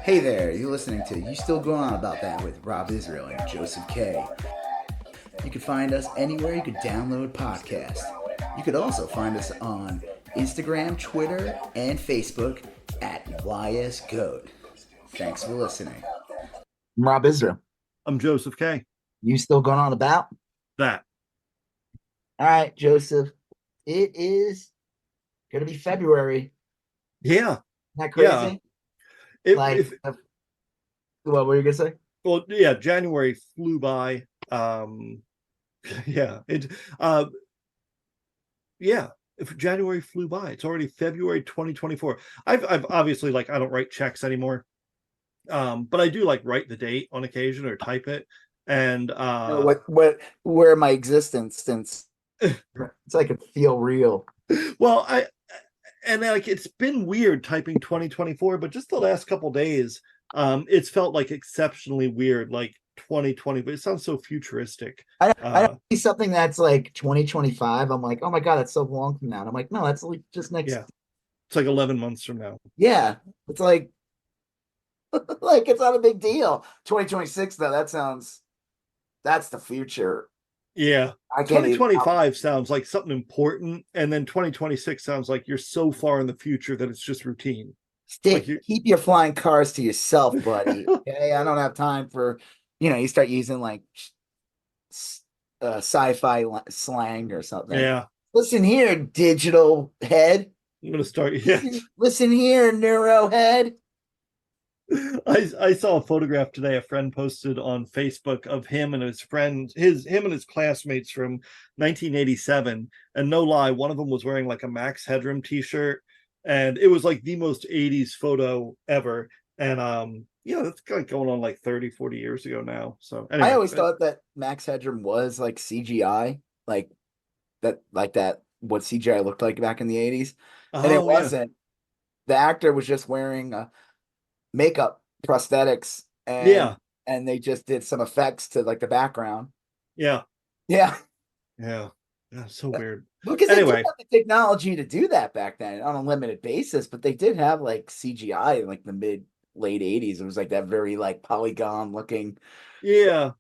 Hey there, you're listening to You Still Going On About That with Rob Israel and Joseph K. You can find us anywhere you could download podcasts. You could also find us on Instagram, Twitter, and Facebook at YSGOAT. Thanks for listening. I'm Rob Israel. I'm Joseph K. You still going on about that? All right, Joseph. It is going to be February. Yeah. Isn't that crazy? What were you going to say? Well, yeah, January flew by. Yeah. If January flew by, it's already February 2024. I've obviously, like, I don't write checks anymore. But I do write the date on occasion or type it. And where my existence since it's like it feel real. Well, it's been weird typing 2024, but just the last couple days, it's felt like exceptionally weird, like 2020, but it sounds so futuristic. I see something that's like 2025. I'm like, oh my God, that's so long from now. And I'm like, no, that's like just next. Yeah. It's like 11 months from now. Yeah. It's like it's not a big deal. 2026, though, that's the future. Yeah. 2025 sounds like something important, and then 2026 sounds like you're so far in the future that it's just routine. Keep your flying cars to yourself, buddy. Okay, I don't have time for, you start using sci-fi slang or something. Yeah. Listen here, digital head. I'm gonna start. Yeah. Listen here, neuro head. I saw a photograph today. A friend posted on Facebook of him and his friends, him and his classmates from 1987. And no lie, one of them was wearing like a Max Headroom t-shirt, and it was like the most 80s photo ever. And it's like going on like 30, 40 years ago now. So anyway, I always thought that Max Headroom was like CGI, like that what CGI looked like back in the 80s. And it wasn't. The actor was just wearing makeup prosthetics and they just did some effects to like the background. Yeah So weird, because they did have the technology to do that back then on a limited basis, but they did have like CGI in like the late 80s. It was like that very like polygon looking. Well,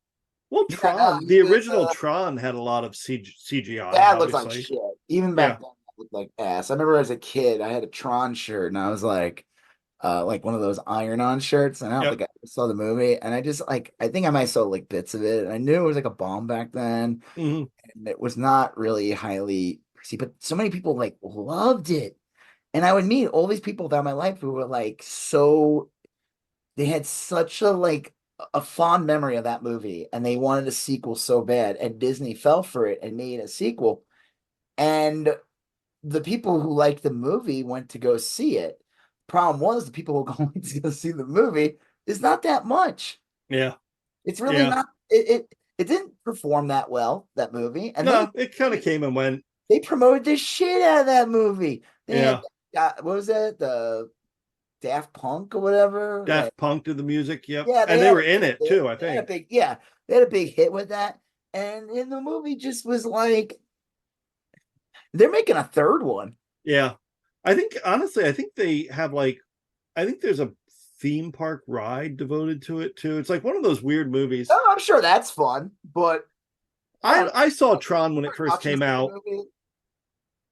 Tron, the original Tron had a lot of CGI. That looked like shit. Even back then, that looked like ass. I remember as a kid, I had a Tron shirt, and I was like one of those iron-on shirts, and I don't think I saw the movie, and I just I think I might saw like bits of it, and I knew it was like a bomb back then, and it was not really highly perceived, but so many people like loved it, and I would meet all these people throughout my life who were like they had such a fond memory of that movie, and they wanted a sequel so bad, and Disney fell for it and made a sequel, and the people who liked the movie went to go see it. Problem was, the people who are going to go see the movie is not that much. Yeah, it's really not. It didn't perform that well, that movie, and it kind of came and went. They promoted the shit out of that movie. Had, what was it? The Daft Punk or whatever. Daft Punk did the music. Yep. Yeah, and they were in it too. I think. They had a big hit with that, and in the movie just was like they're making a third one. Yeah. I think they have I think there's a theme park ride devoted to it too. It's like one of those weird movies. Oh, I'm sure that's fun, but I saw Tron when it first came out.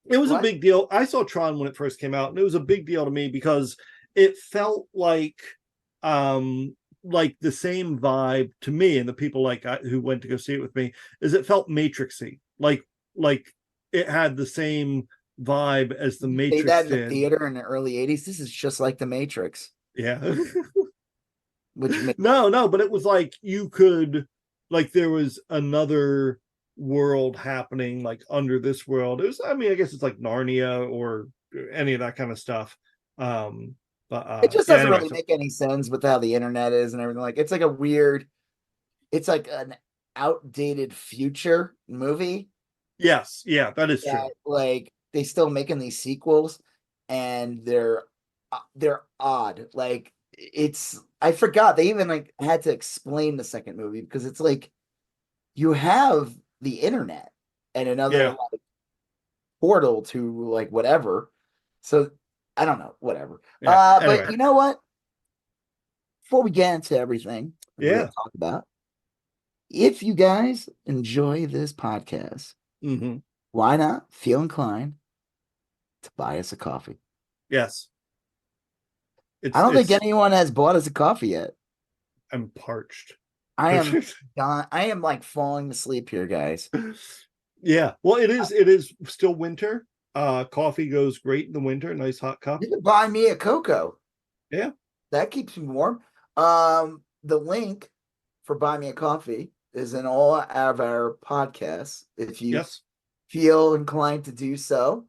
It was a big deal. I saw Tron when it first came out, and it was a big deal to me because it felt like the same vibe to me, and the people who went to go see it with me, is it felt Matrixy. Like it had the same vibe as the Matrix did. That in the theater in the early 80s. This is just like the Matrix. Yeah. No, but it was like you could, there was another world happening under this world. It was, I guess it's like Narnia or any of that kind of stuff. But it just doesn't really make any sense with how the internet is and everything. It's like it's like an outdated future movie. Yes, yeah, that is true. They still making these sequels, and they're odd. I forgot they even had to explain the second movie because it's like you have the internet and another portal to whatever. So I don't know, whatever. Anyway. But you know what? before we get into everything we're going to talk about, if you guys enjoy this podcast, why not feel inclined to buy us a coffee? Yes. I don't think anyone has bought us a coffee yet. I'm parched. I am like falling asleep here, guys. Yeah. Well, it is still winter. Coffee goes great in the winter. Nice hot cup. You can buy me a cocoa. Yeah. That keeps me warm. The link for Buy Me a Coffee is in all of our podcasts. If you feel inclined to do so,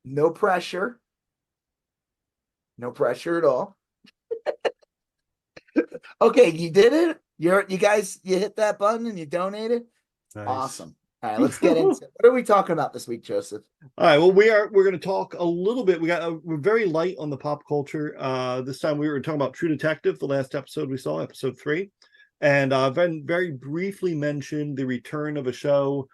no pressure. No pressure at all. Okay, you did it. You hit that button and you donated. Nice. Awesome. All right, let's get into what are we talking about this week, Joseph? All right, well, we're going to talk a little bit. We're very light on the pop culture. This time we were talking about True Detective, the last episode we saw, episode 3, and very briefly mentioned the return of a show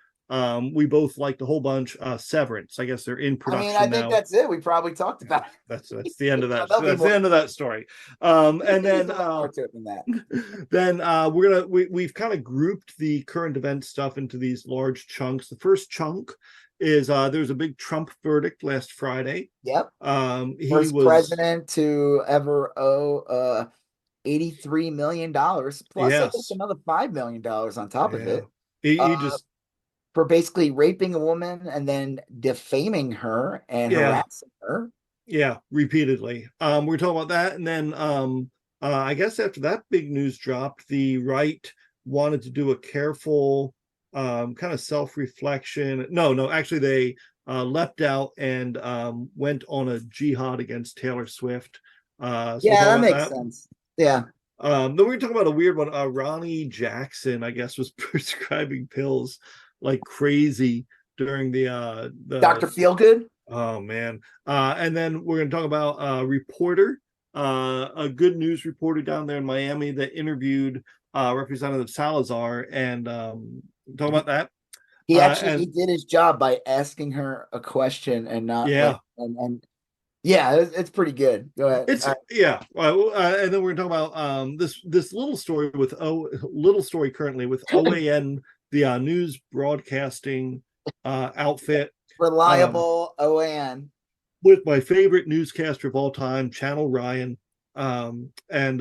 we both liked a whole bunch. Severance. I guess they're in production now. I think that's it. We probably talked about it. That's the end of that. That's the end of that story. And then we've kind of grouped the current event stuff into these large chunks. The first chunk is there's a big Trump verdict last Friday. Yep. He First was president to ever owe $83 million plus I think another $5 million on top of it. He just for basically raping a woman and then defaming her and harassing her. Yeah, repeatedly. We're talking about that, and then I guess after that big news dropped, the right wanted to do a careful kind of self-reflection. No, actually they leapt out and went on a jihad against Taylor Swift. That makes sense. Yeah. Then we're talking about a weird one. Ronny Jackson, I guess, was prescribing pills like crazy during the Dr. Feelgood. Oh man. And then we're going to talk about a reporter, a good news reporter down there in Miami that interviewed Representative Salazar and talk about that. He actually did his job by asking her a question and not it's pretty good. Go ahead. And then we're going to talk about this little story currently with OAN, the news broadcasting outfit. Reliable OAN. With my favorite newscaster of all time, Channel Ryan. And they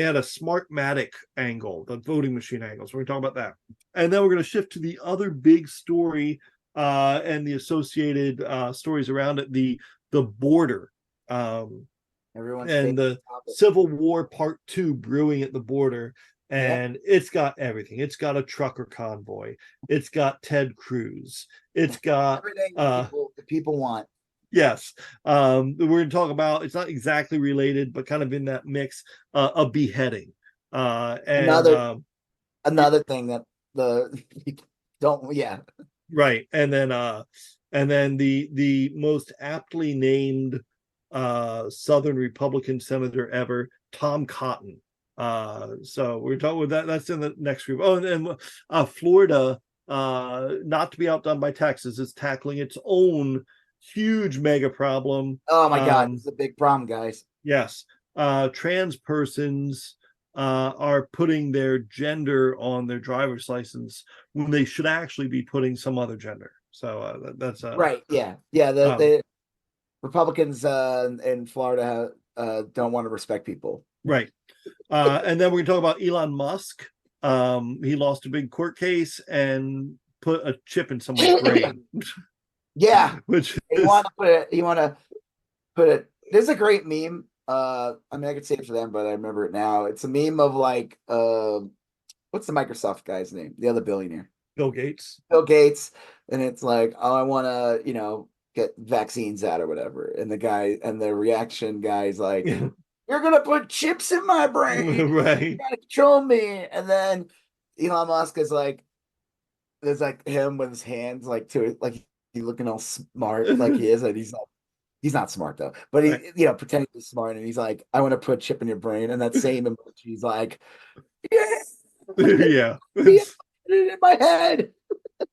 had a Smartmatic angle, the voting machine angle. So we're going to talk about that. And then we're going to shift to the other big story and the associated stories around it, the border. Everyone's and the topic. Civil War Part 2 brewing at the border. And it's got everything. It's got a trucker convoy. It's got Ted Cruz. It's got everything the people want. Yes. We're going to talk about, it's not exactly related, but kind of in that mix, a beheading. And another thing that the don't, Right. And then the most aptly named Southern Republican senator ever, Tom Cotton. So we're talking with that. That's in the next group. Oh, and Florida, not to be outdone by Texas, is tackling its own huge mega problem. Oh my God, it's a big problem, guys. Yes. Trans persons are putting their gender on their driver's license when they should actually be putting some other gender. So that's right. Yeah. The Republicans in Florida don't want to respect people. Right. And then we're going to talk about Elon Musk. He lost a big court case and put a chip in someone's brain. Yeah. Which you want to put it. There's a great meme. I mean, I could say it for them, but I remember it now. It's a meme of like what's the Microsoft guy's name? The other billionaire. Bill Gates. And it's like, oh, I want to, get vaccines out or whatever. And the reaction guy's like, you're gonna put chips in my brain, right? You gotta control me. And then Elon Musk is like, there's like him with his hands like to it, like he's looking all smart, like he is, and he's like, he's not smart though, but he, pretending to be smart, and he's like, I want to put chip in your brain, and that same emoji, he's like, yeah, it's in my head.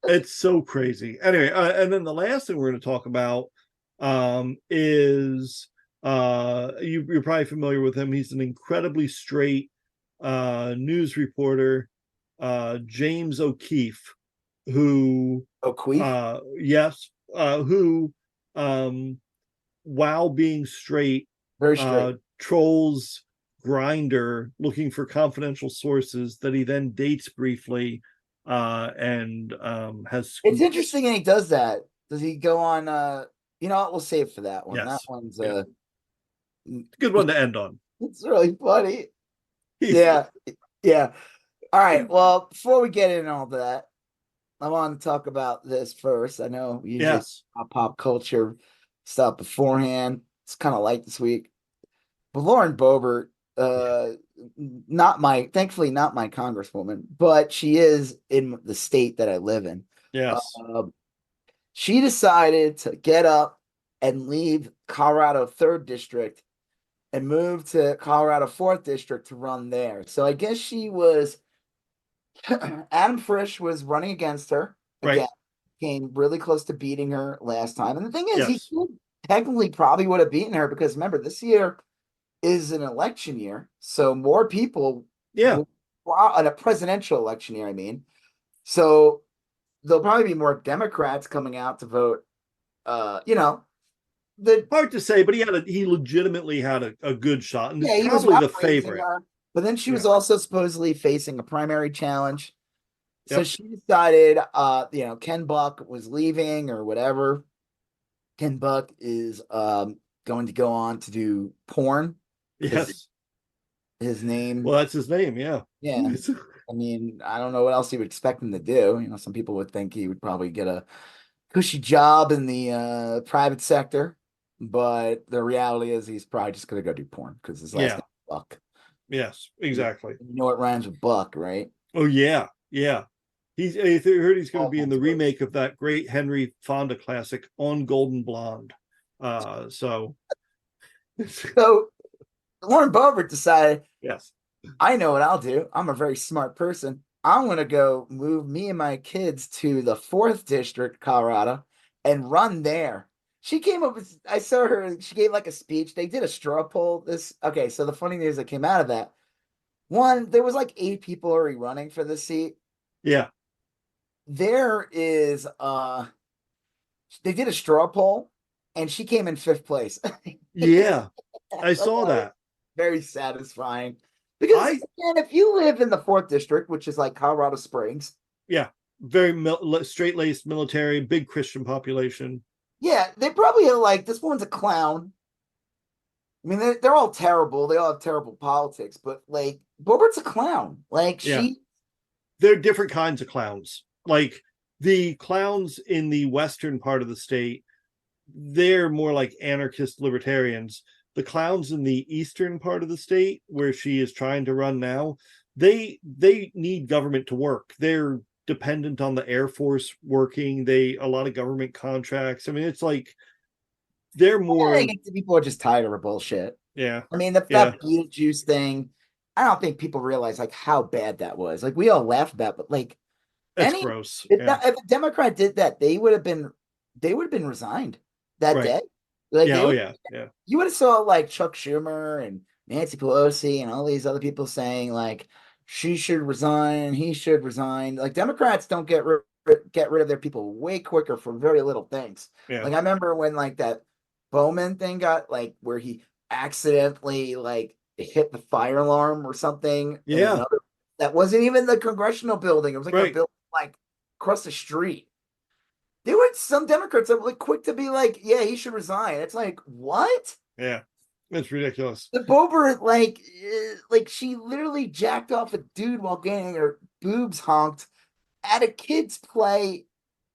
It's so crazy. Anyway, and then the last thing we're going to talk about is You're probably familiar with him. He's an incredibly straight news reporter, James O'Keefe, who O'Queef? yes, who while being straight, Very straight. trolls Grinder looking for confidential sources that he then dates briefly, and has It's scoops. interesting and he does that. Does he go on you know what, we'll save for that one. Yes. That one's Yeah. Good one to end on. it's really funny. Yeah. Yeah. All right. Well, before we get into all that, I want to talk about this first. I know we usually Yes. pop culture stuff beforehand. It's kind of light this week. But Lauren Boebert, thankfully not my congresswoman, but she is in the state that I live in. Yes. She decided to get up and leave Colorado 3rd District and move to Colorado 4th District to run there. So I guess she was Adam Frisch was running against her again. Right. Came really close to beating her last time. And the thing is, Yes. he technically probably would have beaten her because remember, this year is an election year. So more people Yeah. in a presidential election year, I mean. So there'll probably be more Democrats coming out to vote. You know, Hard to say, but he legitimately had a good shot, and yeah, is he was probably the favorite. her, but then she was also supposedly facing a primary challenge. So Yep. she decided, you know, Ken Buck was leaving or whatever. Ken Buck is going to go on to do porn. Yes. His name. Well, that's his name. Yeah. Yeah. I mean, I don't know what else you would expect him to do. You know, some people would think he would probably get a cushy job in the private sector, but the reality is he's probably just going to go do porn because his last name is Buck. Yes, exactly. You know what rhymes with Buck, right? Oh yeah, yeah. I heard he's going to be in the remake of that great Henry Fonda classic On Golden Blonde. So Lauren Boebert decided, yes, I know what I'll do. I'm a very smart person. I'm going to go move me and my kids to the 4th District, Colorado, and run there. She came up with, I saw her, she gave like a speech. They did a straw poll. Okay, so the funny news that came out of that, one, there was like 8 people already running for the seat. Yeah. There is, they did a straw poll and she came in 5th place. Yeah, I saw that. Very satisfying. Because again, if you live in the 4th District, which is like Colorado Springs. Yeah, very straight-laced military, big Christian population. Yeah, they probably are like, this one's a clown. I mean, they're all terrible. They all have terrible politics, but like, Boebert's a clown. Like, they're different kinds of clowns. Like, the clowns in the western part of the state, they're more like anarchist libertarians. The clowns in the eastern part of the state, where she is trying to run now, they need government to work. They're dependent on the Air Force working. A lot of government contracts. I mean, it's like they're more. I think people are just tired of her bullshit. Yeah. I mean, that Beetlejuice thing, I don't think people realize like how bad that was. Like, we all laughed about, but like, that's gross. If a Democrat did that, they would have been resigned that day. Like, you would have saw like Chuck Schumer and Nancy Pelosi and all these other people saying like she should resign, he should resign. Like, Democrats don't get rid of their people way quicker for very little things. Yeah. Like, I remember when like that Bowman thing got like where he accidentally like hit the fire alarm or something. Yeah. That wasn't even the congressional building. It was like a building like across the street. There were some Democrats that were like quick to be like, yeah, he should resign. It's like, what? Yeah, it's ridiculous. The Boebert, like she literally jacked off a dude while getting her boobs honked at a kid's play.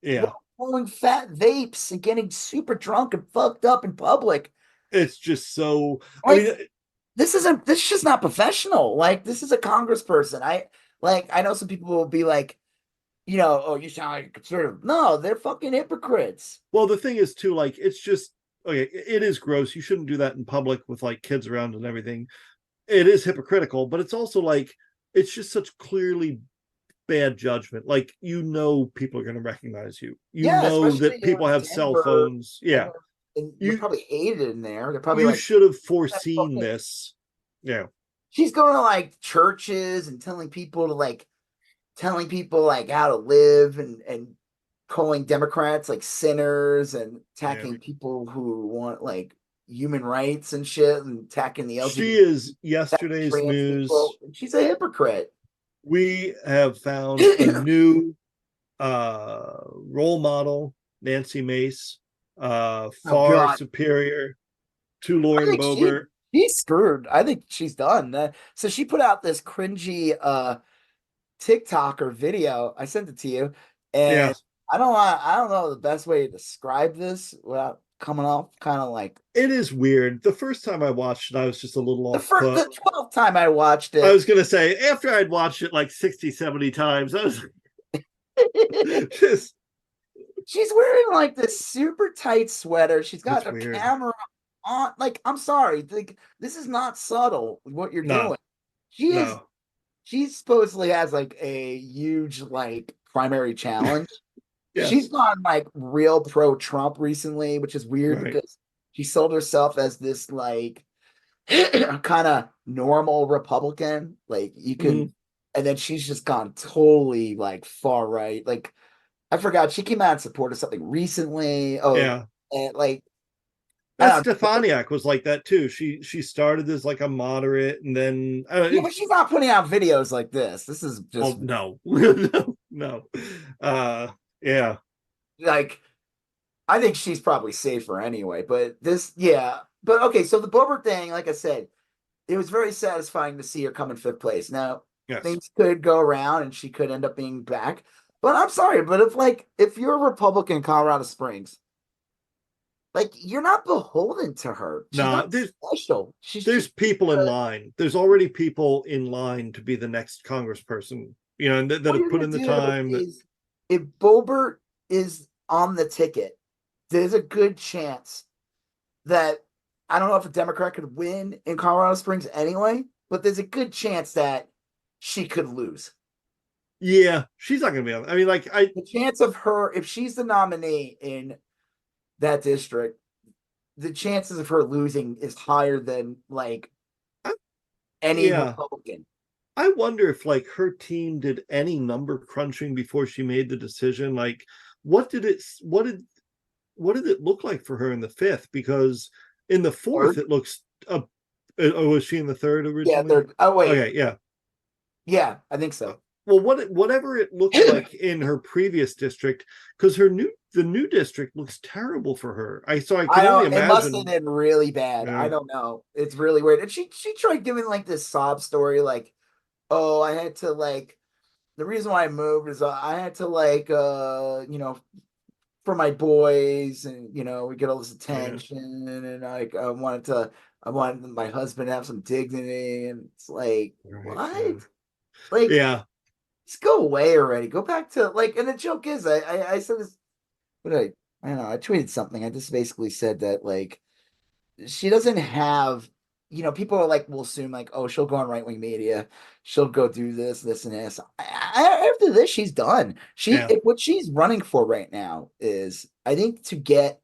Yeah, rolling fat vapes and getting super drunk and fucked up in public. It's just so. Like, I mean, this is just not professional. Like, this is a congressperson. I know some people will be like, you know, oh, you sound like a conservative. No, they're fucking hypocrites. Well, the thing is too, like, it's just okay. It is gross. You shouldn't do that in public with like kids around and everything. It is hypocritical, but it's also like it's just such clearly bad judgment. Like, you know, people are going to recognize you. You know that people have cell phones. Yeah. and they probably hated it in there. They're probably you like, should have foreseen this. Yeah. She's going to like churches and telling people how to live and calling Democrats like sinners and attacking people who want like human rights and shit and attacking the LGBT. She is yesterday's news. People. She's a hypocrite. We have found a new role model, Nancy Mace, far superior to Lauren Boebert. She's screwed. I think she's done. So she put out this cringy TikTok or video. I sent it to you, and I don't know the best way to describe this without coming off kind of like. It is weird. The first time I watched it, I was just a little off. The 12th time I watched it, I was gonna say after I'd watched it like 60, 70 times, I was just. She's wearing like this super tight sweater. She's got a camera on. Like, I'm sorry, like this is not subtle. What you're doing, she supposedly has like a huge like primary challenge. She's gone like real pro-Trump recently, which is weird because she sold herself as this like kind of normal Republican. Like you can, and then she's just gone totally like far right. Like I forgot she came out in support of something recently. And like Stefaniak was like that too. She started as like a moderate, and then but she's not putting out videos like this. This is just no. Like I think she's probably safer anyway. But but okay. So the Boebert thing, like I said, it was very satisfying to see her come in 5th place. Now things could go around, and she could end up being back. But I'm sorry, but if you're a Republican in Colorado Springs. Like, you're not beholden to her. She's not special. There's people in line. There's already people in line to be the next congressperson, you know, that have put in the time. If Boebert is on the ticket, there's a good chance that, I don't know if a Democrat could win in Colorado Springs anyway, but there's a good chance that she could lose. Yeah, she's not going to be on. I mean, the chance of her, if she's the nominee in that district, the chances of her losing is higher than like any Republican. I wonder if like her team did any number crunching before she made the decision. Like, what did it look like for her in the 5th? Because in the 4th, it looks. Was she in the 3rd originally? Yeah, 3rd. Oh wait. Okay, yeah, I think so. Well, whatever it looked like in her previous district, because the new district looks terrible for her. I can only imagine. It must have been really bad. I don't know. It's really weird. And she tried giving like this sob story, like, oh, I had to like, the reason why I moved is I had to like, you know, for my boys, and you know, we get all this attention, and like I wanted my husband to have some dignity, and it's like, what? Like, just go away already. Go back to like, and the joke is, I said this, but I don't know. I tweeted something. I just basically said that like, she doesn't have, you know, people are like, will assume like, oh, she'll go on right wing media, she'll go do this, and this. After this, she's done. What she's running for right now is, I think, to get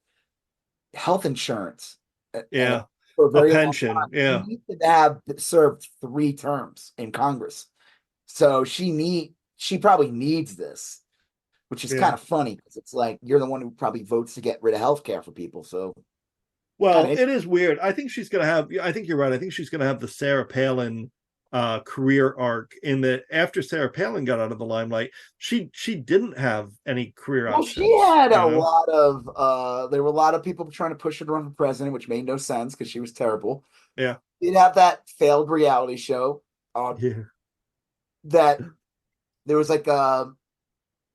health insurance. For a very pension. Long time. She needs to have served 3 terms in Congress. So she probably needs this, which is kind of funny because it's like you're the one who probably votes to get rid of healthcare for people. So, well, it is weird. I think she's going to have. I think you're right. I think she's going to have the Sarah Palin career arc, in that after Sarah Palin got out of the limelight, she didn't have any career options. She had a lot of. There were a lot of people trying to push her to run for president, which made no sense because she was terrible. Yeah, she'd have that failed reality show. That there was like there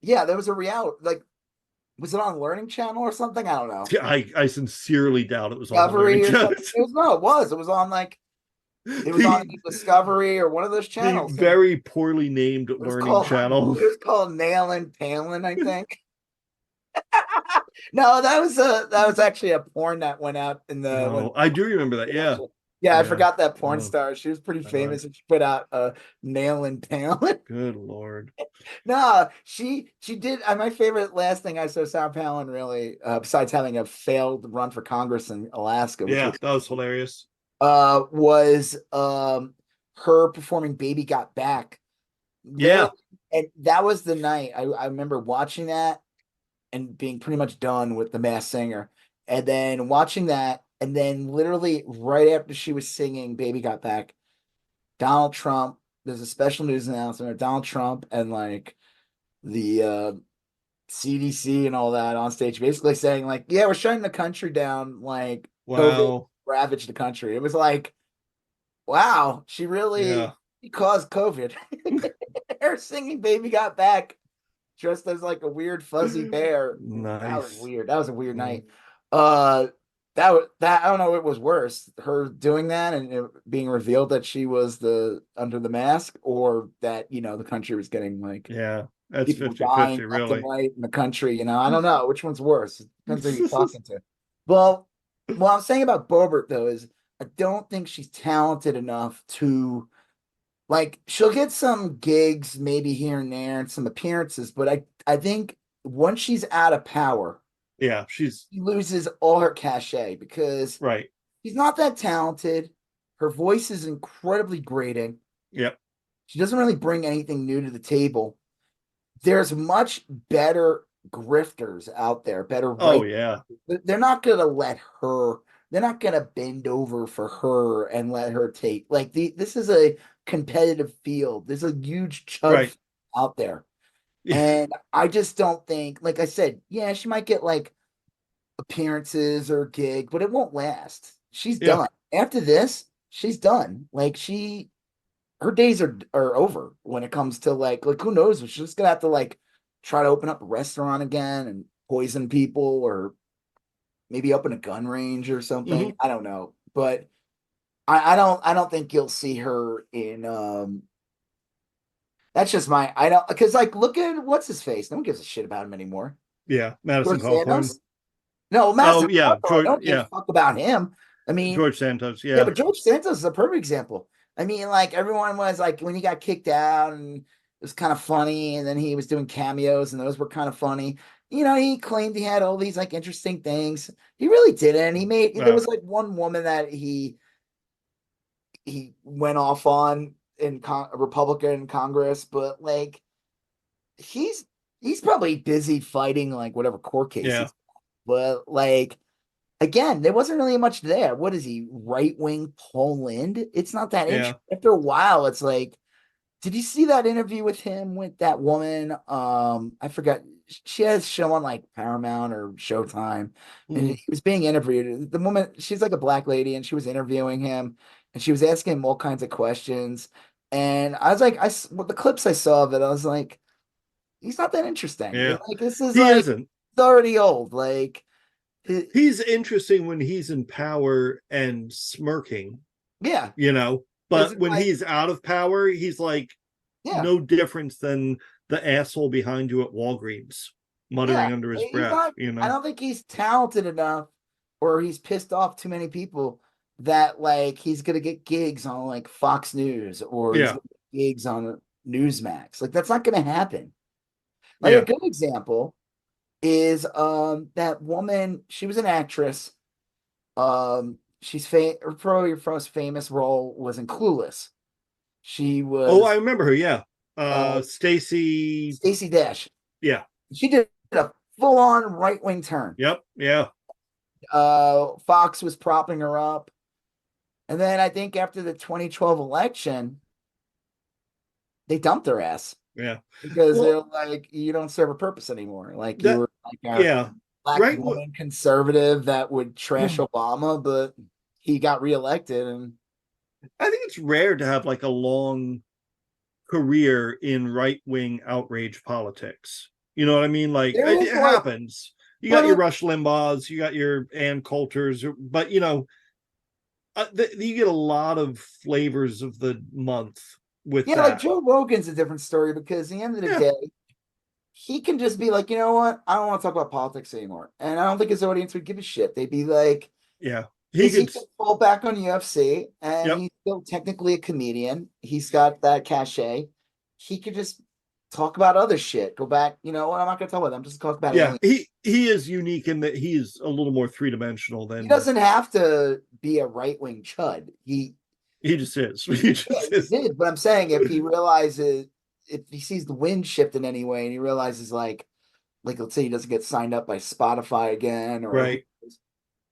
was a reality, like, was it on Learning Channel or something? I don't know. I sincerely doubt it was Discovery on Learning Channel. It was on like, it was on Discovery or one of those channels. The very poorly named Learning Channel. It was called Nailin' Palin, I think. No, that was actually a porn that went out in the. I do remember that. Yeah. Yeah, I forgot that porn Oh, star. She was pretty God. famous, and she put out Nail and Talent. Good Lord. No, she did. My favorite last thing I saw Sarah Palin really, besides having a failed run for Congress in Alaska, which Yeah, that was hilarious. was her performing "Baby Got Back." Yeah. Literally, and that was the night I remember watching that and being pretty much done with The Masked Singer, and then watching that, and then literally right after she was singing "Baby Got Back," Donald Trump. There's a special news announcement of Donald Trump and like the CDC and all that on stage, basically saying like, "Yeah, we're shutting the country down. Like COVID Wow. ravaged the country." It was like, wow, she really Yeah. caused COVID. Her singing "Baby Got Back" dressed as like a weird fuzzy bear. That was Nice. weird. That was a weird Mm. night. That I don't know. It was worse, her doing that and it being revealed that she was the under the mask, or that the country was getting like Yeah. That's people were dying 50-50, left and really. right in the country. I don't know which one's worse. It depends who you're talking to. Well, what I'm saying about Boebert though is I don't think she's talented enough to like. She'll get some gigs maybe here and there and some appearances, but I think once she's out of power, Yeah, she's she loses all her cachet because right. she's not that talented. Her voice is incredibly grating. Yep. She doesn't really bring anything new to the table. There's much better grifters out there, better Oh, right. yeah. They're not gonna let her. They're not gonna bend over for her and let her take like this is a competitive field. There's a huge chud Right. out there, Yeah. and I just don't think. Like I said, yeah, she might get like appearances or gig, but it won't last. She's Yeah. done after this. She's done. Like her days are over when it comes to like who knows? She's just gonna have to like try to open up a restaurant again and poison people, or maybe open a gun range or something. Hmm. I don't know, but I don't think you'll see her in. That's just my I don't because like look at what's his face. No one gives a shit about him anymore. Yeah. Madison George Cawthorn. Santos. No, Oh, Master yeah. I George, don't give a yeah. fuck about him. I mean, George Santos. yeah, Yeah. but George Santos is a perfect example. I mean, like everyone was like when he got kicked out, and it was kind of funny, and then he was doing cameos, and those were kind of funny. He claimed he had all these like interesting things. He really didn't. There was like one woman that he went off on in Republican Congress, but like he's he's probably busy fighting like whatever court case Yeah. he's. But like again, there wasn't really much there. What is he, right wing Paul Lind? It's not that Yeah. interesting. After a while, it's like, did you see that interview with him with that woman? I forgot. She has a show on like Paramount or Showtime, and Hmm. he was being interviewed. The woman, she's like a black lady, and she was interviewing him, and she was asking him all kinds of questions. And I was like, the clips I saw of it, I was like, he's not that interesting. Yeah. Like this is He like isn't. it's already old. Like, He's interesting when he's in power and smirking, yeah, but it's when like, he's out of power, he's like yeah. no difference than the asshole behind you at Walgreens Yeah, muttering under his he's breath, not. I don't think he's talented enough, or he's pissed off too many people that like he's gonna get gigs on like Fox News, or he's Yeah. gonna get gigs on Newsmax. Like that's not gonna happen. Like a Yeah. good example is that woman. She was an actress. Probably her most famous role was in Clueless. She Oh, I was remember her. Yeah. uh Stacy. Stacey Dash. Yeah. She did a full on right wing turn. Yep. Yeah. Fox was propping her up. And then I think after the 2012 election, they dumped her ass Yeah. because they're Well, like, you don't serve a purpose anymore. Like you that, were like a yeah. black Right. woman conservative that would trash Obama, but he got reelected. And I think it's rare to have like a long career in right wing outrage politics. You know what I mean? Like there it is like, happens. You got but your Rush Limbaughs, you got your Ann Coulters, but you get a lot of flavors of the month with yeah, like that. Joe Rogan's a different story because at the end of the Yeah. day, he can just be like, you know what? I don't want to talk about politics anymore. And I don't think his audience would give a shit. They'd be like, Yeah. he he could. can fall back on UFC, and Yep. he's still technically a comedian. He's got that cachet. He could just talk about other shit. Go back, you know what? I'm not going to talk about them. Just talk about Yeah, aliens. he is unique in that he's a little more three dimensional He than doesn't have to be a right wing chud. he just is. He just He is. did. But I'm saying if he realizes, if he sees the wind shift in any way, and he realizes like let's say he doesn't get signed up by Spotify again, or Right.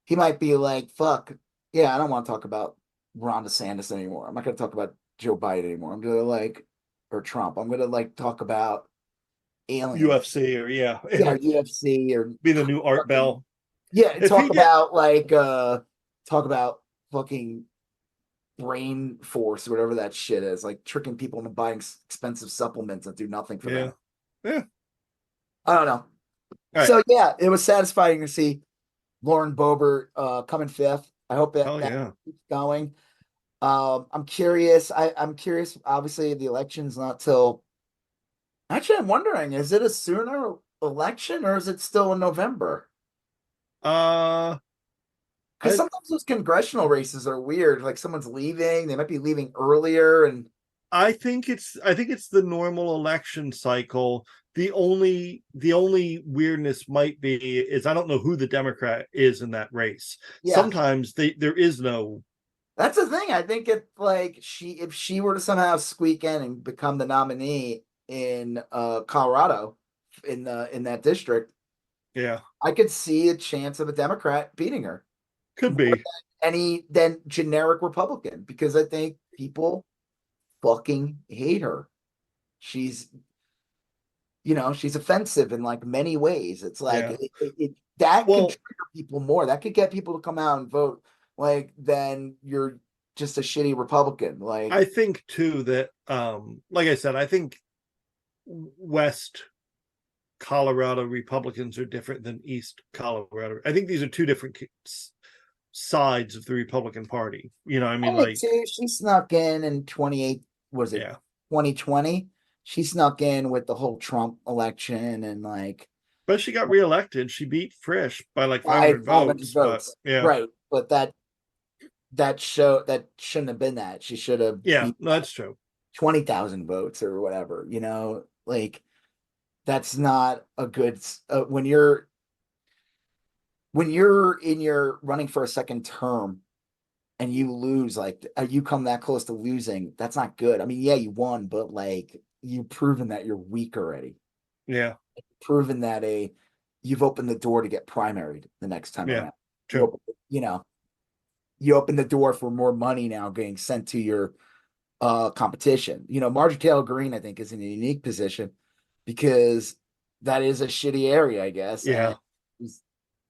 he might be like, fuck, yeah, I don't want to talk about Ron DeSantis anymore. I'm not going to talk about Joe Biden anymore. I'm going to or Trump. I'm going to talk about aliens. UFC or Yeah, UFC or be the new Art Bell. Yeah, If he did, talk about fucking brain force or whatever that shit is, like tricking people into buying expensive supplements that do nothing for them. Yeah. I don't know. Right. So yeah, it was satisfying to see Lauren Boebert coming fifth. I hope that keeps going. I'm curious. I'm curious. Obviously, the election's not till. Actually, I'm wondering: is it a sooner election or is it still in November? Because sometimes those congressional races are weird. Like someone's leaving, they might be leaving earlier, and I think it's the normal election cycle. The only weirdness might be is I don't know who the Democrat is in that race. Yeah. Sometimes there is no. That's the thing. I think if she were to somehow squeak in and become the nominee in Colorado in that district, Yeah, I could see a chance of a Democrat beating her. could be Than generic Republican, because I think people fucking hate her. She's she's offensive in like many ways. It's like that could trigger people more. That could get people to come out and vote. Like then you're just a shitty Republican. Like I think too that like I said, I think West Colorado Republicans are different than East Colorado. I think these are two different sides of the Republican Party. You know, I mean, like she snuck in 28. Was it 2020? She snuck in with the whole Trump election and but she got reelected. She beat Frisch by like 500 votes. But, right. But that shouldn't have been that. She should have that's true. 20,000 votes or whatever. Like that's not a good when you're in your running for a second term and you lose, you come that close to losing. That's not good. I mean, yeah, you won, but you've proven that you're weak already. Yeah. Proven that you've opened the door to get primaried the next time around. True. You open the door for more money now getting sent to your competition. Marjorie Taylor Greene, I think, is in a unique position because that is a shitty area, I guess. Yeah.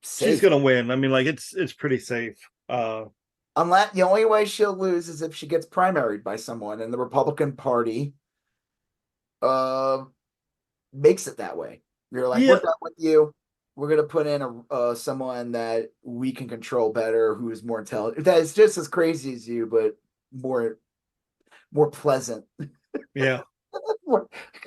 She's gonna win. I mean, it's pretty safe. Unless the only way she'll lose is if she gets primaried by someone, and the Republican Party makes it that way. You're like, we're done with you. We're gonna put in someone that we can control better, who is more intelligent. That is just as crazy as you, but more pleasant. Yeah.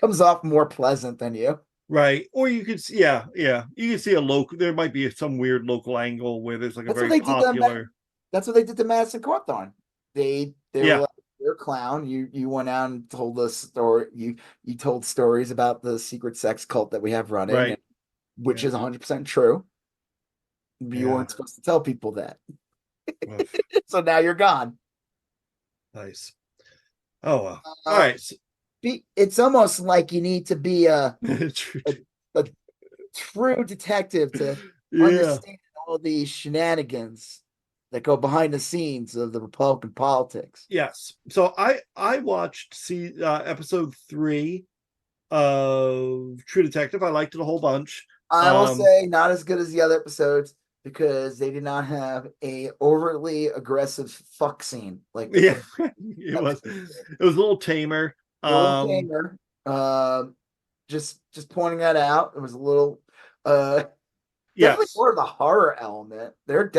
Comes off more pleasant than you. Right. Or you could see, you can see there might be some weird local angle where there's like a very popular. That's what they did to Madison Cawthorn. They were like, you're a clown. You went out and told us story. You told stories about the secret sex cult that we have running, right? Which is 100% true. You weren't supposed to tell people that. So now you're gone. Nice. Oh well. All right. It's almost like you need to be a true detective to understand all these shenanigans that go behind the scenes of the Republican politics. Yes. So I watched episode 3 of True Detective. I liked it a whole bunch. I will say not as good as the other episodes because they did not have a overly aggressive fuck scene. It was a little tamer. Just pointing that out. It was a little definitely more of the horror element. They're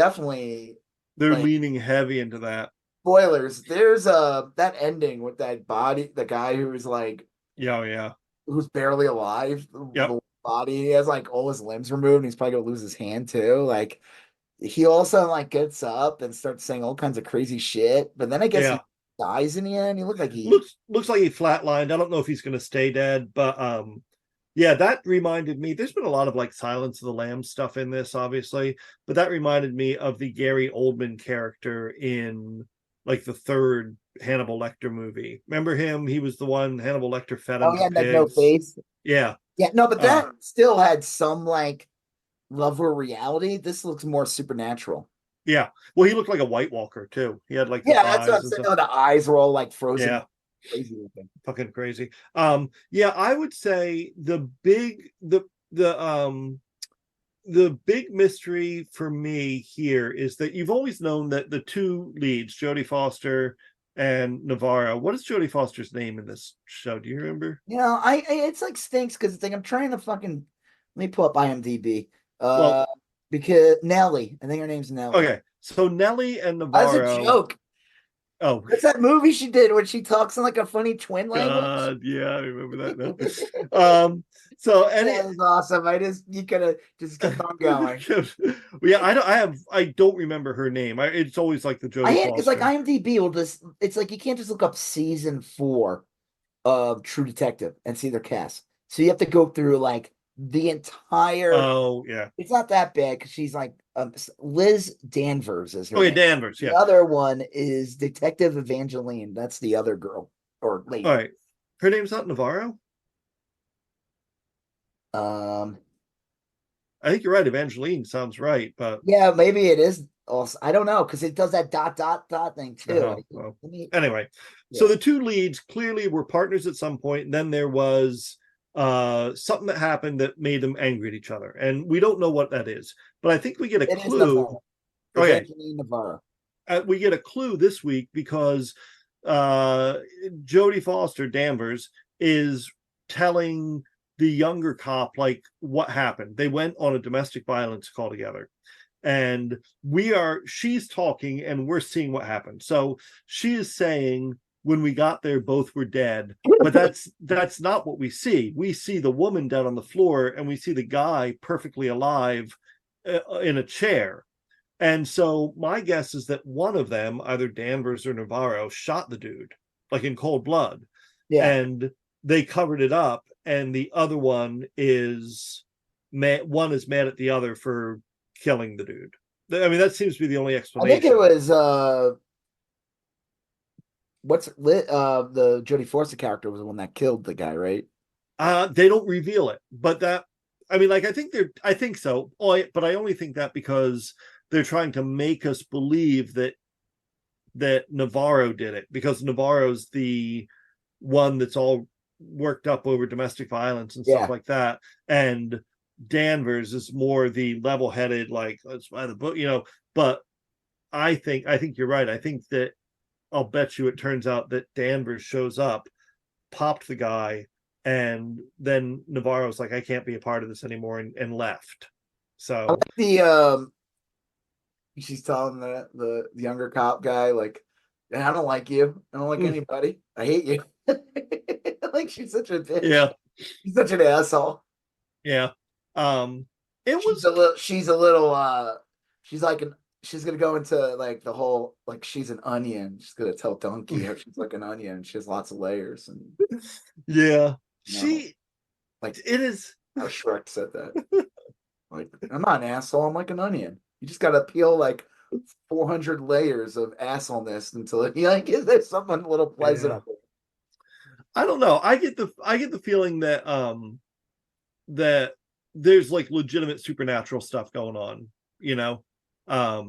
leaning heavy into that. Spoilers. There's that ending with that body, the guy who was who's barely alive. The body, he has all his limbs removed, and he's probably gonna lose his hand too. he also like gets up and starts saying all kinds of crazy shit, but then I guess he Yeah. dies in the end. He looked like he Looks like he flatlined. I don't know if he's going to stay dead, but yeah, that reminded me. There's been a lot of like Silence of the Lambs stuff in this, obviously, but that reminded me of the Gary Oldman character in like the third Hannibal Lecter movie. Remember him? He was the one Hannibal Lecter fed him oh to yeah, like no pigs. face. Yeah. Yeah, no, but that still had some like level of reality. This looks more supernatural. Yeah. Well, he looked like a White Walker too. He had like the Yeah, that's what eyes I'm and saying. stuff. Oh, the eyes were all like frozen, Yeah. crazy looking. Fucking crazy. Yeah, I would say the big mystery for me here is that you've always known that the two leads, Jodie Foster and Navarro. What is Jodie Foster's name in this show? Do you remember? You know, I it's like stinks because it's like I'm trying to fucking let me pull up IMDb. Well, Because Nellie, I think her name's Nellie. okay. So Nellie and That's a Navarro. joke. Oh, What's that movie she did when she talks in like a funny twin language? God, yeah, I remember that now. So That was awesome. You could have just kept on going. Yeah, I don't remember her name. It's always like the I Jodie had because like Foster. IMDb will just it's like you can't just look up season 4 of True Detective and see their cast. So you have to go through like the entire. Oh yeah. It's not that bad because she's like Liz Danvers is her Okay, name. Danvers. The Yeah. other one is Detective Evangeline. That's the other girl or lady. All right. Her name's not Navarro. Um. I think you're right. Evangeline sounds right, but Yeah, maybe it is. Also, I don't know because it does that dot dot dot thing too. well, anyway, so the two leads clearly were partners at some point, and then there was something that happened that made them angry at each other, and we don't know what that is. But I think we get a clue. Okay, Navarro. We get a clue this week because Jodie Foster Danvers is telling the younger cop like what happened. They went on a domestic violence call together, and she's talking and we're seeing what happened. So she is saying when we got there both were dead, but that's not what we see. We see the woman dead on the floor and we see the guy perfectly alive in a chair. And so my guess is that one of them, either Danvers or Navarro, shot the dude like in cold blood. Yeah. And they covered it up, and the other one is mad at the other for killing the dude. I mean, that seems to be the only explanation. I think it was the Jodie Foster character was the one that killed the guy, right? They don't reveal it, but that I mean, like I think so. But I only think that because they're trying to make us believe that Navarro did it, because Navarro's the one that's all worked up over domestic violence and stuff like that, and Danvers is more the level-headed, like let's buy the book, But I think you're right. I think that I'll bet you it turns out that Danvers shows up, popped the guy, and then Navarro's like, I can't be a part of this anymore, and left. So I like the she's telling the younger cop guy, like, I don't like you. I don't like anybody. I hate you. Like she's such a bitch. Yeah. She's such an asshole. Yeah. She's like she's gonna go into like the whole like she's an onion. She's gonna tell Donkey how she's like an onion. She has lots of layers and yeah. It is how Shrek said that. Like, I'm not an asshole, I'm like an onion. You just gotta peel like 400 layers of assholeness until there's something a little pleasant up there. I don't know. I get the feeling that that there's like legitimate supernatural stuff going on, I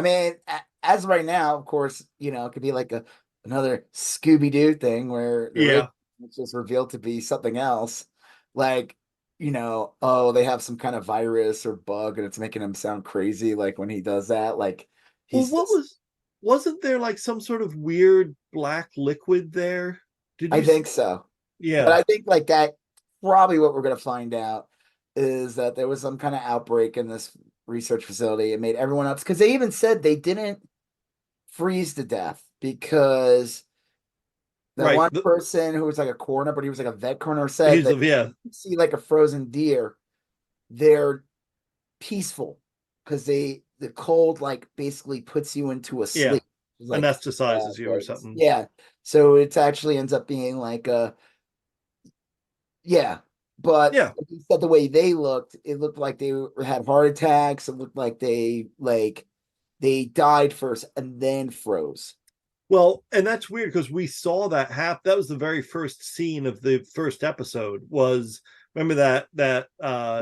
mean, as of right now, of course, it could be like another Scooby-Doo thing where it's just revealed to be something else. Like, they have some kind of virus or bug and it's making him sound crazy. Like when he does that, like wasn't there like some sort of weird black liquid there? I think so. Yeah. But I think like that probably what we're going to find out is that there was some kind of outbreak in this research facility. It made everyone else, because they even said they didn't freeze to death because one person who was like a coroner, but he was like a vet coroner, said that you see like a frozen deer, they're peaceful because they the cold like basically puts you into a Yeah. sleep. Like Anesthetizes you or something. yeah. So it actually ends up being like a yeah. But Yeah. like you said, the way they looked, it looked like they had heart attacks. It looked like they died first and then froze. Well, and that's weird because we saw that happen. That was the very first scene of the first episode. Was remember that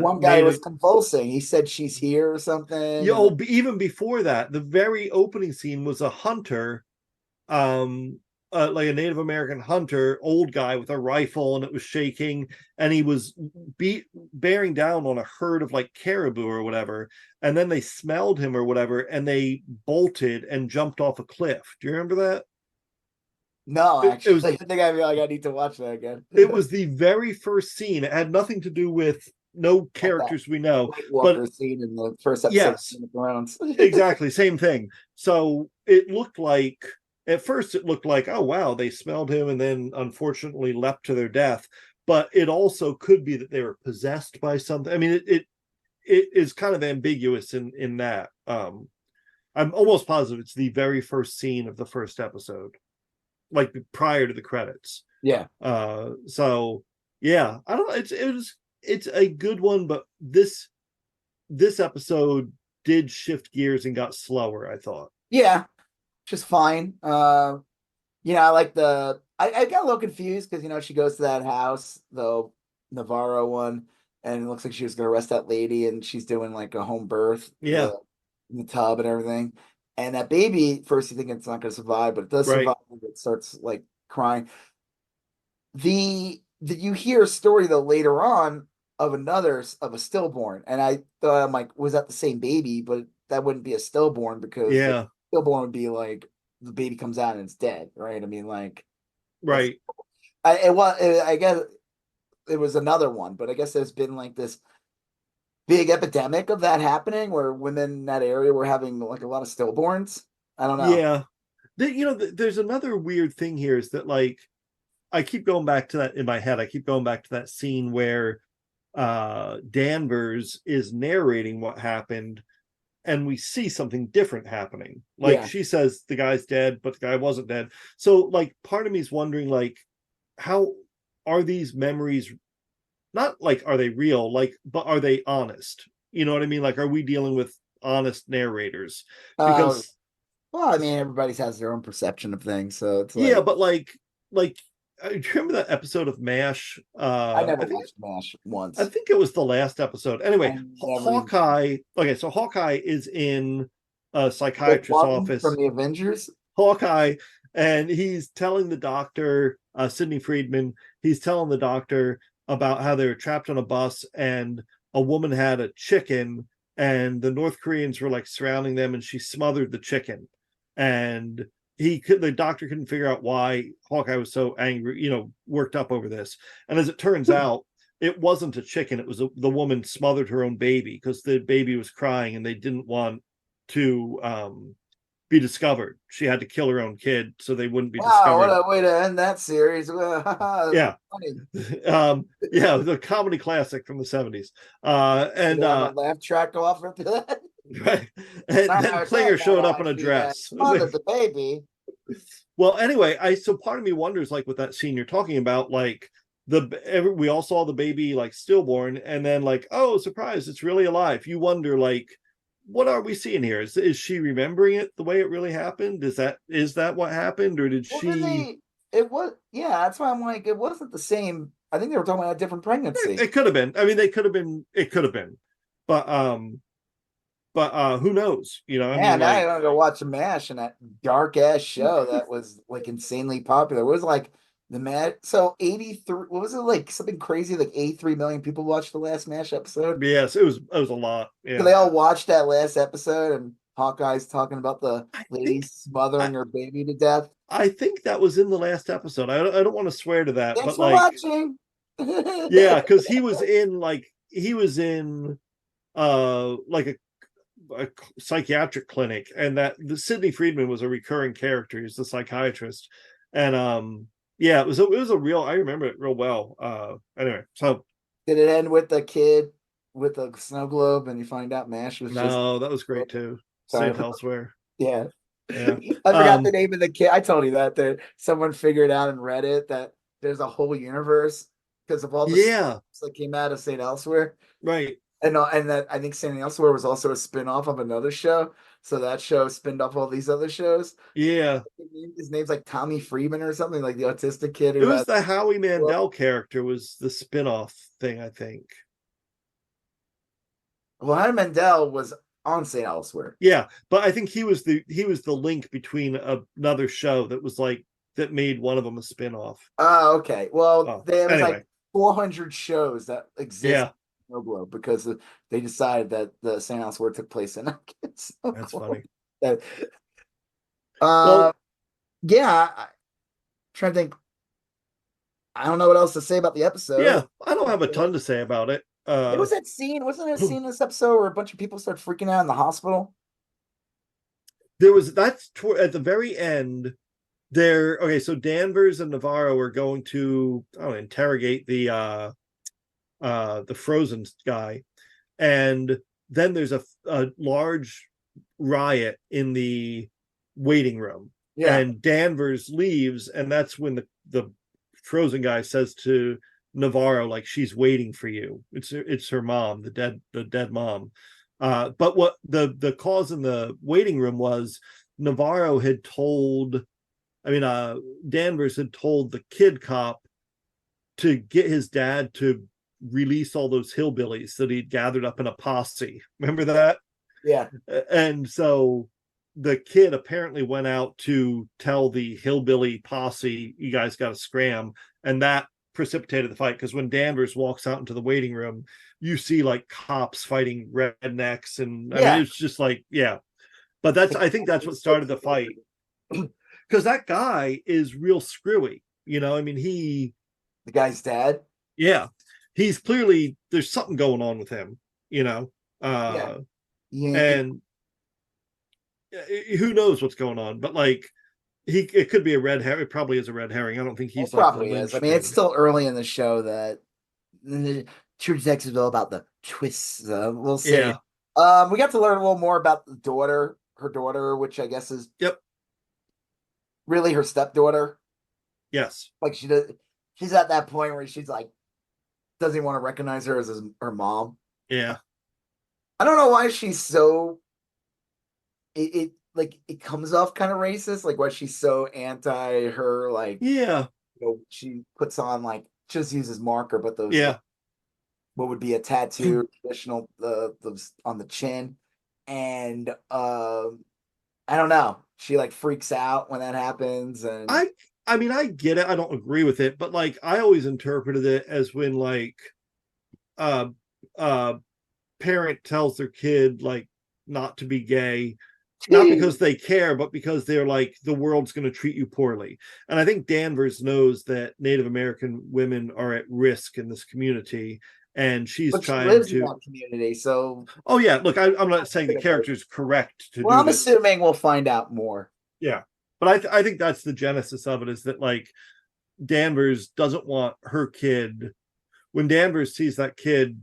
One guy was native? convulsing. He said she's here or something. Yeah, oh, even before that, the very opening scene was a hunter, like a Native American hunter, old guy with a rifle, and it was shaking, and he was bearing down on a herd of like caribou or whatever, and then they smelled him or whatever, and they bolted and jumped off a cliff. Do you remember that? No, It was actually, I think I feel like I need to watch that again. it was the very first scene. It had nothing to do with no characters we know, White but Walker scene in the first episode yes, of Game of Thrones. exactly same thing. So it looked like at first it looked like, oh wow, they smelled him and then unfortunately leapt to their death. But it also could be that they were possessed by something. I mean, it is kind of ambiguous in that. I'm almost positive it's the very first scene of the first episode, like prior to the credits. Yeah. So yeah, I don't know. It's a good one, but this episode did shift gears and got slower, I thought. Yeah, just fine. I like I got a little confused because she goes to that house, the Navarro one, and it looks like she was gonna arrest that lady, and she's doing like a home birth, Yeah, in the tub and everything. And that baby, first you think it's not gonna survive, but it does right. survive. It starts like crying. You hear a story though later on of a stillborn, and I thought, I'm like, was that the same baby? But that wouldn't be a stillborn because Yeah, stillborn would be like the baby comes out and it's dead, right? I mean, like, right. I guess it was another one, but I guess there's been like this big epidemic of that happening where women in that area were having like a lot of stillborns. I don't know. Yeah. There's another weird thing here is that like I keep going back to that in my head. I keep going back to that scene where Danvers is narrating what happened and we see something different happening. Like she says the guy's dead, but the guy wasn't dead. So like part of me is wondering like how are these memories not like are they real, like, but are they honest? You know what I mean? Like, are we dealing with honest narrators? Because well, I mean, everybody has their own perception of things, so it's yeah, like, but like do you remember that episode of MASH? I never watched MASH once. I think it was the last episode. Anyway, never Hawkeye. Okay, so Hawkeye is in a psychiatrist's office from the Avengers. Hawkeye, and he's telling the doctor, Sidney Friedman, he's telling the doctor about how they were trapped on a bus and a woman had a chicken and the North Koreans were like surrounding them and she smothered the chicken. And the doctor couldn't figure out why Hawkeye was so angry, worked up over this. And as it turns out, it wasn't a chicken. It was the woman smothered her own baby because the baby was crying and they didn't want to be discovered. She had to kill her own kid so they wouldn't be discovered. What a way to end that series. Yeah. The comedy classic from the 70s. And laugh track off after that. Right. And then Klinger showed up in a dress. The baby. Well, anyway, so part of me wonders, like with that scene you're talking about, like we all saw the baby like stillborn, and then like, oh, surprise, it's really alive. You wonder, like, what are we seeing here? Is she remembering it the way it really happened? Is that what happened, or did she? It was, yeah. That's why I'm like, it wasn't the same. I think they were talking about a different pregnancy. It could have been. I mean, it could have been, but who knows? I mean, now I gotta go watch MASH and that dark ass show that was like insanely popular. It was like the MASH. So 83. What was it like? Something crazy like 83 million people watched the last MASH episode. Yes, it was a lot. Yeah. So they all watched that last episode, and Hawkeye's talking about the lady smothering her baby to death. I think that was in the last episode. I don't want to swear to that. Thanks but for watching. Yeah, because he was in like a psychiatric clinic, and that the Sidney Friedman was a recurring character. He's the psychiatrist, and it was a real. I remember it real well. Anyway, so did it end with the kid with a snow globe, and you find out MASH was just. No, that was great too. Sorry. Safe elsewhere. Yeah. Yeah. I forgot the name of the kid. I told you that someone figured out in Reddit that there's a whole universe because of all the stuff that came out of St. Elsewhere. Right. And that I think St. Elsewhere was also a spin-off of another show. So that show spinned off all these other shows. Yeah. His name's like Tommy Freeman or something, like the autistic kid. It was the Howie Mandel character was the spin-off thing, I think. Well, Howie Mandel was on St. Elsewhere. Yeah, but I think he was the link between another show that was like that made one of them a spin-off. Oh, okay. Well, there was anyway. like 400 shows that exist. Yeah. Globe because they decided that the St. Elsewhere took place in. That's funny. Yeah, I'm trying to think. I don't know what else to say about the episode. Yeah, I don't have a ton to say about it. It was that scene. Wasn't there a scene in this episode where a bunch of people start freaking out in the hospital? That's at the very end. Okay, so Danvers and Navarro are going to interrogate the frozen guy, and then there's a large riot in the waiting room. Yeah. And Danvers leaves, and that's when the frozen guy says to Navarro, like, she's waiting for you. It's her mom, the dead mom. But what the cause in the waiting room was, Navarro had told, Danvers had told the kid cop to get his dad to release all those hillbillies that he'd gathered up in a posse. Remember that? Yeah. And so the kid apparently went out to tell the hillbilly posse, you guys got to scram. And that precipitated the fight, because when Danvers walks out into the waiting room, you see like cops fighting rednecks. And it's just like, yeah. But I think that's what started the fight. Because that guy is real screwy. The guy's dad? Yeah. He's clearly, there's something going on with him, and who knows what's going on, but like it could be a red herring. It probably is a red herring. I don't think he's probably is. It's still early in the show that the True Detective is all about the twists. We'll see. Yeah. We got to learn a little more about her daughter, which I guess is really her stepdaughter. Yes. Like she's at that point where she's like, doesn't want to recognize her as her mom. Yeah. I don't know why she's so it comes off kind of racist, like why she's so anti her, like she puts on like just uses marker, but those what would be a tattoo traditional on the chin, and I don't know, she like freaks out when that happens. And I get it. I don't agree with it, but like I always interpreted it as when like parent tells their kid like not to be gay, not because they care, but because they're like, the world's going to treat you poorly. And I think Danvers knows that Native American women are at risk in this community, and she's trying to in that community. So look, I'm not saying the character's correct to I'm assuming we'll find out more. Yeah. But I think that's the genesis of it, is that like Danvers doesn't want her kid, when Danvers sees that kid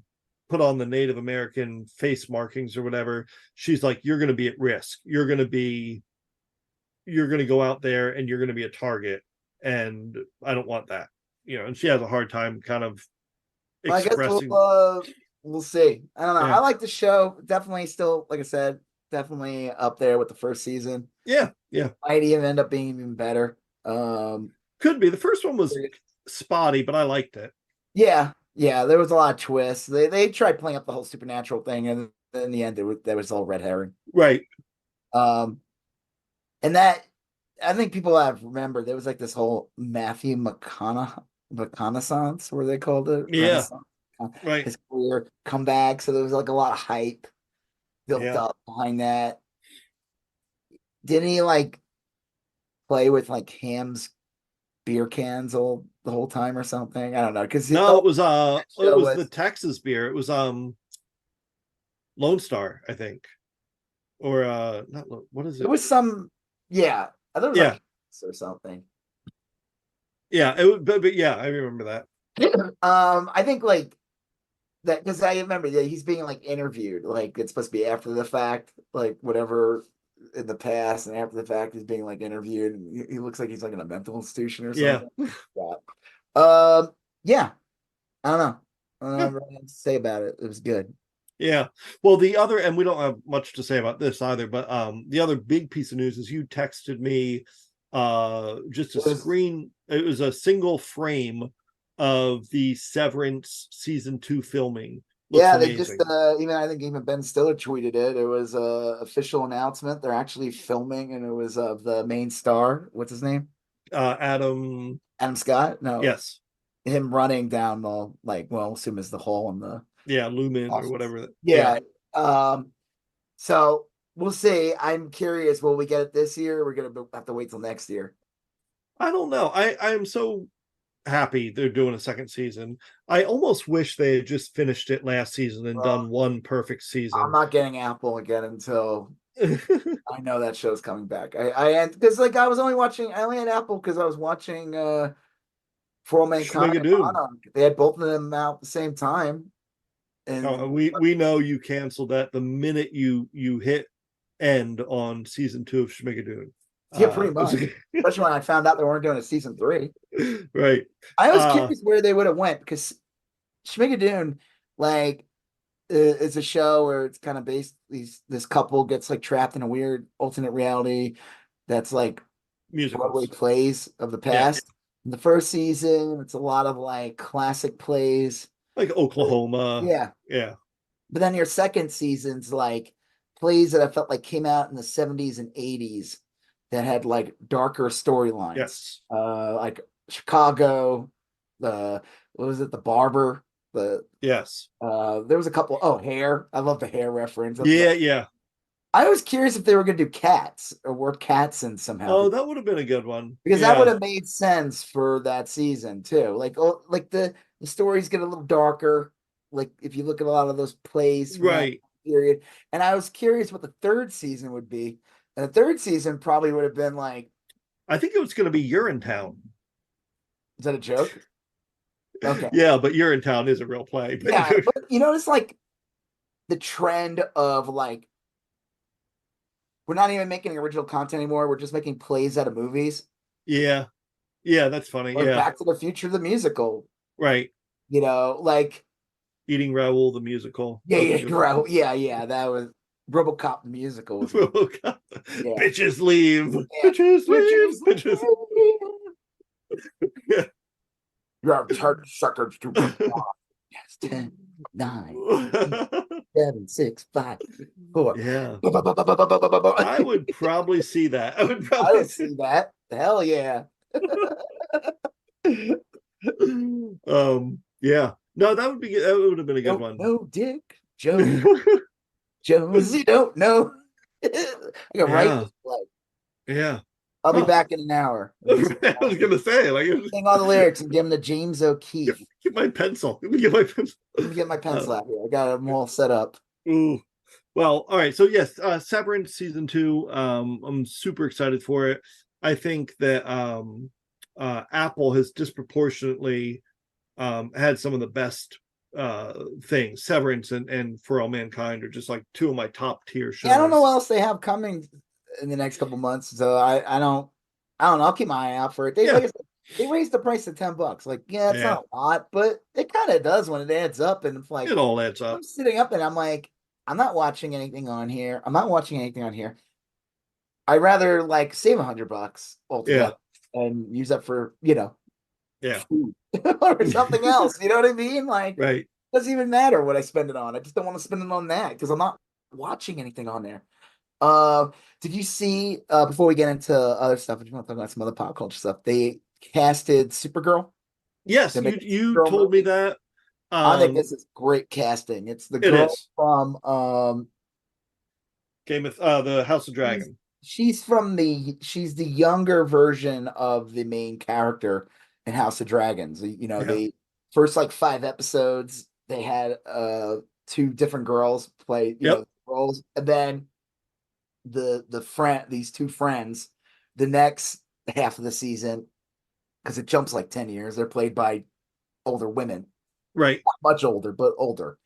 put on the Native American face markings or whatever, she's like, you're going to be at risk. You're going to go out there and you're going to be a target. And I don't want that, and she has a hard time kind of expressing. I guess we'll see. I don't know. Yeah. I like the show. Definitely still, like I said, definitely up there with the first season. Yeah. Might even end up being even better. Could be. The first one was spotty, but I liked it. Yeah, there was a lot of twists. They tried playing up the whole supernatural thing, and in the end, there was all red herring. Right. And that, I think people have remembered, there was like this whole Matthew McConaughey where they called it. Yeah. Right. His career comeback. So there was like a lot of hype built up behind that. Didn't he like play with like Ham's beer cans the whole time or something? I don't know, because it was the Texas beer. It was Lone Star, I think, or not. What is it? It was some. Yeah, I thought it was like or something. Yeah, but yeah, I remember that. I think like that because I remember that he's being like interviewed, like it's supposed to be after the fact, like whatever in the past, and after the fact he's being like interviewed. And he looks like he's like in a mental institution or Yeah. something. Yeah. I don't know. I don't know what to say about it. It was good. Yeah. Well, the other, and we don't have much to say about this either, but the other big piece of news is you texted me just a screen. It was a single frame of the Severance season 2 filming. Looks yeah, amazing. They just even I think even Ben Stiller tweeted it. It was a official announcement. They're actually filming, and it was of the main star. What's his name? Adam Scott. No, yes, him running down the well, assume is the hole in the Lumen office. or whatever. Yeah. So we'll see. I'm curious. Will we get it this year? Or we're gonna have to wait till next year. I don't know. I am so happy they're doing a second season. I almost wish they had just finished it last season and done one perfect season. I'm not getting Apple again until I know that show's coming back. I because I only had Apple because I was watching For All Mankind and Monarch. They had both of them out at the same time. And we know you canceled that the minute you hit end on season 2 of Schmigadoon. Yeah, pretty much. Especially when I found out they weren't doing a season 3. Right. I was curious where they would have went because Schmigadoon, it's a show where it's kind of based this couple gets trapped in a weird alternate reality that's like Broadway plays of the past. Yeah. In the first season, it's a lot of classic plays. Like Oklahoma. Yeah. But then your second season's plays that I felt like came out in the 70s and 80s that had darker storylines. Yes. Like Chicago, what was it? The Barber. Yes. There was a couple. Hair. I love the Hair reference. Yeah. I was curious if they were going to do Cats or work Cats in somehow. Oh, that would have been a good one because that would have made sense for that season too. The stories get a little darker. If you look at a lot of those plays from that period, and I was curious what the third season would be. And the third season probably would have been I think it was going to be Urinetown. Is that a joke? Okay. Yeah, but Urinetown is a real play. But yeah, but it's the trend of we're not even making original content anymore. We're just making plays out of movies. Yeah, that's funny. Or Back to the Future, the musical. Right. Eating Raoul, the musical. Raoul. Yeah. That was RoboCop the musical. RoboCop. Yeah. Bitches leave. Yeah. Bitches leave. Bitches. Yeah. You're hard suckers to 10, 9, 7, 6, 5, 4. Yeah. I would probably see that. I would see that. Hell yeah. Yeah. No, that would have been a good one. No, Dick. Jones, you don't know. I got write this play. Yeah. I'll be back in an hour. I was gonna say, sing all the lyrics and give them to James O'Keefe. Get my pencil. Let me get my pencil. Let me get my pencil out here. I got them all set up. Ooh. Well, all right. So yes, Severance season 2. I'm super excited for it. I think that Apple has disproportionately had some of the best things. Severance and For All Mankind are just 2 of my top tier shows. Yeah, I don't know what else they have coming in the next couple months, so I don't know. I'll keep my eye out for it. They raised the price to $10. It's not a lot, but it kind of does when it adds up, and it's it all adds up. I'm sitting up and I'm I'm not watching anything on here. I'd rather save $100 altogether and use that for food or something else. You know what I mean? Right. It doesn't even matter what I spend it on. I just don't want to spend it on that because I'm not watching anything on there. Did you see before we get into other stuff, I just want to talk about some other pop culture stuff. They casted Supergirl. Yes, you told me that. I think this is great casting. It's the girl from Game of the House of Dragon. She's the younger version of the main character in House of Dragons. The first 5 episodes they had 2 different girls play roles, and then these 2 friends, the next half of the season, because it jumps 10 years, they're played by older women. Right. Not much older, but older.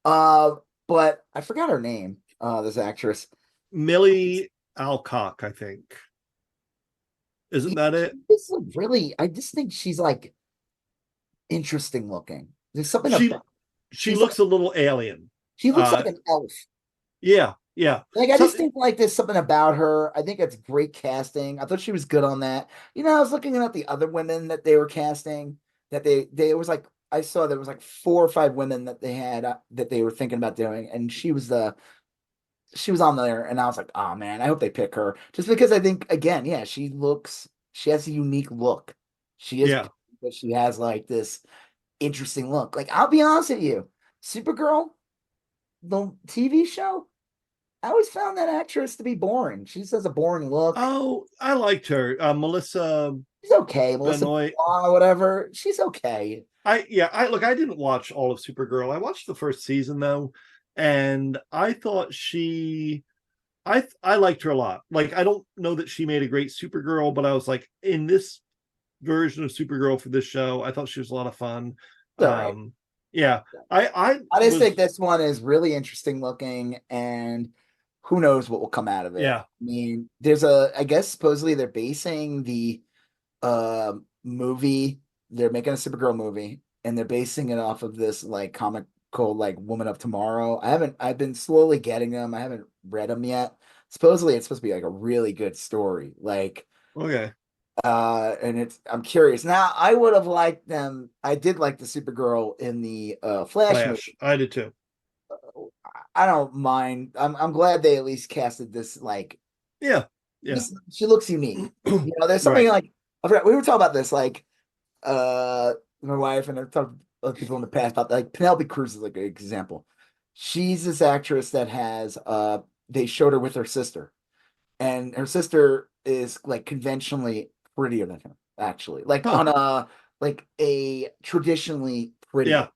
But I forgot her name. This actress, Millie Alcock, I think. Isn't that it? This is really, I just think she's like interesting looking. There's something She about she she's looks like, a little alien. she looks like an elf. Yeah, yeah. Like I So just think like there's something about her. I think it's great casting. I thought she was good on that. I was looking at the other women that they were casting. That they was like I saw there was like 4 or 5 women that they had that they were thinking about doing, and she was on there, and I was like, oh man, I hope they pick her. Just because I think again, yeah, she has a unique look. She is, yeah. but she has like this interesting look. Like I'll be honest with you, Supergirl, the TV show. I always found that actress to be boring. She just has a boring look. Oh, I liked her. Melissa She's okay. Melissa Benoist. Benoist, whatever. She's okay. I look, I didn't watch all of Supergirl. I watched the first season though, and I thought I liked her a lot. Like I don't know that she made a great Supergirl, but I was like in this version of Supergirl for this show, I thought she was a lot of fun. All right. Yeah. I just think this one is really interesting looking, and who knows what will come out of it. Yeah. I mean, I guess supposedly they're basing the movie, they're making a Supergirl movie, and they're basing it off of this like comic called like Woman of Tomorrow. I've been slowly getting them. I haven't read them yet. Supposedly it's supposed to be like a really good story. Like Okay. and I'm curious. Now I would have liked them. I did like the Supergirl in the Flash movie. I did too. I don't mind. I'm glad they at least casted this like Yeah. she looks unique. There's something Right. like I forgot, we were talking about this like my wife and I've talked to other people in the past about like Penelope Cruz is like an example. She's this actress that has they showed her with her sister, and her sister is like conventionally prettier than her, actually. Like Huh. on a traditionally pretty. Yeah.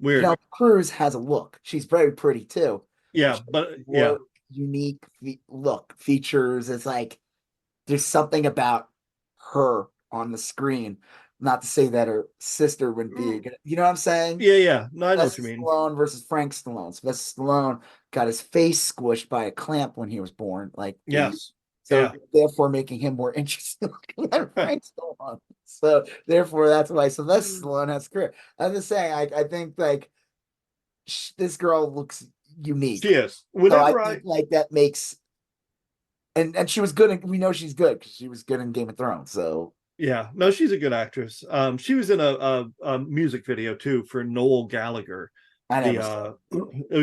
Weird. Penelope Cruz has a look. She's very pretty too. Yeah, but yeah. Unique look, features. It's like there's something about her on the screen. Not to say that her sister wouldn't be good. You know what I'm saying? Yeah. No, I know what Sylvester you mean. Stallone versus Frank Stallone. Sylvester Stallone got his face squished by a clamp when he was born. Like Yes. so therefore making him more interesting looking than Frank Stallone. So therefore that's why Sylvester Stallone has a career. I'm just saying, I think like this girl looks unique. She is. Whenever I think like that makes and she was good. We know she's good because she was good in Game of Thrones. So yeah, no, she's a good actress. She was in a music video too for Noel Gallagher. I never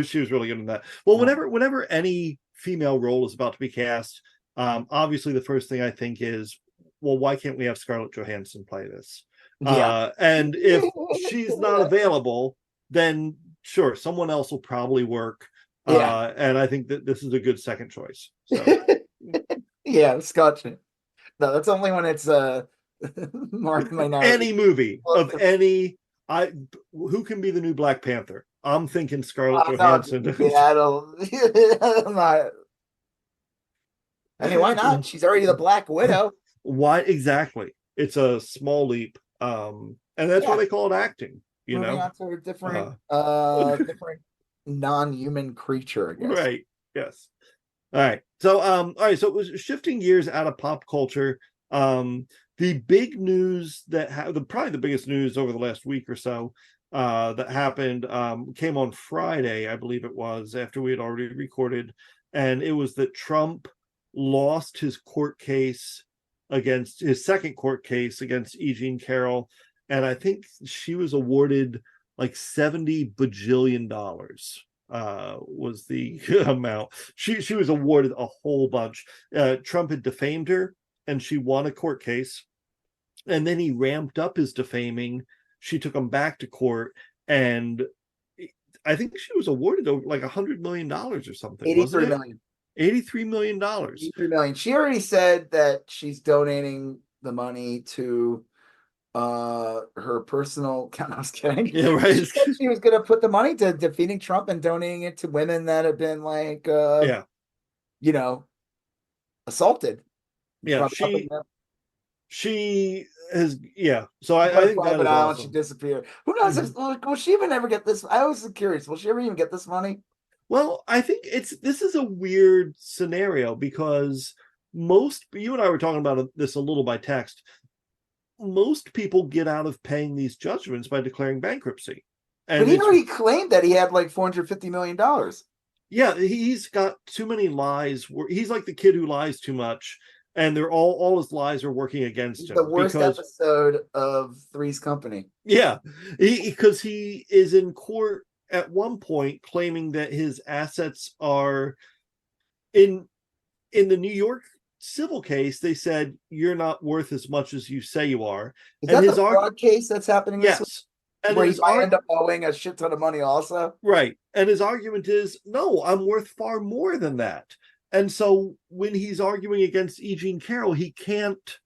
she was really good in that. Well, whenever any female role is about to be cast, obviously the first thing I think is, well, why can't we have Scarlett Johansson play this? Yeah. And if she's not available, then sure, someone else will probably work. Yeah. And I think that this is a good second choice. So. Yeah, Scotch. No, that's only when it's Mark Minority. Any movie of any who can be the new Black Panther? I'm thinking Scarlett Johansson. Yeah, I mean, why not? She's already the Black Widow. Why exactly? It's a small leap. And that's why they call it acting. Moving on to a different non-human creature, I guess. Right. Yes. All right. So so it was shifting gears out of pop culture. The big news that probably the biggest news over the last week or so that happened came on Friday, I believe it was, after we had already recorded, and it was that Trump lost his second court case against E. Jean Carroll, and I think she was awarded like $70 bajillion was the amount. She was awarded a whole bunch. Trump had defamed her, and she won a court case. And then he ramped up his defaming. She took him back to court, and I think she was awarded over like $100 million or something. $83 million. $83 million. $83 million. She already said that she's donating the money to her personal account. I was kidding. Yeah, right. She was going to put the money to defeating Trump and donating it to women that have been like, assaulted. Yeah, She has, yeah. So She I went think that private is island. She awesome. disappeared. Who knows? If, will she even ever get this? I was curious. Will she ever even get this money? Well, I think this is a weird scenario because most, you and I were talking about this a little by text. Most people get out of paying these judgments by declaring bankruptcy. But And he it's, already claimed that he had like $450 million. yeah, he's got too many lies. He's like the kid who lies too much, and they're all his lies are working against The him worst because, episode of Three's Company. yeah, because he is in court at one point claiming that his assets are in the New York civil case. They said you're not worth as much as you say you are, Is and that his the fraud case that's happening this week? yes, and Where he his might end up owing a shit ton of money also? right, and his argument is no, I'm worth far more than that. And so when he's arguing against E. Jean Carroll, he can't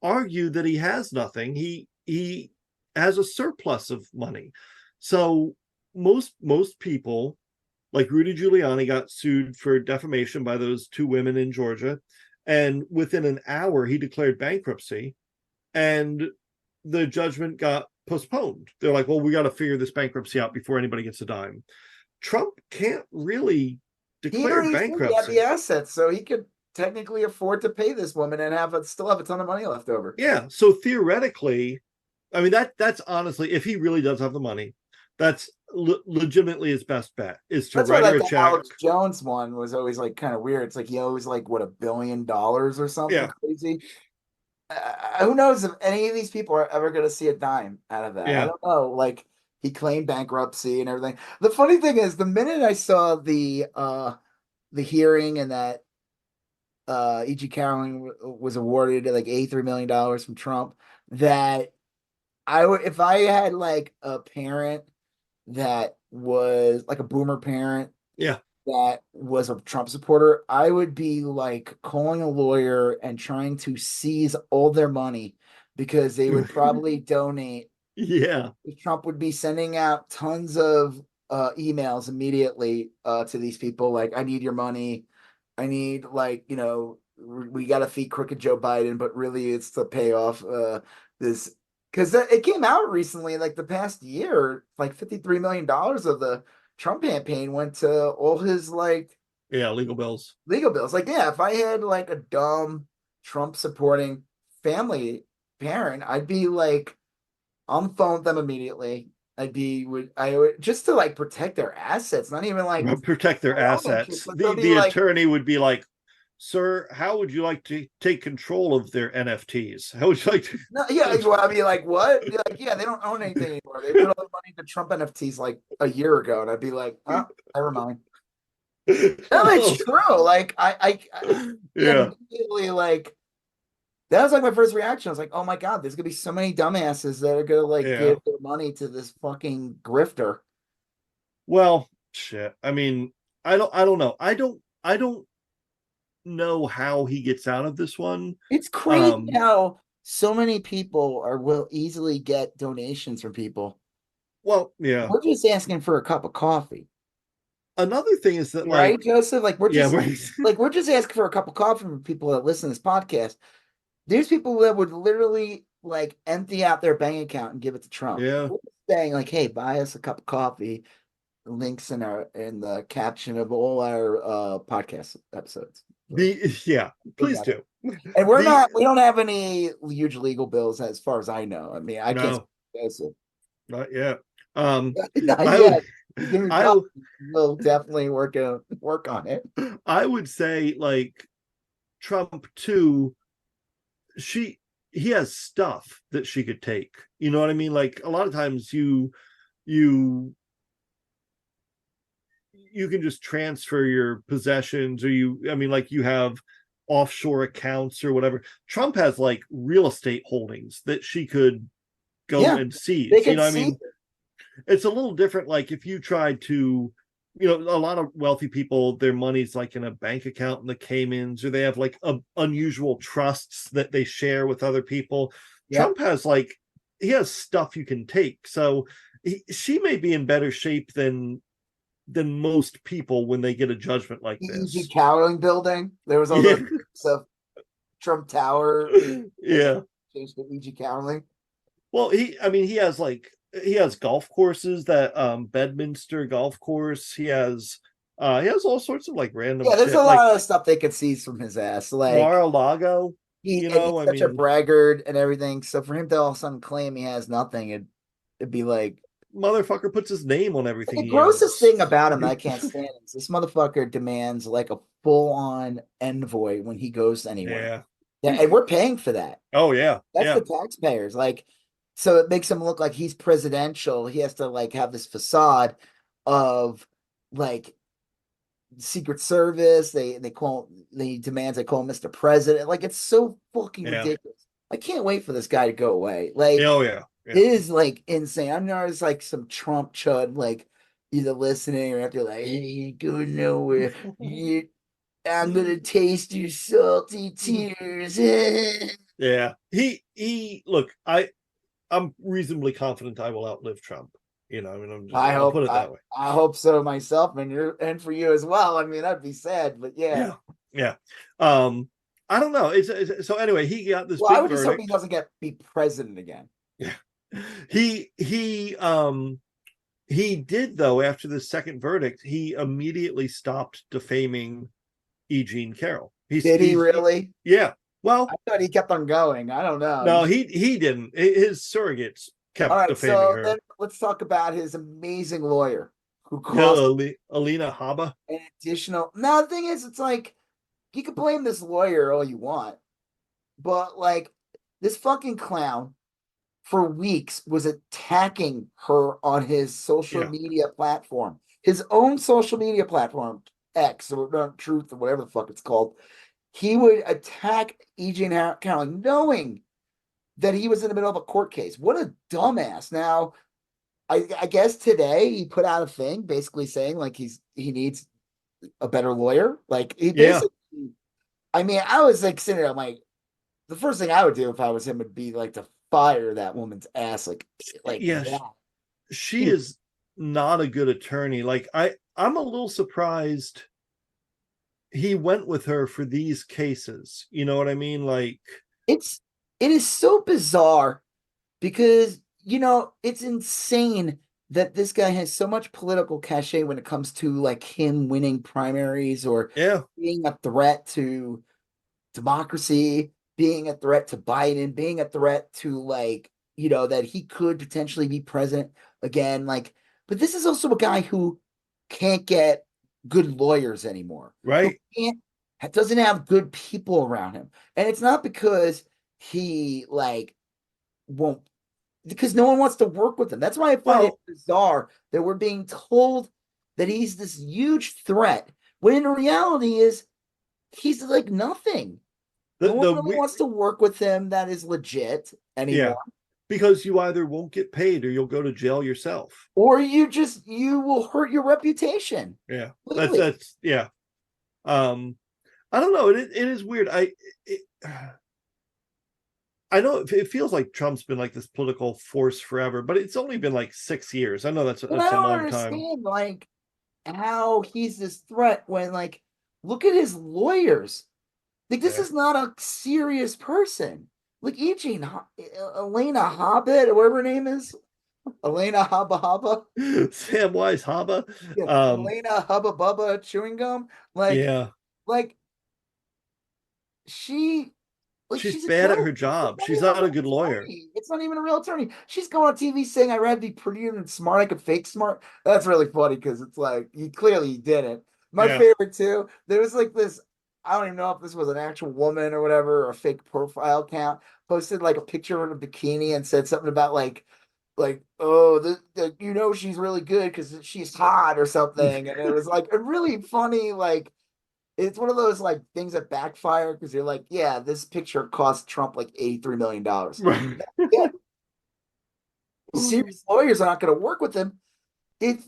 argue that he has nothing. He has a surplus of money. So most people, like Rudy Giuliani, got sued for defamation by those two women in Georgia, and within an hour he declared bankruptcy, and the judgment got postponed. They're like, well, we got to figure this bankruptcy out before anybody gets a dime. Trump can't really declare He had bankruptcy. the assets, so he could technically afford to pay this woman and still have a ton of money left over. Yeah, so theoretically, I mean that's honestly, if he really does have the money, that's legitimately his best bet is to That's why write her like a the check. Alex Jones one was always like kind of weird. It's like he owes like what $1 billion or something Yeah, crazy. Who knows if any of these people are ever going to see a dime out of that? I yeah, don't know. Like he claimed bankruptcy and everything. The funny thing is, the minute I saw the hearing and that E.G. Carroll was awarded like $83 million from Trump, that I would, if I had like a parent that was like a boomer parent yeah. that was a Trump supporter, I would be like calling a lawyer and trying to seize all their money because they would probably donate. Yeah, Trump would be sending out tons of emails immediately to these people like, I need your money. I need like, we got to feed crooked Joe Biden, but really it's to pay off this. Because it came out recently, like the past year, like $53 million of the Trump campaign went to all his like yeah, legal bills. legal bills. Like, yeah, if I had like a dumb Trump supporting family parent, I'd be like on the phone with them immediately. I would just to like protect their assets, not even like Protect their assets. but they'll be The like, attorney would be like, sir, how would you like to take control of their NFTs? How would you like to? no, yeah, well, I'd be like, what? Be like, yeah, they don't own anything anymore. They put all the money into Trump NFTs like a year ago, and I'd be like, oh, never mind. No, it's true. Like Yeah, immediately like that was like my first reaction. I was like, oh my God, there's gonna be so many dumbasses that are gonna like yeah. give their money to this fucking grifter. Well, shit. I mean, I don't know. I don't know how he gets out of this one. It's crazy how so many people will easily get donations from people. Well, yeah. We're just asking for a cup of coffee. Another thing is that, Right, like, Joseph? Like yeah, we're just asking for a cup of coffee from people that listen to this podcast. There's people that would literally like empty out their bank account and give it to Trump. yeah, We're saying like, hey, buy us a cup of coffee. Links in the caption of all our podcast episodes. yeah. Please do. And we don't have any huge legal bills as far as I know. I mean, I can't No, Joseph. not yet. Not I yet. I We'll definitely work on it. I would say, like, Trump too, he has stuff that she could take. You know what I mean? Like, a lot of times you can just transfer your possessions, or I mean, like, you have offshore accounts or whatever. Trump has like real estate holdings that she could go and seize. You know what I mean? It's a little different. Like, if you tried to, a lot of wealthy people, their money's like in a bank account in the Caymans, or they have like unusual trusts that they share with other people. Trump has like, he has stuff you can take. So she may be in better shape than most people when they get a judgment like this. E.G. Cowling building. There was all those of Trump Tower. Yeah. Change the E.G. Cowling. Well, he has golf courses, that Bedminster golf course. He has all sorts of like random Yeah, there's shit, a like lot of stuff they could seize from his ass. Like Mar-a-Lago. he's I such a mean, braggart and everything. So for him to all of a sudden claim he has nothing, it'd be like motherfucker puts his name on everything. the He grossest owns. thing about him that I can't stand is this motherfucker demands like a full-on envoy when he goes anywhere. Yeah, and we're paying for that. Oh yeah. That's Yeah. the taxpayers. Like, so it makes him look like he's presidential. He has to like have this facade of like Secret Service. They demands I call him Mr. President. Like, it's so fucking ridiculous. I can't wait for this guy to go away. Like, oh yeah. It is like insane. I'm not as like some Trump chud, like either listening or after like, hey, you ain't going nowhere. I'm gonna taste your salty tears. Yeah. He look, I'm reasonably confident I will outlive Trump. I mean, I'll put it that way. I hope so myself, and for you as well. I mean, that'd be sad, but yeah. Yeah. I don't know. So anyway, he got this. Well, big I would just hope verdict. he doesn't be president again. Yeah. He did, though. After the second verdict, he immediately stopped defaming E. Jean Carroll. Did he really? Yeah. Well, I thought he kept on going. I don't know. No, he didn't. His surrogates kept defaming her. Then let's talk about his amazing lawyer who cost Alina Habba. An additional. Now the thing is, it's like you can blame this lawyer all you want, but like this fucking clown for weeks was attacking her on his social media platform, his own social media platform, X or Truth or whatever the fuck it's called. He would attack E.J. Cowling knowing that he was in the middle of a court case. What a dumbass. Now, I guess today he put out a thing basically saying like he needs a better lawyer. Like he basically, I mean, I was like sitting there, I'm like, the first thing I would do if I was him would be like to fire that woman's ass. Like that. She is not a good attorney. Like I'm a little surprised he went with her for these cases. You know what I mean? Like it is so bizarre because it's insane that this guy has so much political cachet when it comes to like him winning primaries or being a threat to democracy, being a threat to Biden, being a threat to like, that he could potentially be president again. Like, but this is also a guy who can't get good lawyers anymore. Right. Doesn't have good people around him. And it's not because he like won't, because no one wants to work with him. That's why I find it bizarre that we're being told that he's this huge threat when in reality is he's like nothing. No one really wants to work with him that is legit anymore. Yeah. Because you either won't get paid or you'll go to jail yourself. Or you will hurt your reputation. Yeah. That's yeah. I don't know. It is weird. I know it feels like Trump's been like this political force forever, but it's only been like 6 years. I know that's a long time. Like how he's this threat when like look at his lawyers. Like this is not a serious person. Like Elena Hobbit or whatever her name is. Elena Hubba. Samwise Hubba. Elena Hubba Bubba chewing gum. Like she's bad at her job. She's not a good lawyer. It's not even a real attorney. She's going on TV saying I'd rather be prettier than smart. I could fake smart. That's really funny because it's like you clearly didn't. My favorite too. There was like this. I don't even know if this was an actual woman or whatever, or a fake profile account, posted like a picture of a bikini and said something about like, oh, she's really good because she's hot or something. And it was like a really funny, like, it's one of those like things that backfire because you're like, yeah, this picture cost Trump like $83 million. Right. Yeah. Serious lawyers are not going to work with him. It's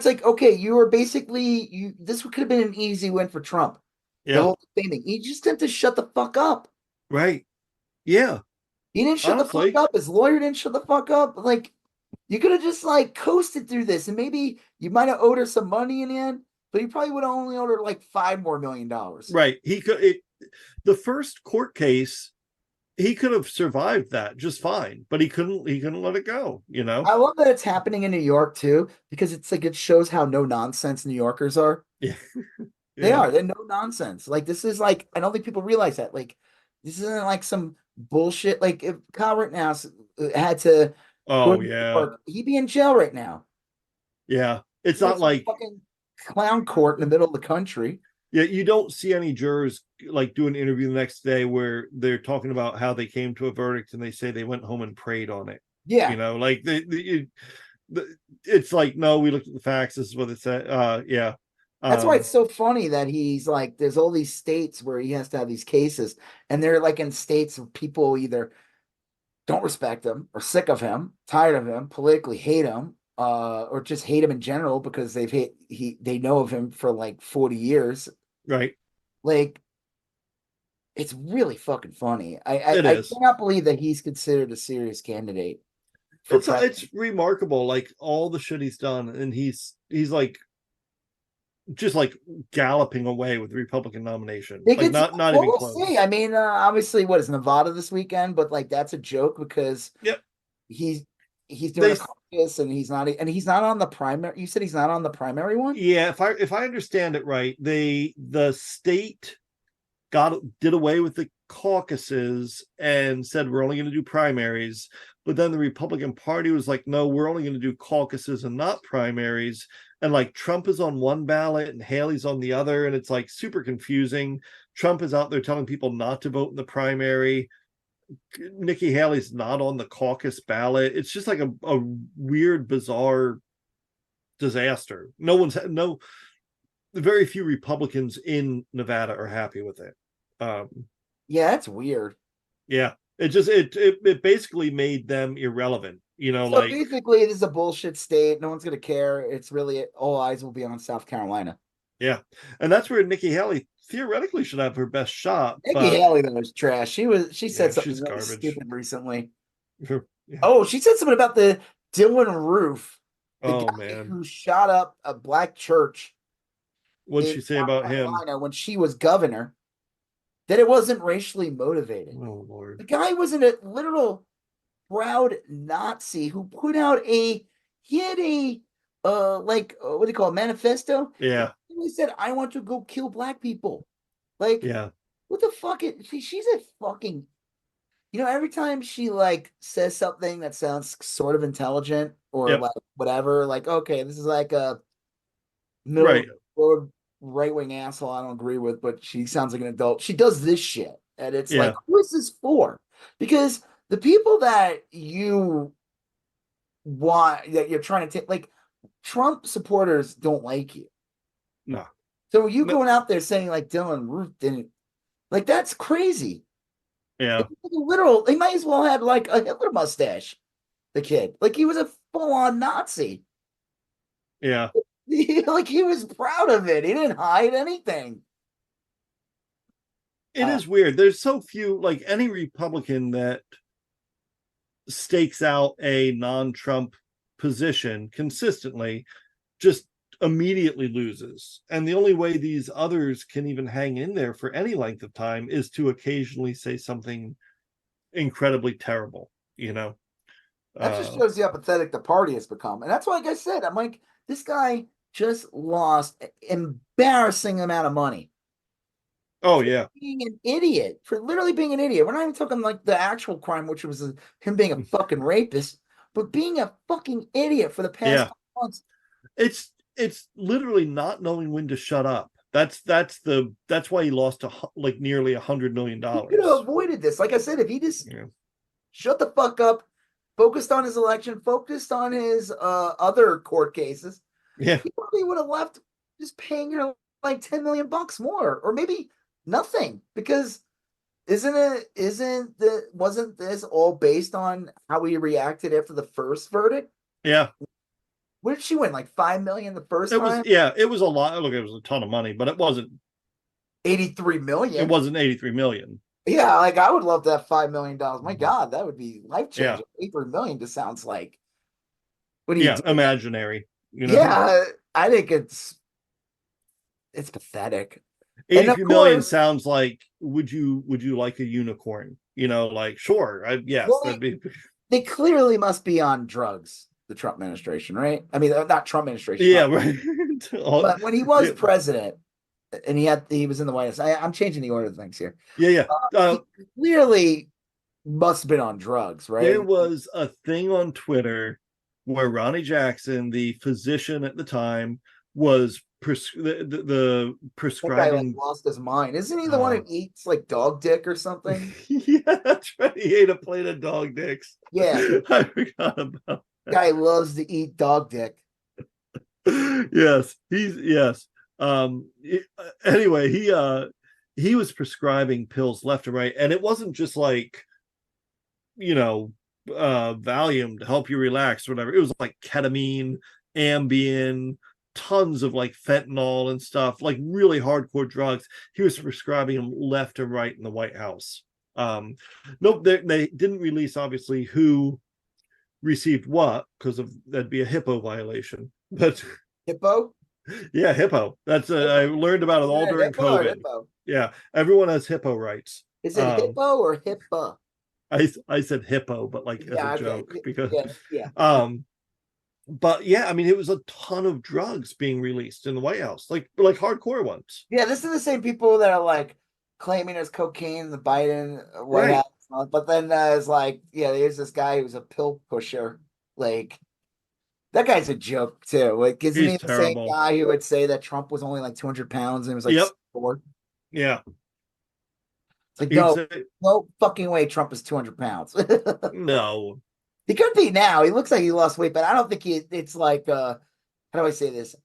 like, okay, you are basically this could have been an easy win for Trump. Yeah. The whole thing. He just had to shut the fuck up. Right. Yeah. He didn't shut the fuck up. His lawyer didn't shut the fuck up. Like, you could have just like coasted through this, and maybe you might have owed her some money in the end, but you probably would have only owed her like $5 more million. Right. The first court case he could have survived that just fine, but he couldn't let it go, you know? I love that it's happening in New York too, because it's like it shows how no nonsense New Yorkers are. Yeah. They Yeah. are. They're no nonsense. Like this is like I don't think people realize that. Like this isn't like some bullshit. Like if Kyle Rittenhouse had to go Oh to New yeah. York, he'd be in jail right now. Yeah. It's Like not some like, fucking clown court in the middle of the country. yeah, you don't see any jurors like do an interview the next day where they're talking about how they came to a verdict and they say they went home and prayed on it. Yeah. You know, like it's like, no, we looked at the facts. This is what it said. Yeah. That's why it's so funny that he's like, there's all these states where he has to have these cases, and they're like in states where people either don't respect him or sick of him, tired of him, politically hate him, or just hate him in general because they know of him for like 40 years. right. Like, it's really fucking funny. It I is. cannot believe that he's considered a serious candidate for president. It's remarkable, like all the shit he's done, and he's like just like galloping away with the Republican nomination. They Like get not even we'll close. see. I mean, obviously, what is Nevada this weekend? But like, that's a joke because Yep. he's doing a caucus and he's not on the primary. You said he's not on the primary one? Yeah, if I understand it right, the state did away with the caucuses and said we're only going to do primaries, but then the Republican Party was like, no, we're only going to do caucuses and not primaries. And like Trump is on one ballot and Haley's on the other, and it's like super confusing. Trump is out there telling people not to vote in the primary. Nikki Haley's not on the caucus ballot. It's just like a weird, bizarre disaster. Very few Republicans in Nevada are happy with it. Yeah, that's weird. Yeah, it basically made them irrelevant. You know, So like basically, this is a bullshit state. No one's gonna care. It's really all eyes will be on South Carolina. yeah, and that's where Nikki Haley theoretically should have her best shot. Nikki Haley though is trash. She said something she's really garbage. stupid recently. Yeah. Oh, she said something about the Dylan Roof, the Oh guy man, who shot up a black church what'd in she say South about Carolina him? when she was governor. That it wasn't racially motivated. Oh Lord, The guy was a literal proud Nazi who put out he had a what do you call it, manifesto? yeah, He said, I want to go kill black people. Like, yeah, what the fuck she's a fucking, every time she like says something that sounds sort of intelligent or yep, like whatever, like, okay, this is like a right, middle right wing asshole I don't agree with, but she sounds like an adult. She does this shit. And it's like, yeah, who is this for? Because the people that you want, that you're trying to take, like Trump supporters don't like you. no, So you going out there saying like Dylan Roof didn't, like, that's crazy. yeah, Literal, he might as well have like a Hitler mustache, the kid. Like he was a full-on Nazi. yeah. Like he was proud of it. He didn't hide anything. It is weird. There's so few, like any Republican that stakes out a non-Trump position consistently just immediately loses. And the only way these others can even hang in there for any length of time is to occasionally say something incredibly terrible, you know? That just shows you how pathetic the party has become. And that's why, like I said, I'm like, this guy just lost an embarrassing amount of money. Oh, yeah. Being an idiot, for literally being an idiot. We're not even talking like the actual crime, which was him being a fucking rapist, but being a fucking idiot for the past months. It's literally not knowing when to shut up. That's why he lost like nearly $100 million. He could have avoided this. Like I said, if he just shut the fuck up, focused on his election, focused on his other court cases, he probably would have left just paying like $10 million more, or maybe nothing, because wasn't this all based on how he reacted after the first verdict? Yeah. What did she win? Like $5 million the first time? It was a lot. Look, it was a ton of money, but it wasn't $83 million. It wasn't $83 million. Yeah, like I would love to have $5 million. My God, that would be life changing. Yeah. $83 million just sounds like imaginary. Yeah, I think it's pathetic. $83 million sounds like would you like a unicorn? like, sure, yes, Well, that'd be. they clearly must be on drugs, the Trump administration, right? I mean, not Trump administration. Yeah, Trump. right. But when he was president and he was in the White House, I'm changing the order of things here. Yeah. He clearly must have been on drugs, right? There was a thing on Twitter where Ronny Jackson, the physician at the time, was the prescribing. That guy lost his mind. Isn't he the one who eats like dog dick or something? Yeah, that's right. He ate a plate of dog dicks. Yeah, I forgot about that. Guy loves to eat dog dick. Yes. Anyway, he was prescribing pills left and right, and it wasn't just like, Valium to help you relax or whatever. It was like ketamine, Ambien, tons of like fentanyl and stuff, like really hardcore drugs. He was prescribing them left and right in the White House. Nope, they didn't release obviously who received what, because that'd be a HIPAA violation. But HIPAA? Yeah, HIPAA. That's I learned about it all during COVID. Yeah, everyone has HIPAA rights. Is it HIPAA or HIPAA? I said hippo, but like as a joke, because yeah. But yeah, I mean, it was a ton of drugs being released in the White House, like hardcore ones. Yeah, this is the same people that are like claiming there's cocaine in the Biden White House, but then it's like, there's this guy who's a pill pusher. Like, that guy's a joke too. Like, isn't he the same guy who would say that Trump was only like 200 pounds and it was like 4? Yeah. It's like, no fucking way Trump is 200 pounds. No. He could be now. He looks like he lost weight, but I don't think it's like, how do I say this?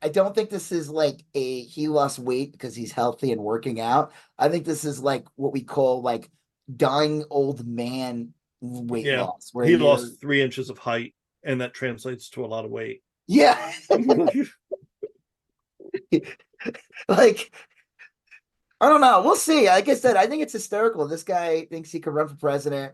I don't think this is like he lost weight because he's healthy and working out. I think this is like what we call like dying old man weight loss. Where he lost 3 inches of height, and that translates to a lot of weight. Yeah. Like, I don't know. We'll see. Like I said, I think it's hysterical. This guy thinks he could run for president.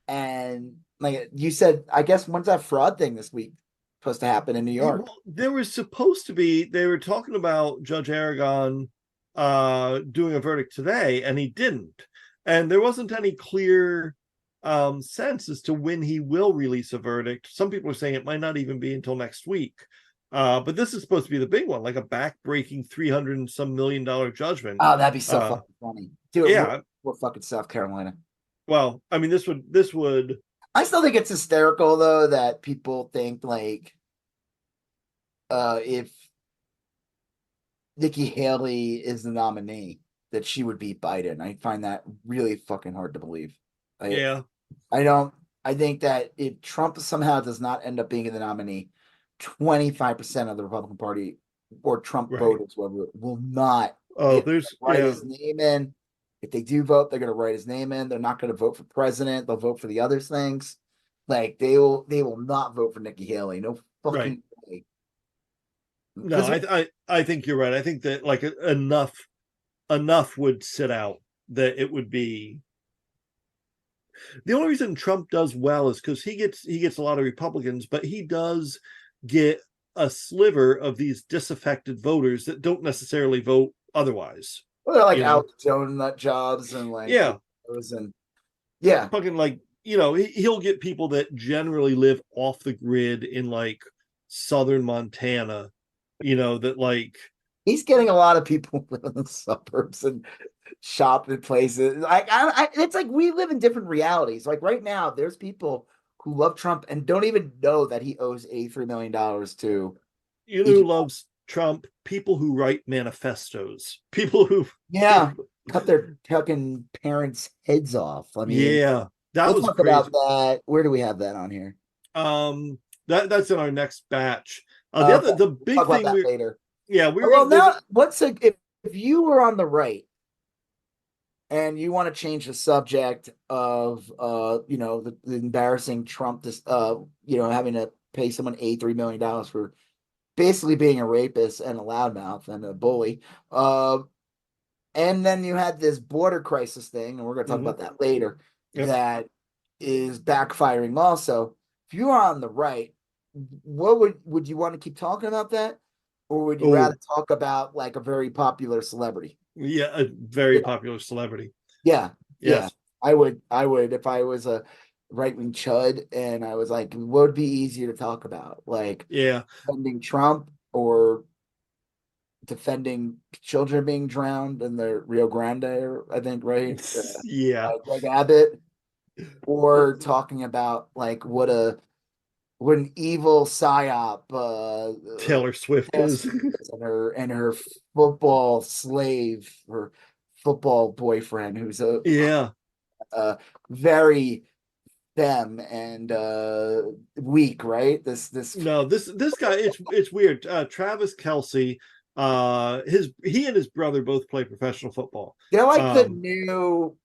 And like you said, I guess when's that fraud thing this week supposed to happen in New York? Well, there was supposed to be, they were talking about Judge Aragon doing a verdict today, and he didn't. And there wasn't any clear sense as to when he will release a verdict. Some people are saying it might not even be until next week. But this is supposed to be the big one, like a back-breaking $300 and some million judgment. Oh, that'd be so fucking funny. Dude, yeah. We're fucking South Carolina. Well, I mean, this would. I still think it's hysterical though that people think like, if Nikki Haley is the nominee, that she would beat Biden. I find that really fucking hard to believe. I think that if Trump somehow does not end up being the nominee, 25% of the Republican Party or Trump voters will not write his name in. If they do vote, they're going to write his name in. They're not going to vote for president. They'll vote for the other things. Like they will not vote for Nikki Haley. No fucking way. No, I think you're right. I think that like enough would sit out that it would be. The only reason Trump does well is because he gets a lot of Republicans, but he does get a sliver of these disaffected voters that don't necessarily vote otherwise. Well, they're like Alex Jones nut jobs and like fucking like he'll get people that generally live off the grid in like southern Montana, that like he's getting a lot of people who live in the suburbs and shop in places. Like it's like we live in different realities. Like right now, there's people who love Trump and don't even know that he owes $83 million to. Who loves Trump? People who write manifestos. People who cut their fucking parents' heads off. I mean, that was talk crazy. About that. Where do we have that on here? That's in our next batch. The big talk thing about that later. Yeah, if you were on the right and you want to change the subject of the embarrassing Trump having to pay someone $83 million for basically being a rapist and a loudmouth and a bully, and then you had this border crisis thing, and we're going to talk about that later, that is backfiring also. If you are on the right, what would you want to keep talking about that, or would you rather talk about like a very popular celebrity? Yeah, a very popular celebrity. Yeah. I would if I was a right-wing chud and I was like, what would be easier to talk about? Like Yeah. defending Trump or defending children being drowned in the Rio Grande, I think, right? Yeah. Greg Abbott, or talking about like what an evil psyop Taylor Swift Taylor is. Swift is and her football slave, her football boyfriend, who's Yeah. very them and weak, right? This No, this guy, it's weird. Travis Kelsey, he and his brother both play professional football. they're like the new,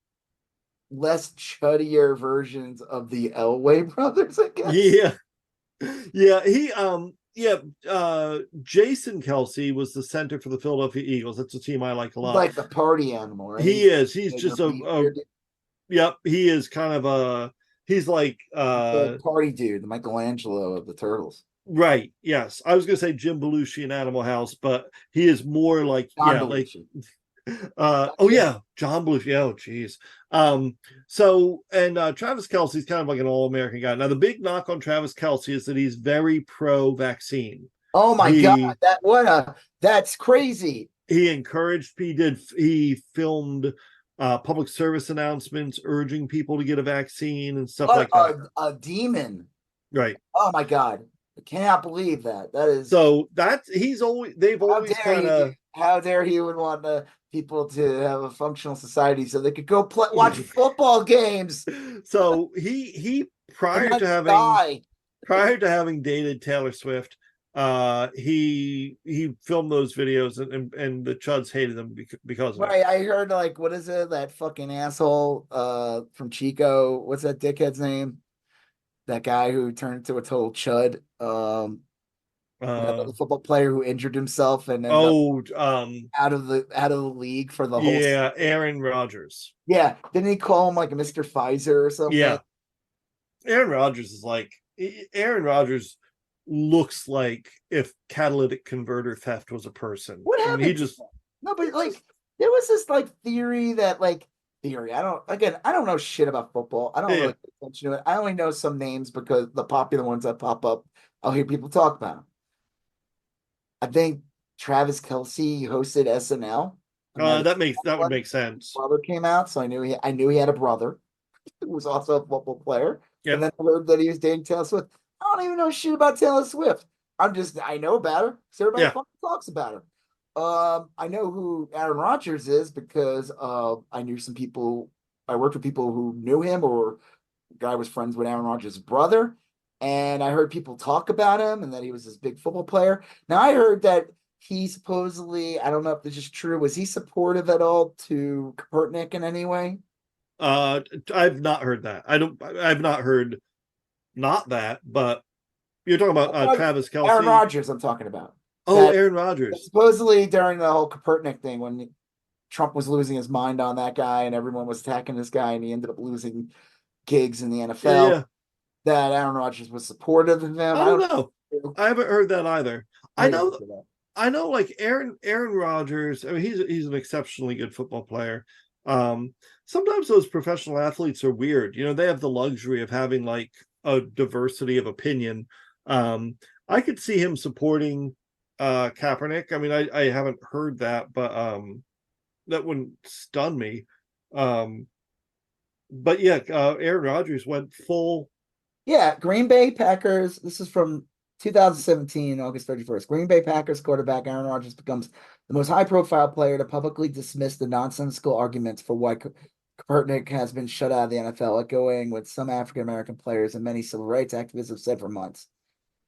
less chuddier versions of the Elway brothers, I guess. Yeah. Yeah, Jason Kelsey was the center for the Philadelphia Eagles. That's a team I like a lot. Like the party animal, right? He is. He's Like just a yep, he is kind of he's like the party dude, the Michelangelo of the Turtles. right. Yes. I was gonna say Jim Belushi in Animal House, but he is more like John like Belushi. oh yeah, John Belushi. Oh geez. So and Travis Kelsey's kind of like an all-American guy. Now the big knock on Travis Kelsey is that he's very pro-vaccine. Oh my God, that's crazy. He filmed public service announcements urging people to get a vaccine and stuff like that. A demon. Right. Oh my God. I cannot believe that. That is so they've always kind of how dare he would want people to have a functional society so they could go watch football games. So he prior to having dated Taylor Swift, he filmed those videos and the chuds hated them because of right. it. I heard like, what is it, that fucking asshole from Chico? What's that dickhead's name? That guy who turned into a total chud. The football player who injured himself and ended up out of the league for the whole season. Aaron Rodgers. Yeah, didn't he call him like a Mr. Pfizer or something? Yeah, Aaron Rodgers looks like if catalytic converter theft was a person. What happened? He just no, but like there was this like theory. I don't know shit about football. I don't really pay attention to it. I only know some names because the popular ones that pop up, I'll hear people talk about them. I think Travis Kelsey hosted SNL. That would make sense. Brother came out, so I knew he had a brother who was also a football player. Yep. And then I heard that he was dating Taylor Swift. I don't even know shit about Taylor Swift. I know about her because everybody fucking talks about her. I know who Aaron Rodgers is because I knew some people. I worked with people who knew him, or the guy was friends with Aaron Rodgers' brother, and I heard people talk about him and that he was this big football player. Now I heard that he supposedly, I don't know if this is true, was he supportive at all to Kaepernick in any way? I've not heard that. I've not heard not that, but you're talking about Travis Kelsey. Aaron Rodgers, I'm talking about. Aaron Rodgers. Supposedly during the whole Kaepernick thing, when Trump was losing his mind on that guy and everyone was attacking this guy and he ended up losing gigs in the NFL, that Aaron Rodgers was supportive of him. I don't know. I haven't heard that either. I know like Aaron Rodgers, I mean, he's an exceptionally good football player. Sometimes those professional athletes are weird. They have the luxury of having like a diversity of opinion. I could see him supporting Kaepernick. I mean, I haven't heard that, but that wouldn't stun me. But yeah, Aaron Rodgers went full. Yeah, Green Bay Packers. This is from 2017, August 31st. Green Bay Packers quarterback Aaron Rodgers becomes the most high-profile player to publicly dismiss the nonsensical arguments for why Kaepernick has been shut out of the NFL, echoing what some African-American players and many civil rights activists have said for months.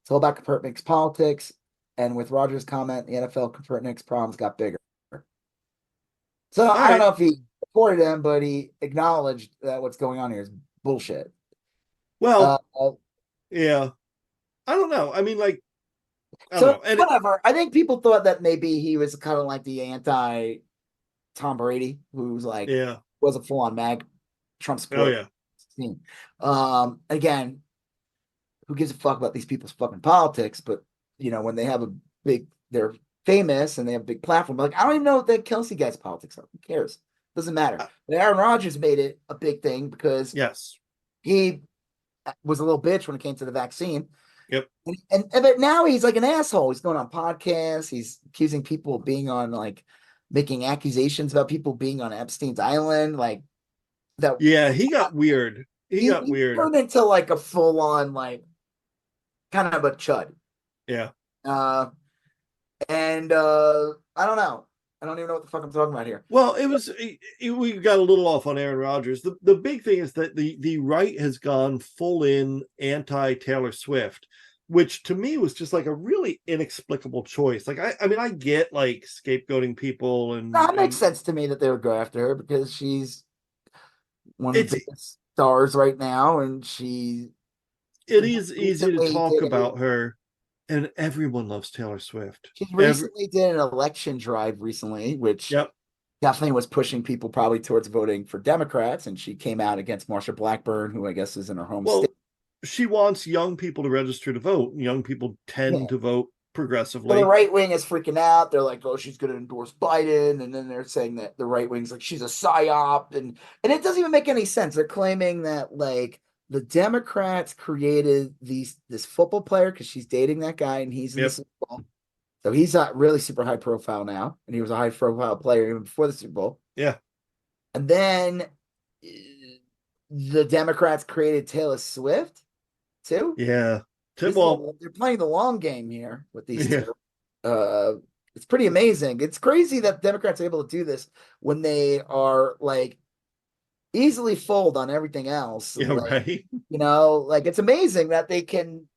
It's all about Kaepernick's politics, and with Rodgers' comment, the NFL Kaepernick's problems got bigger. So I don't know if he supported him, but he acknowledged that what's going on here is bullshit. Well, yeah. I don't know. I mean, like, whatever. I think people thought that maybe he was kind of like the anti Tom Brady, who's like, was a full-on mag Trump supporter. Oh yeah. Again, who gives a fuck about these people's fucking politics? But when they have they're famous and they have a big platform. Like, I don't even know what that Kelsey guy's politics are. Who cares? Doesn't matter. But Aaron Rodgers made it a big thing because yes, he was a little bitch when it came to the vaccine. yep, And but now he's like an asshole. He's going on podcasts. He's accusing people of being on like making accusations about people being on Epstein's island. Like that. yeah. He got weird. He got weird. Turned into like a full on like kind of a chud. Yeah. And I don't know. I don't even know what the fuck I'm talking about here. Well, we got a little off on Aaron Rodgers. The big thing is that the right has gone full in anti Taylor Swift, which to me was just like a really inexplicable choice. Like I mean I get like scapegoating people and It makes sense to me that they would go after her because she's one of the biggest stars right now, and it is easy to talk about her, and everyone loves Taylor Swift. She recently did an election drive recently, which definitely was pushing people probably towards voting for Democrats, and she came out against Marsha Blackburn, who I guess is in her home state. She wants young people to register to vote. Young people tend to vote progressively. So the right wing is freaking out. They're like, "Oh, she's going to endorse Biden," and then they're saying that the right wing's like, "She's a psyop," and it doesn't even make any sense. They're claiming that like the Democrats created this football player because she's dating that guy, and he's in the Super Bowl. So he's not really super high profile now, and he was a high profile player even before the Super Bowl. Yeah, and then the Democrats created Taylor Swift too. Yeah. Well, they're playing the long game here with these two. It's pretty amazing. It's crazy that Democrats are able to do this when they are like easily fold on everything else. Yeah, like, right. You know, like it's amazing that they can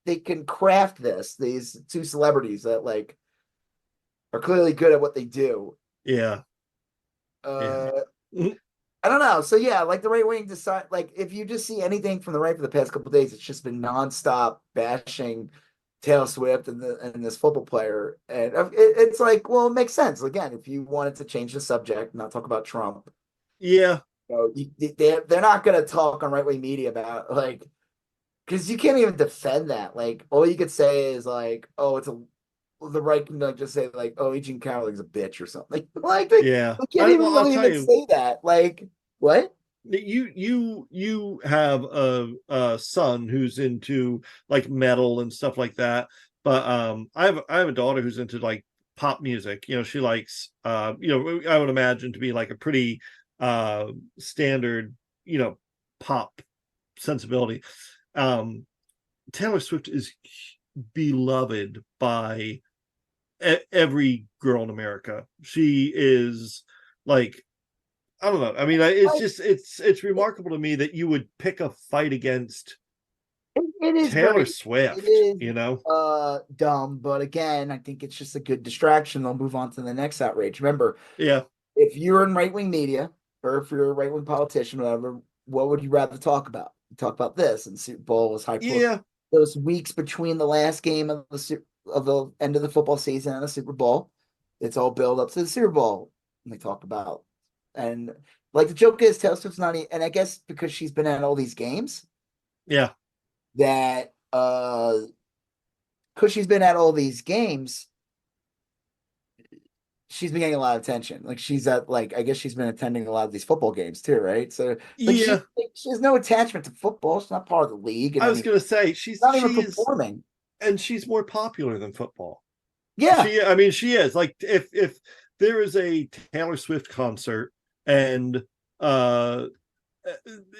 craft this. These two celebrities that like are clearly good at what they do. Yeah. I don't know. So yeah, like the right wing decide, like if you just see anything from the right for the past couple of days, it's just been nonstop bashing Taylor Swift and this football player, and it's like, well, it makes sense. Again, if you wanted to change the subject, not talk about Trump, yeah, they're not going to talk on right wing media about like, because you can't even defend that. Like all you could say is like, oh, the right can like just say like, oh, Eugene Caroling's a bitch or something. Like they can't even really even say that. Like what? You have a son who's into like metal and stuff like that, but I have a daughter who's into like pop music. You know, she likes I would imagine to be like a pretty standard, pop sensibility. Taylor Swift is beloved by every girl in America. She is like, I don't know. I mean, it's remarkable to me that you would pick a fight against it is Taylor Swift. It is, dumb, but again, I think it's just a good distraction. They'll move on to the next outrage. Remember, if you're in right wing media or if you're a right wing politician, whatever, what would you rather talk about? Talk about this, and Super Bowl was high. Those weeks between the last game of the end of the football season and the Super Bowl, it's all build up to the Super Bowl, and they talk about. And like the joke is, Taylor Swift's not, and I guess because she's been at all these games, that because she's been at all these games, she's been getting a lot of attention. Like she's at like, I guess she's been attending a lot of these football games too, right? So like she has no attachment to football. She's not part of the league. I was going to say she's not even performing, and she's more popular than football. Yeah, she is. Like if there is a Taylor Swift concert and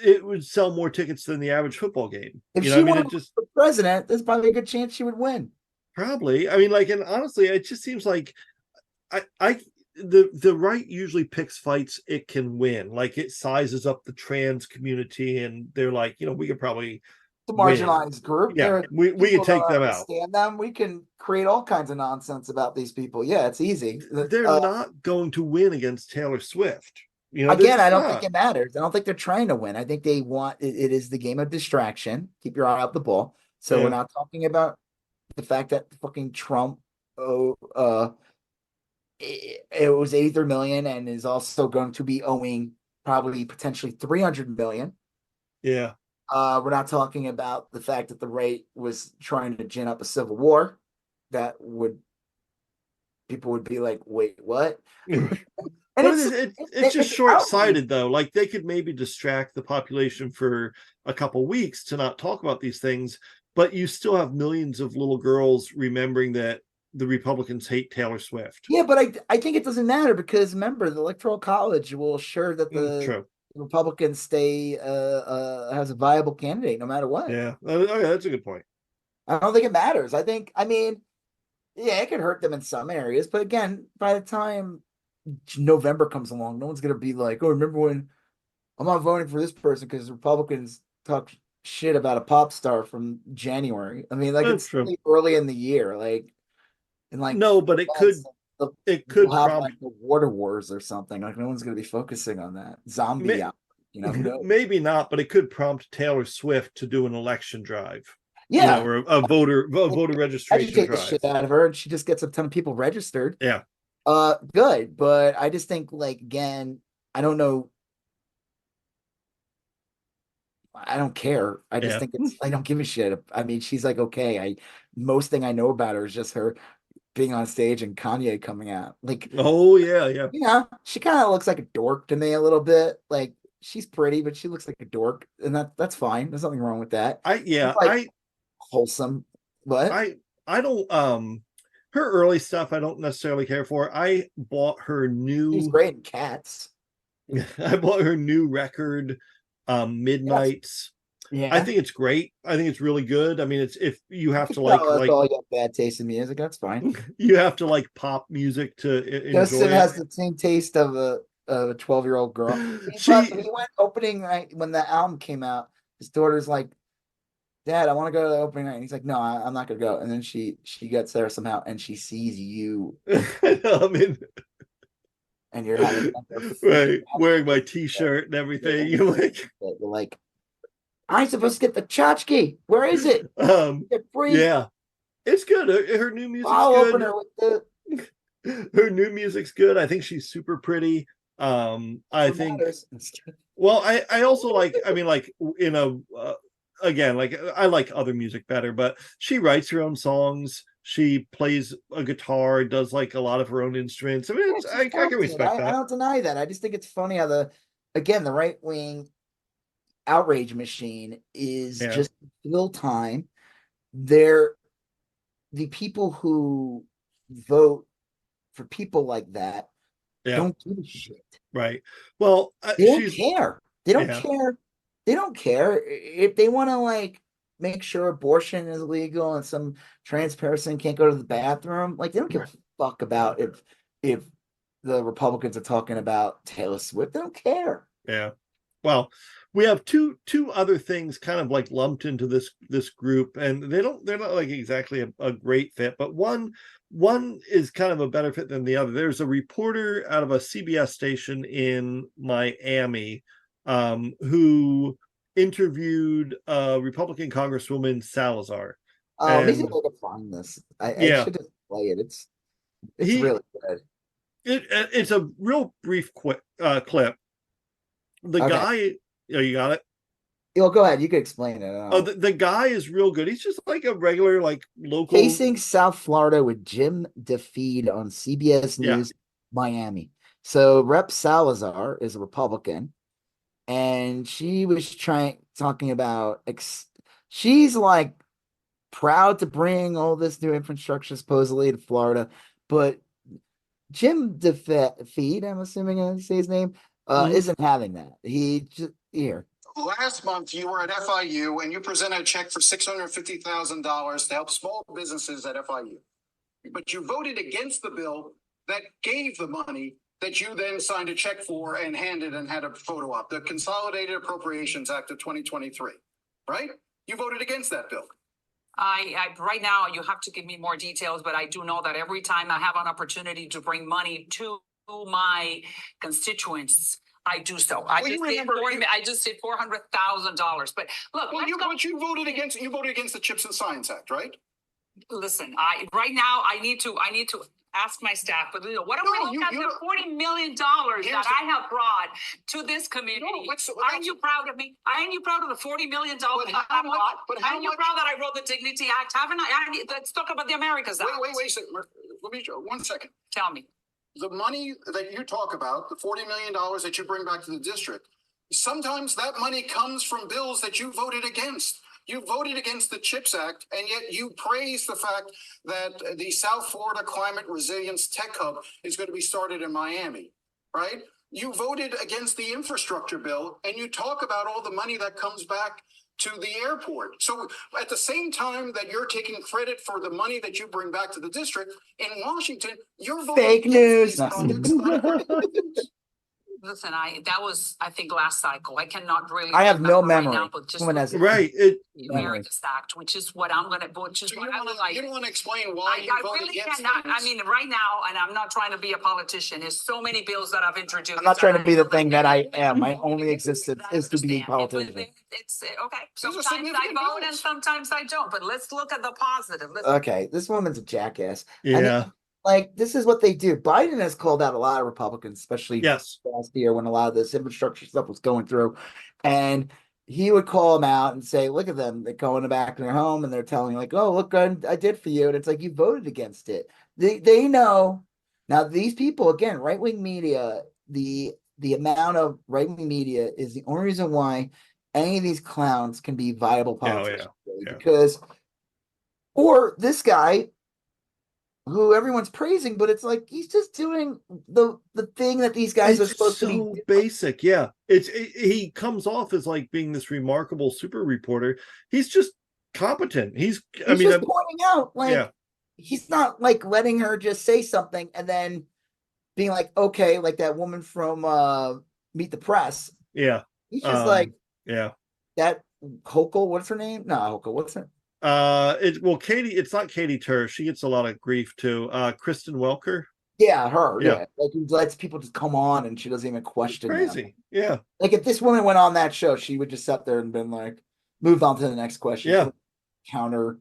it would sell more tickets than the average football game. If she won for president, there's probably a good chance she would win. Probably. I mean, like, and honestly, it just seems like the right usually picks fights it can win. Like it sizes up the trans community, and they're like, we could probably the marginalized group. Yeah, we can take them out. We can create all kinds of nonsense about these people. Yeah, it's easy. They're not going to win against Taylor Swift. Again, I don't think it matters. I don't think they're trying to win. I think they want it is the game of distraction. Keep your eye out the ball. So we're not talking about the fact that fucking Trump it was 83 million and is also going to be owing probably potentially 300 million. Yeah. We're not talking about the fact that the right was trying to gin up a civil war that people would be like, wait, what? And But it's just it's short-sighted, though. Like, they could maybe distract the population for a couple weeks to not talk about these things, but you still have millions of little girls remembering that the Republicans hate Taylor Swift. Yeah, but I think it doesn't matter because remember, the Electoral College will assure that the True. Republicans stay has a viable candidate no matter what. Yeah. Okay, that's a good point. I don't think it matters. I mean, yeah, it could hurt them in some areas, but again, by the time November comes along, no one's gonna be like, "Oh, remember when I'm not voting for this person because Republicans talk shit about a pop star from January." I mean, like That's it's true. early in the year, like and like No, but it could we'll have prompt like the water wars or something. Like no one's gonna be focusing on that zombie out. Who knows? maybe not, but it could prompt Taylor Swift to do an election drive. Yeah, or a voter registration educate the drive. shit out of her, and she just gets a ton of people registered. Yeah. Good, but I just think like again, I don't know. I don't care. I just think I don't give a shit. I mean, she's like okay. Most thing I know about her is just her being on stage and Kanye coming out. Like, oh yeah. She kind of looks like a dork to me a little bit. Like she's pretty, but she looks like a dork, and that's fine. There's nothing wrong with that. I wholesome. What? I don't her early stuff I don't necessarily care for. I bought her new She's great in Cats. I bought her new record, Midnights. Yeah. I think it's great. I think it's really good. I mean, it's if you have to like all you have bad taste in music, that's fine. You have to like pop music to enjoy Justin it. has the same taste of a 12-year-old girl. He went opening night when the album came out. His daughter's like, Dad, I want to go to the opening night. And he's like, no, I'm not gonna go. And then she gets there somehow and she sees you. I mean, and you're having right, wearing my t-shirt and everything. You're like, I'm supposed to get the tchotchke. Where is it? Free. Yeah, it's good. Her new music's good. Her new music's good. I think she's super pretty. I think. Well, I also like. I mean, like in a again, like I like other music better, but she writes her own songs. She plays a guitar, does like a lot of her own instruments. I mean, I can respect that. I don't deny that. I just think it's funny how the right wing outrage machine is just fill time. The people who vote for people like that don't give a shit. Right. Well, they don't care. They don't care. They don't care if they want to like make sure abortion is legal and some trans person can't go to the bathroom. Like they don't give a fuck about if the Republicans are talking about Taylor Swift. They don't care. Yeah. Well, we have two other things kind of like lumped into this group, and they're not like exactly a great fit, but one is kind of a better fit than the other. There's a reporter out of a CBS station in Miami who interviewed Republican Congresswoman Salazar. Maybe I can find this. I should just play it. It's really good. It's a real brief clip. The guy, you got it? Go ahead. You can explain it. The guy is real good. He's just like a regular, like local. Facing South Florida with Jim DeFeed on CBS News, Miami. So Rep Salazar is a Republican, and she was talking about. She's like proud to bring all this new infrastructure supposedly to Florida, but Jim DeFeed, I'm assuming I say his name. Isn't having that. He just here. Last month, you were at FIU and you presented a check for $650,000 to help small businesses at FIU. But you voted against the bill that gave the money that you then signed a check for and handed and had a photo op, the Consolidated Appropriations Act of 2023, right? You voted against that bill. I right now, you have to give me more details, but I do know that every time I have an opportunity to bring money to my constituents, I do so. I just did $400,000. But look, you voted against the Chips and Science Act, right? Listen, right now I need to ask my staff, but what do we look at the $40 million that I have brought to this community? Aren't you proud of me? Aren't you proud of the $40 million that I brought? Aren't you proud that I wrote the Dignity Act? Haven't I? Let's talk about the Americas. Wait a second. Let me 1 second. Tell me. the money that you talk about, the $40 million that you bring back to the district, sometimes that money comes from bills that you voted against. You voted against the CHIPS Act, and yet you praise the fact that the South Florida Climate Resilience Tech Hub is going to be started in Miami, right? You voted against the infrastructure bill, and you talk about all the money that comes back to the airport. So at the same time that you're taking credit for the money that you bring back to the district, in Washington, you're voting Fake against news. these projects that are good news. Listen, that was, I think, last cycle. I cannot really. I have no remember right memory. now, but just Someone has Right. America's Act, which is what I'm going to, which is So what you I'm don't like. want to explain why you I voted really against cannot. things? I mean, right now, and I'm not trying to be a politician. There's so many bills that I've introduced. I'm not trying to be the thing that I am. My I only existence is to be a politician. It's okay. Those are Sometimes I significant vote and bills. sometimes I don't. But let's look at the positive. Okay, this woman's a jackass. Yeah. Like, this is what they do. Biden has called out a lot of Republicans, especially Yes. last year when a lot of this infrastructure stuff was going through. And he would call them out and say, look at them. They're going back to their home and they're telling you, like, oh, look, I did for you. And it's like, you voted against it. They know. Now, these people, again, right-wing media, the amount of right-wing media is the only reason why any of these clowns can be viable politicians. Yeah. Because, or this guy, who everyone's praising, but it's like he's just doing the thing that these guys are supposed to be doing. Basic. Yeah, he comes off as like being this remarkable super reporter. He's just competent. He's just pointing out, like, he's not like letting her just say something and then being like, okay, like that woman from Meet the Press. Yeah, he's just like, yeah, that Hochul, what's her name? No, Hochul, what's her? Katie, it's not Katie Tur. She gets a lot of grief too. Kristen Welker. Yeah, her. Yeah. Like, he lets people just come on and she doesn't even question crazy. them. Yeah. Like, if this woman went on that show, she would just sit there and been like, moved on to the next question. Yeah. Counter.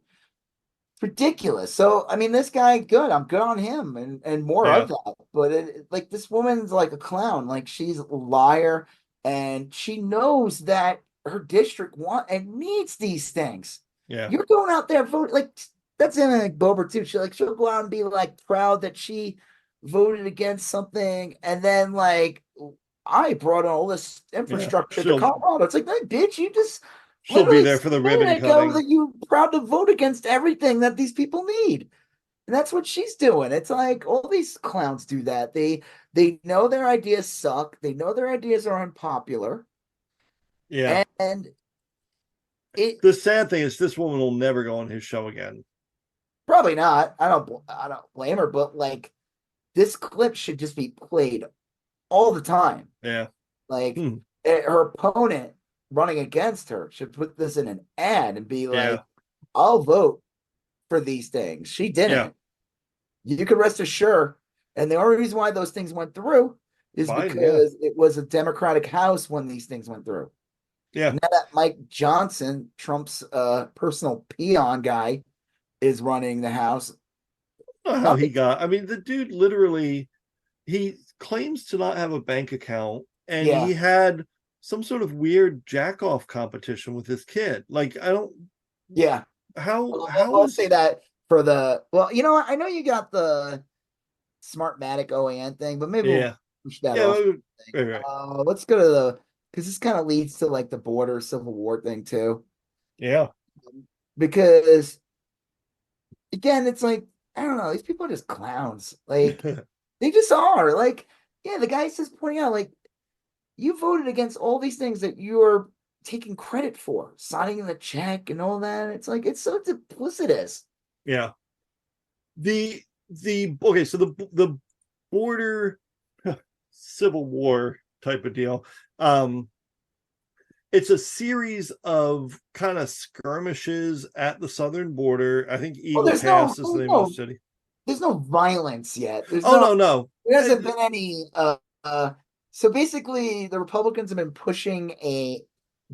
Ridiculous. So, I mean, this guy, good. I'm good on him and more of that. But like, this woman's like a clown. Like, she's a liar and she knows that her district want and needs these things. Yeah. You're going out there voting. Like, that's in like Boebert too. She'll go out and be like proud that she voted against something, and then like, I brought all this infrastructure to Colorado. It's like, that bitch, you just she'll be there for the ribbon cutting. That you proud to vote against everything that these people need. And that's what she's doing. It's like all these clowns do that. They know their ideas suck. They know their ideas are unpopular. Yeah. And the sad thing is this woman will never go on his show again. Probably not. I don't blame her, but like, this clip should just be played all the time. Yeah. Like, her opponent running against her should put this in an ad and be like, I'll vote for these things. She didn't. You could rest assured. And the only reason why those things went through is because it was a Democratic House when these things went through. Yeah. Now that Mike Johnson, Trump's personal peon guy, is running the House. I don't know how he got. I mean, the dude literally, he claims to not have a bank account, and he had some sort of weird jack-off competition with his kid. Like, I don't. Yeah. I'll say that for the. Well, you know what? I know you got the Smartmatic OAN thing, but maybe we'll push that off. Right. Let's go to the, because this kind of leads to like the border Civil War thing too. Yeah. Because again, it's like, I don't know, these people are just clowns. Like, they just are. Like, yeah, the guy's just pointing out, like, you voted against all these things that you're taking credit for, signing the check and all that. It's like, it's so duplicitous. Yeah. Okay, so the border Civil War type of deal. It's a series of kind of skirmishes at the southern border. I think Eagle Pass is the name of the city. There's no violence yet. No. There hasn't been any. So basically, the Republicans have been pushing a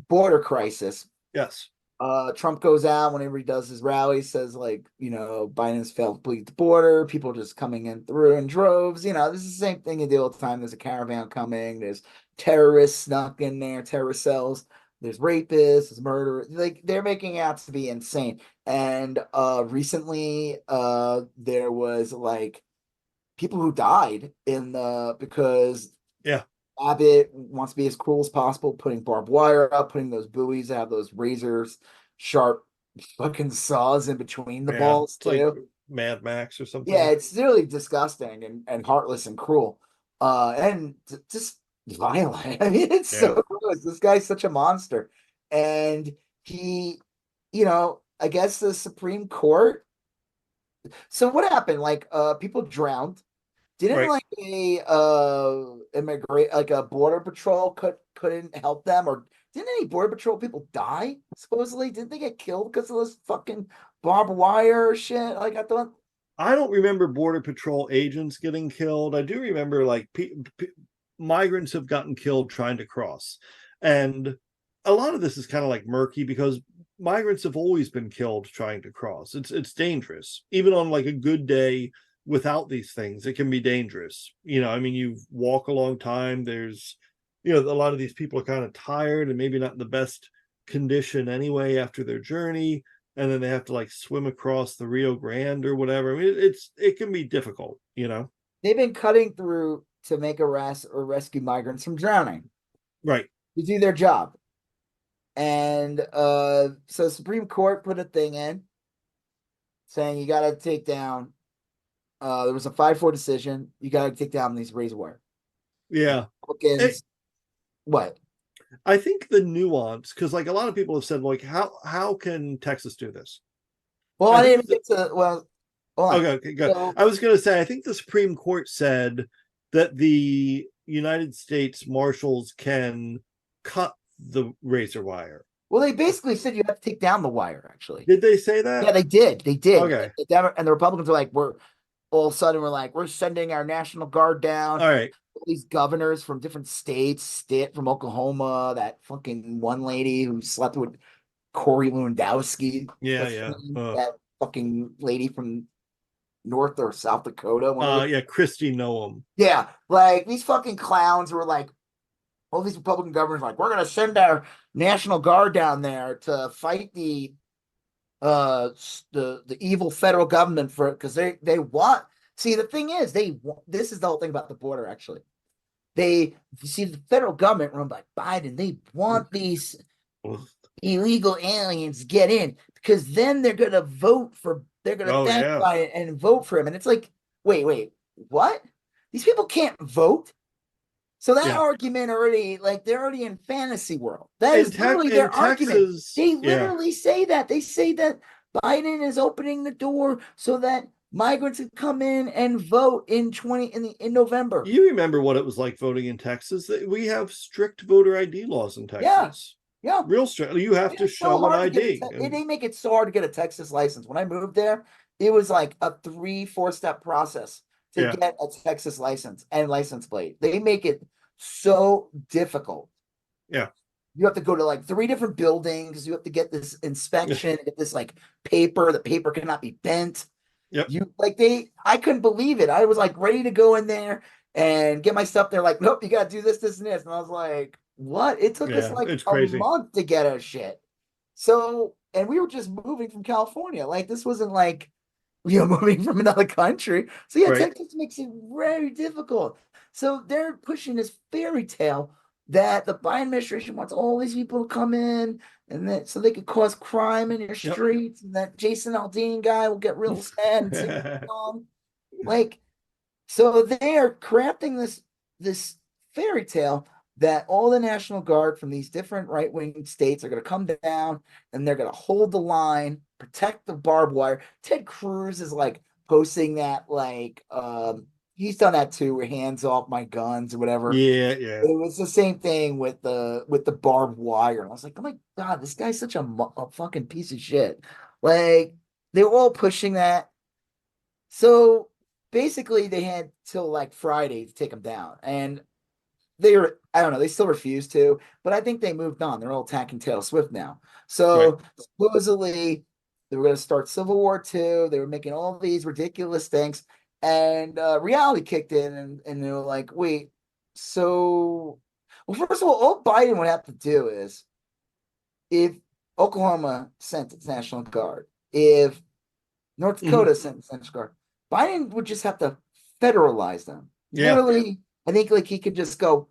border crisis. Yes. Trump goes out whenever he does his rally, says like, Biden has failed to police the border. People just coming in through in droves. This is the same thing you do all the time. There's a caravan coming. There's terrorists snuck in there, terrorist cells. There's rapists, there's murderers. Like, they're making it out to be insane. And recently, there was like people who died in the because Yeah. Abbott wants to be as cruel as possible, putting barbed wire up, putting those buoys that have those razors, sharp fucking saws in between the balls It's like too. Mad Max or something. Yeah, it's really disgusting and heartless and cruel. And just violent. I mean, it's so gross. This guy's such a monster. And he, I guess the Supreme Court. So what happened? Like people drowned. Didn't Right. like a immigrant like a border patrol couldn't help them, or didn't any border patrol people die? Supposedly, didn't they get killed because of this fucking barbed wire shit? Like I thought. I don't remember border patrol agents getting killed. I do remember like migrants have gotten killed trying to cross, and a lot of this is kind of like murky because migrants have always been killed trying to cross. It's dangerous, even on like a good day. Without these things, it can be dangerous. I mean, you walk a long time. There's, a lot of these people are kind of tired and maybe not in the best condition anyway after their journey. And then they have to like swim across the Rio Grande or whatever. I mean, it can be difficult, They've been cutting through to make arrests or rescue migrants from drowning. Right. To do their job. And so Supreme Court put a thing in saying you got to take down. There was a 5-4 decision. You got to take down these razor wire. Yeah. What? I think the nuance, because like a lot of people have said, like, how can Texas do this? Well, I didn't get to. Well, okay, good. So, I was going to say, I think the Supreme Court said that the United States Marshals can cut the razor wire. Well, they basically said you have to take down the wire. Actually, did they say that? Yeah, they did. They did. Okay. And the Republicans are like, all of a sudden, we're sending our National Guard down. All right. All these governors from different states, from Oklahoma, that fucking one lady who slept with Corey Lewandowski. Yeah. That fucking lady from North or South Dakota. Kristi Noem. Yeah, like these fucking clowns were like, all these Republican governors like, we're gonna send our National Guard down there to fight the evil federal government because they want. See, the thing is, this is the whole thing about the border. Actually, the federal government run by Biden. They want these illegal aliens to get in because then they're gonna vote for. They're gonna thank Biden and vote for him. And it's like, wait, what? These people can't vote. So that argument already, like, they're already in fantasy world. That is literally their argument. They literally say that. They say that Biden is opening the door so that migrants can come in and vote in November. You remember what it was like voting in Texas? We have strict voter ID laws in Texas. Yeah. Real strict. You have to show an ID. They make it so hard to get a Texas license. When I moved there, it was like a 3-4 step process to get a Texas license and license plate. They make it so difficult. Yeah. You have to go to like 3 different buildings. You have to get this inspection, get this like paper. The paper cannot be bent. Yep. I couldn't believe it. I was like ready to go in there and get my stuff. They're like, nope, you got to do this, this, and this. And I was like, what? It took us like a month to get our shit. So, and we were just moving from California. Like, this wasn't like, moving from another country. So Texas makes it very difficult. So they're pushing this fairy tale that the Biden administration wants all these people to come in and that so they could cause crime in your streets, and that Jason Aldean guy will get real sad and sing a song. Like, so they're crafting this fairy tale that all the National Guard from these different right-wing states are going to come down and they're going to hold the line, protect the barbed wire. Ted Cruz is like posting that, like, he's done that too, where hands off my guns or whatever. Yeah. It was the same thing with the barbed wire. And I was like, oh my God, this guy's such a fucking piece of shit. Like, they were all pushing that. So basically they had till like Friday to take him down. And I don't know, they still refuse to, but I think they moved on. They're all attacking Taylor Swift now. So supposedly they were going to start Civil War II. They were making all these ridiculous things. And reality kicked in, and they were like, wait, so, well, first of all Biden would have to do is, if Oklahoma sent its National Guard, if North Dakota sent its National Guard, Biden would just have to federalize them. Yeah. Literally, I think like he could just go,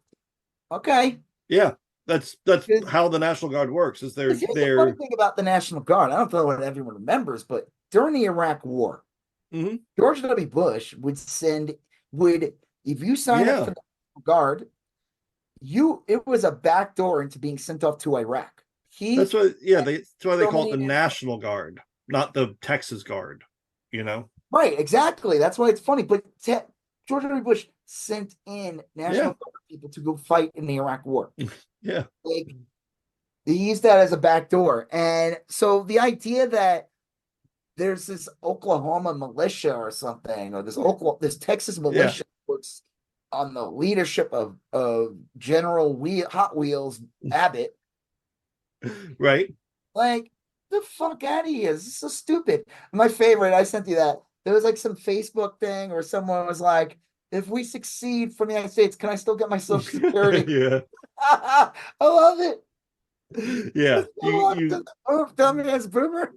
okay. Yeah, that's how the National Guard works. Is Here's the funny thing about the National Guard. I don't know what everyone remembers, but during the Iraq War, George W. Bush would if you sign up for the National Guard, it was a back door into being sent off to Iraq. That's why they call it the National Guard, not the Texas Guard. You know, right? Exactly. That's why it's funny. But George W. Bush sent in National Guard people to go fight in the Iraq War. Yeah, like they used that as a back door, and so the idea that there's this Oklahoma militia or something, or this Texas militia works on the leadership of General Hot Wheels Abbott. Right. Like, the fuck out of here. This is so stupid. My favorite, I sent you that. There was like some Facebook thing where someone was like, if we succeed from the United States, can I still get my Social Security? Yeah. I love it. Yeah. Dumbass boomer.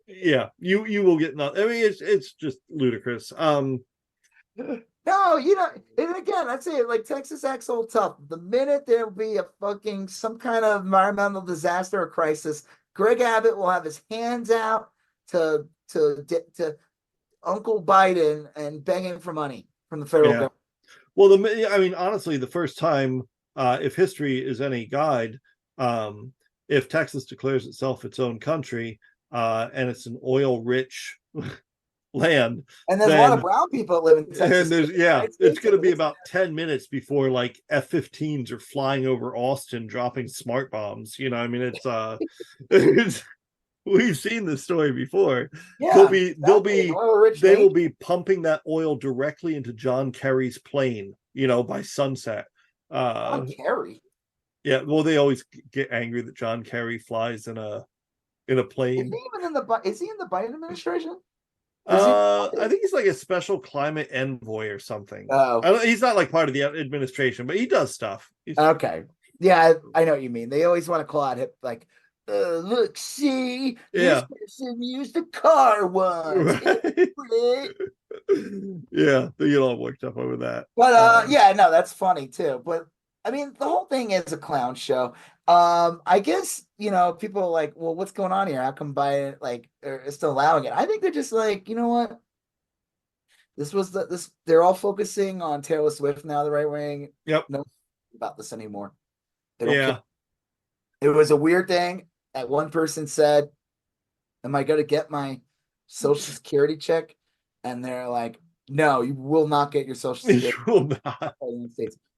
Yeah, you will get nothing. I mean, it's just ludicrous. No, and again, I'd say like Texas acts all tough. The minute there'll be some kind of environmental disaster or crisis, Greg Abbott will have his hands out to Uncle Biden and begging for money from the federal government. Well, I mean, honestly, the first time, if history is any guide, if Texas declares itself its own country, and it's an oil-rich land, and there's a lot of brown people that live in Texas. And it's going to be about 10 minutes before like F-15s are flying over Austin, dropping smart bombs. You know, I mean, we've seen this story before. Yeah, they will be pumping that oil directly into John Kerry's plane, by sunset. John Kerry. Yeah, well, they always get angry that John Kerry flies in a plane. Is he in the Biden administration? I think he's like a special climate envoy or something. Oh, he's not like part of the administration, but he does stuff. Okay. Yeah, I know what you mean. They always want to call out like, look, see, this person used a car once. Right. Yeah, they get all worked up over that. But no, that's funny too. But I mean, the whole thing is a clown show. I guess, people are like, well, what's going on here? How come Biden is still allowing it? I think they're just like, you know what? They're all focusing on Taylor Swift now, the right wing. Yep. No about this anymore. They don't care. It was a weird thing that one person said, am I going to get my Social Security check? And they're like, no, you will not get your Social Security. You will not.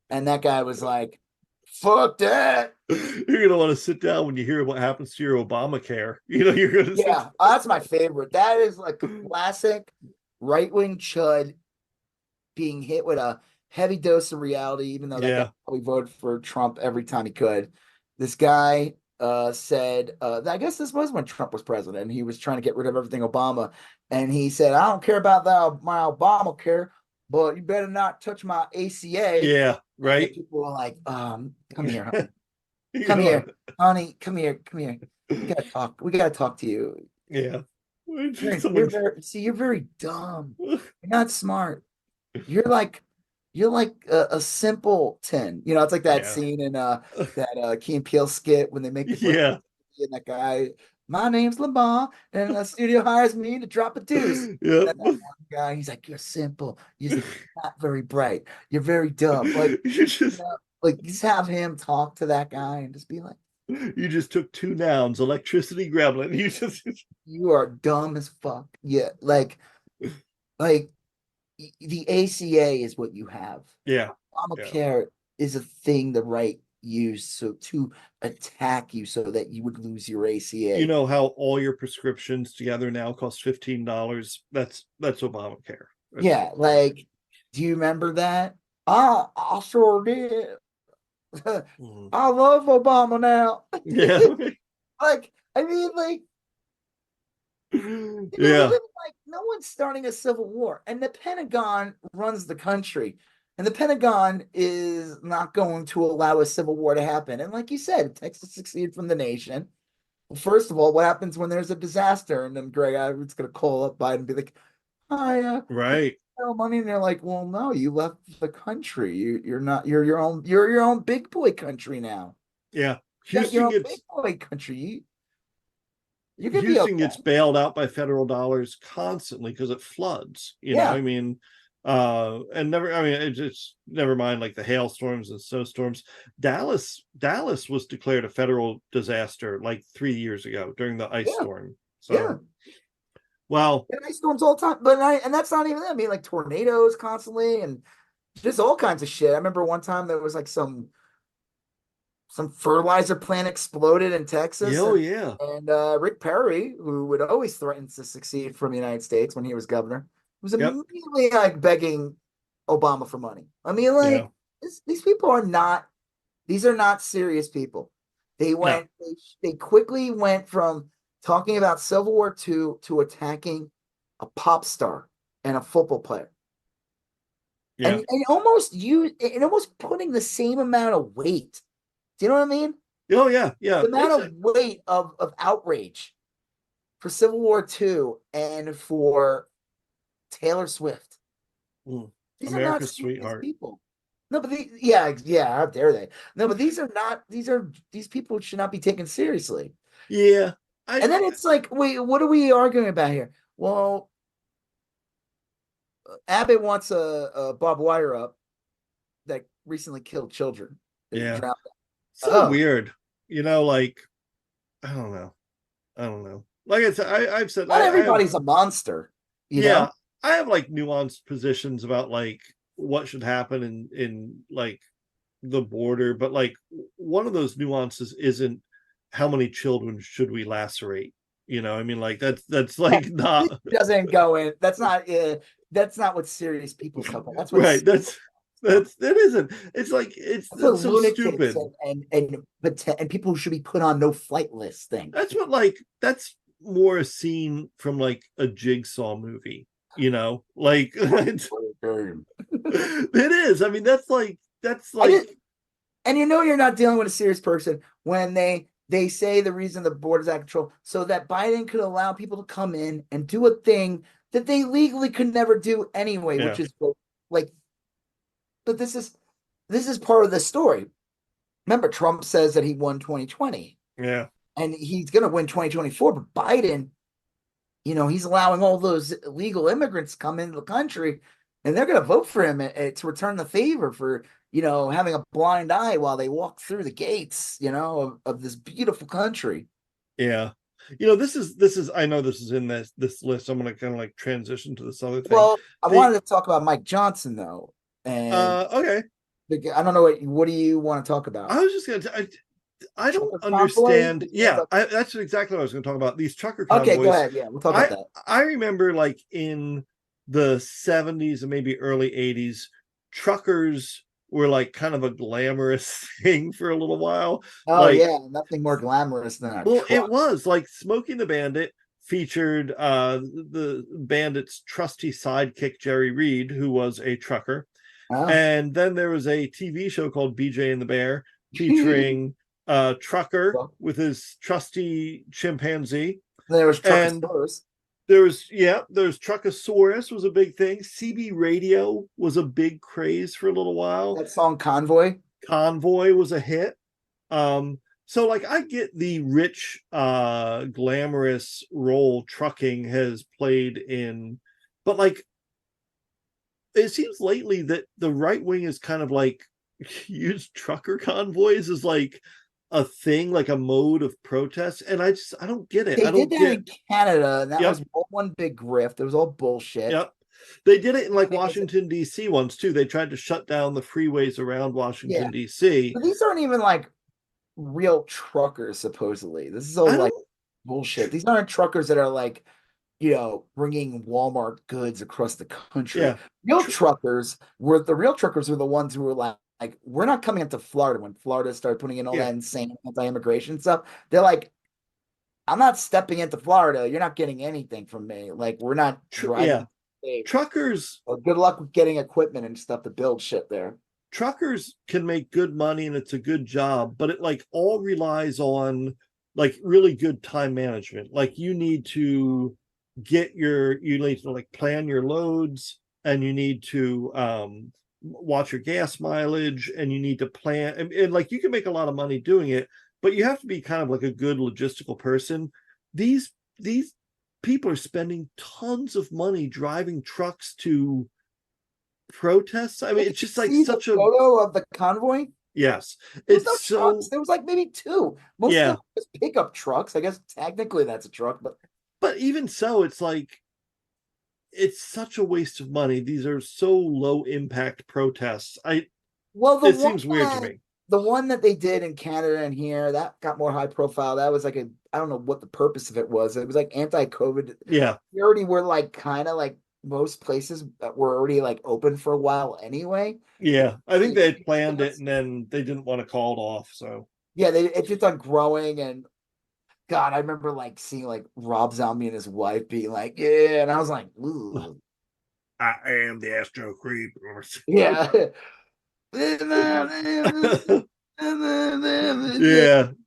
And that guy was like, fuck that. You're going to want to sit down when you hear what happens to your Obamacare. You're going to that's my favorite. That is like a classic right-wing chud being hit with a heavy dose of reality, even though that guy probably voted for Trump every time he could. This guy said, I guess this was when Trump was president, and he was trying to get rid of everything Obama. And he said, I don't care about my Obamacare, but you better not touch my ACA. Yeah, right. And people were like, come here, honey. Come here, honey. Come here. We gotta talk. We gotta talk to you. Yeah. You're very dumb. You're not smart. You're like a simpleton. It's like that scene in that Key and Peele skit when they make the and that guy. My name's Lamar, and the studio hires me to drop a deuce. Yeah. That one guy, he's like, you're simple. You're not very bright. You're very dumb. Like, just have him talk to that guy and just be like, you just took two nouns, electricity, gremlin. You are dumb as fuck. Yeah, like the ACA is what you have. Yeah. Obamacare is a thing the right used to attack you so that you would lose your ACA. You know how all your prescriptions together now cost $15? That's Obamacare. Do you remember that? I sure did. I love Obama now. Yeah. No one's starting a civil war, and the Pentagon runs the country. And the Pentagon is not going to allow a civil war to happen. And like you said, Texas seceded from the nation. Well, first of all, what happens when there's a disaster? And then Greg Abbott's going to call up Biden and be like, hi. Right. federal money, and they're like, well, no, you left the country. You're not. You're your own big boy country now. Yeah, You got your Houston own gets big boy country. You could be Houston okay. gets bailed out by federal dollars constantly because it floods. You know, Yeah. I mean, and never. I mean, it's never mind like the hailstorms and snowstorms. Dallas was declared a federal disaster like 3 years ago during the ice Yeah. storm. So, Yeah. well, And ice storms all the time, but and that's not even that. I mean, like tornadoes constantly, and just all kinds of shit. I remember one time there was like some fertilizer plant exploded in Texas. oh yeah, And Rick Perry, who would always threaten to secede from the United States when he was governor, was Yep. immediately like begging Obama for money. I mean, like Yeah. these people are not. These are not serious people. They went. They quickly went from talking about Civil War II to attacking a pop star and a football player. yeah. And almost putting the same amount of weight. Do you know what I mean? Oh yeah, yeah. The amount of weight of outrage for Civil War II and for Taylor Swift. These America's are not sweetheart. people. No, but how dare they? No, but these people should not be taken seriously. Yeah. And then it's like, wait, what are we arguing about here? Well, Abbott wants a barbed wire up that recently killed children. Yeah. Drowned. So weird. You know, like I don't know. Like I said, I've said not everybody's a monster. You know? I have like nuanced positions about like what should happen in like the border, but like one of those nuances isn't how many children should we lacerate. You know, I mean, like that's like not it doesn't go in. That's not what serious people talk about. That's what right. That isn't. It's like it's so stupid. And people who should be put on no-flight list thing. That's more a scene from like a Jigsaw movie, you know, like it is. I mean, that's like and you know you're not dealing with a serious person when they say the reason the border's out of control so that Biden could allow people to come in and do a thing that they legally could never do anyway, which is like. But this is part of the story. Remember, Trump says that he won 2020. Yeah. And he's going to win 2024. But Biden, you know, he's allowing all those illegal immigrants come into the country, and they're going to vote for him to return the favor for, you know, having a blind eye while they walk through the gates, you know, of this beautiful country. Yeah. You know, this is I know this is in this list. I'm going to kind of like transition to this other thing. Well, I wanted to talk about Mike Johnson, though. And okay. I don't know what do you want to talk about? I was just going to I don't understand. Convoy? Yeah, that's exactly what I was going to talk about. These trucker convoys. Okay, go ahead. Yeah, we'll talk about that. I remember like in the 70s and maybe early 80s, truckers were like kind of a glamorous thing for a little while. Oh like, yeah, nothing more glamorous than truck. It was like Smoking the Bandit featured the Bandit's trusty sidekick Jerry Reed, who was a trucker. Oh. And then there was a TV show called BJ and the Bear featuring trucker with his trusty chimpanzee. There was Truckosaurus. There's Truckosaurus was a big thing. CB radio was a big craze for a little while. That song Convoy was a hit. So like I get the rich glamorous role trucking has played in, but like it seems lately that the right wing is kind of like used trucker convoys as like a thing, like a mode of protest, and I don't get it. They did that in Canada, and that was one big grift. It was all bullshit. Yep. They did it in like Washington D.C. once too. They tried to shut down the freeways around Washington D.C. But these aren't even like real truckers, supposedly. This is all like bullshit. These aren't truckers that are like, you know, bringing Walmart goods across the country. Yeah. The real truckers were the ones who were like, we're not coming into Florida when Florida started putting in all that insane anti-immigration stuff. They're like, I'm not stepping into Florida. You're not getting anything from me. Like, we're not driving. Truckers. Well, good luck with getting equipment and stuff to build shit there. Truckers can make good money and it's a good job, but it like all relies on like really good time management. Like you need to like plan your loads and you need to watch your gas mileage, and you need to plan, and like you can make a lot of money doing it, but you have to be kind of like a good logistical person. These people are spending tons of money driving trucks to protests. I mean, it's just like such a photo of the convoy. Yes, There's it's no so trucks. There was like maybe two. Most of them was pickup trucks. I guess technically that's a truck, but even so, it's like it's such a waste of money. These are so low impact protests. It seems weird to me. The one that they did in Canada and here, that got more high profile. That was like I don't know what the purpose of it was. It was like anti-COVID. Yeah. We already were like kind of like most places that were already like open for a while anyway. Yeah. I think they had planned it and then they didn't want to call it off. So yeah, it just on growing. And God, I remember like seeing like Rob Zombie and his wife being like, yeah, and I was like, ooh. I am the Astro Creep. Yeah. Yeah,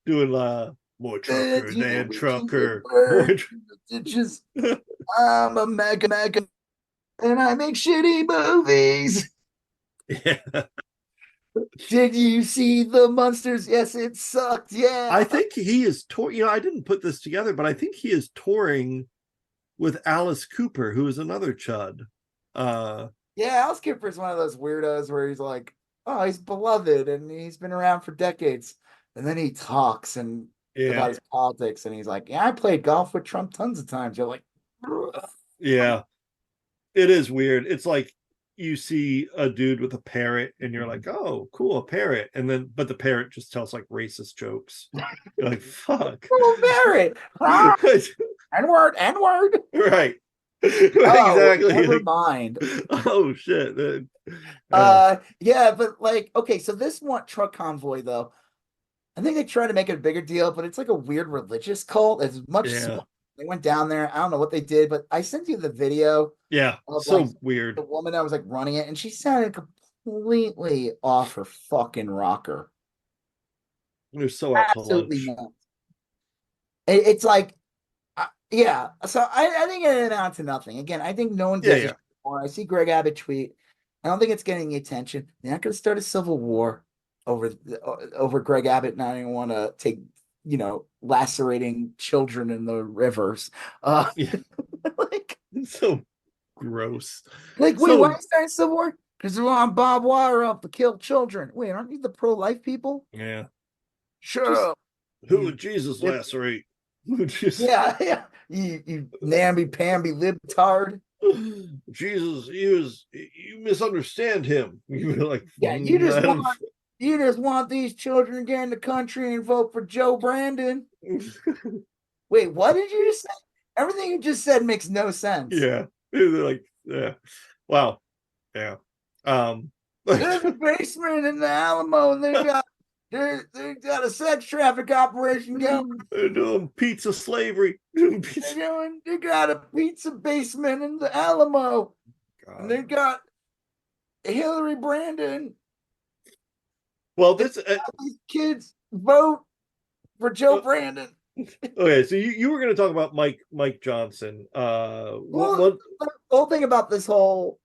doing more trucker than trucker. Just I'm a mega and I make shitty movies. Yeah. Did you see the Monsters? Yes, it sucked. Yeah. I think he is I didn't put this together, but I think he is touring with Alice Cooper, who is another chud. Yeah, Alice Cooper is one of those weirdos where he's like, oh, he's beloved and he's been around for decades. And then he talks about his politics, and he's like, yeah, I played golf with Trump tons of times. You're like, ugh. Yeah, it is weird. It's like you see a dude with a parrot and you're like, oh, cool, a parrot. And then, but the parrot just tells like racist jokes. You're like, fuck. Oh, parrot. N-word. Right. Oh, exactly. Never mind. Oh, shit. Yeah, but like, okay, so this one truck convoy, though, I think they try to make it a bigger deal, but it's like a weird religious cult. It's much smaller. They went down there. I don't know what they did, but I sent you the video. Yeah, so like, weird. The woman that was like running it, and she sounded completely off her fucking rocker. They're so out to lunch. It's like, yeah. So I think it amounts to nothing. Again, I think no one gives a shit more. I see Greg Abbott tweet. I don't think it's getting attention. They're not going to start a civil war over Greg Abbott not even want to take, lacerating children in the rivers. Like, so gross. Like, wait, why are you starting a civil war? Because they want Bob Wire up to kill children. Wait, aren't you the pro-life people? Yeah. Shut up. Who would Jesus lacerate? Yeah. You namby-pamby libtard. Jesus, you misunderstand him. You were like, yeah, you just want these children to get in the country and vote for Joe Brandon. Wait, what did you just say? Everything you just said makes no sense. Yeah. They're like, yeah. Wow. Yeah. There's a basement in the Alamo, and they got a sex traffic operation going. They're doing pizza slavery. They got a pizza basement in the Alamo. God. And they got Hillary Brandon. Well, these kids vote for Joe Brandon. Okay, so you were going to talk about Mike Johnson. The whole thing about this whole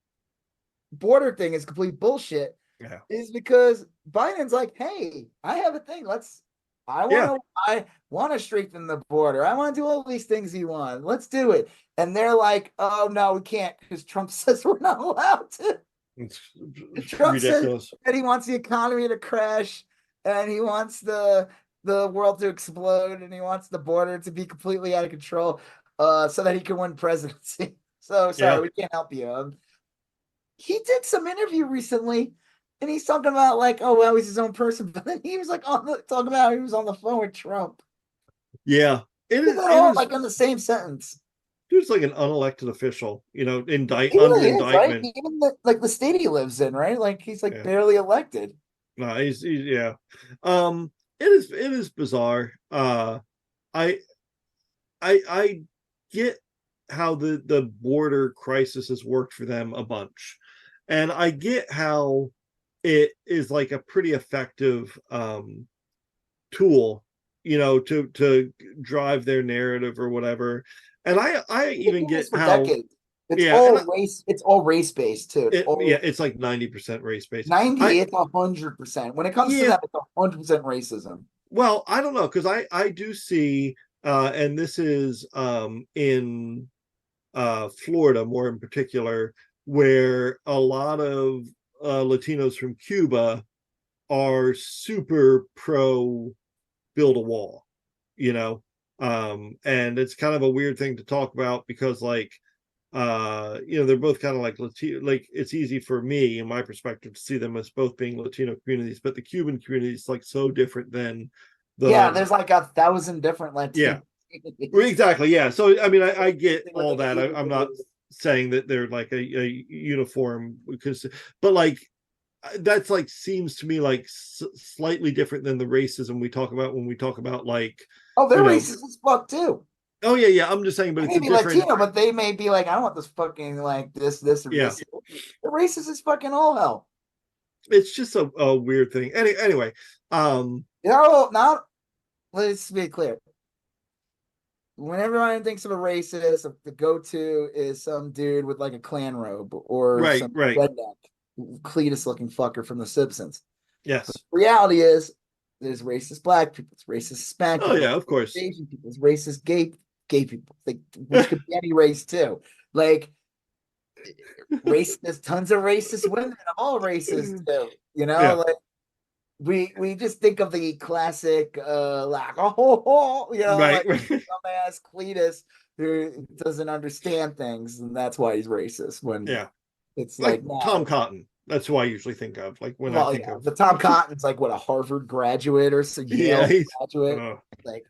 border thing is complete bullshit. Yeah. Is because Biden's like, hey, I have a thing. I want to strengthen the border. I want to do all these things you want. Let's do it. And they're like, oh no, we can't, because Trump says we're not allowed to. Trump says that he wants the economy to crash, and he wants the world to explode, and he wants the border to be completely out of control, so that he can win presidency. So sorry, we can't help you. He did some interview recently, and he's talking about like, oh well, he's his own person, but then he was like talking about he was on the phone with Trump. Yeah, it is all like in the same sentence. He's like an unelected official, under indictment. Right? Even the state he lives in, right? Like he's like barely elected. No, he's yeah. It is bizarre. I get how the border crisis has worked for them a bunch, and I get how it is like a pretty effective tool, to drive their narrative or whatever. And I even get how decades. It's Yeah, all race. It's all race based too. it's like 90% race based. 90. It's 100%. When it comes to that, it's 100% racism. Well, I don't know, because I do see, and this is in Florida more in particular, where a lot of Latinos from Cuba are super pro build a wall, you know, and it's kind of a weird thing to talk about because, like, they're both kind of like Latino. Like, it's easy for me, in my perspective, to see them as both being Latino communities, but the Cuban community is like so different than there's like 1,000 different Latino. Exactly. Yeah. So I mean, I get all that. I'm not saying that they're like a uniform, because, but like, that's like, seems to me like slightly different than the racism we talk about when we talk about, like, they're racist as fuck too. Oh yeah. I'm just saying, but it's a different Latino, but they may be like, I don't want this fucking like this or this. The racist is fucking all hell. It's just a weird thing. Anyway, let's be clear. When everyone thinks of a racist, the go-to is some dude with like a Klan robe or some redneck Cletus-looking fucker from The Simpsons. Yes. But the reality is, there's racist black people, it's racist Hispanic people, yeah, of course, Asian people, it's racist gay people, like, which could be any race too. Like, there's tons of racist women of all races too. Like, we just think of the classic like like dumbass Cletus who doesn't understand things, and that's why he's racist. When it's like Tom Cotton. That's who I usually think of. Like, when I think of the Tom Cotton's like what, a Harvard graduate or some Yale graduate. Like,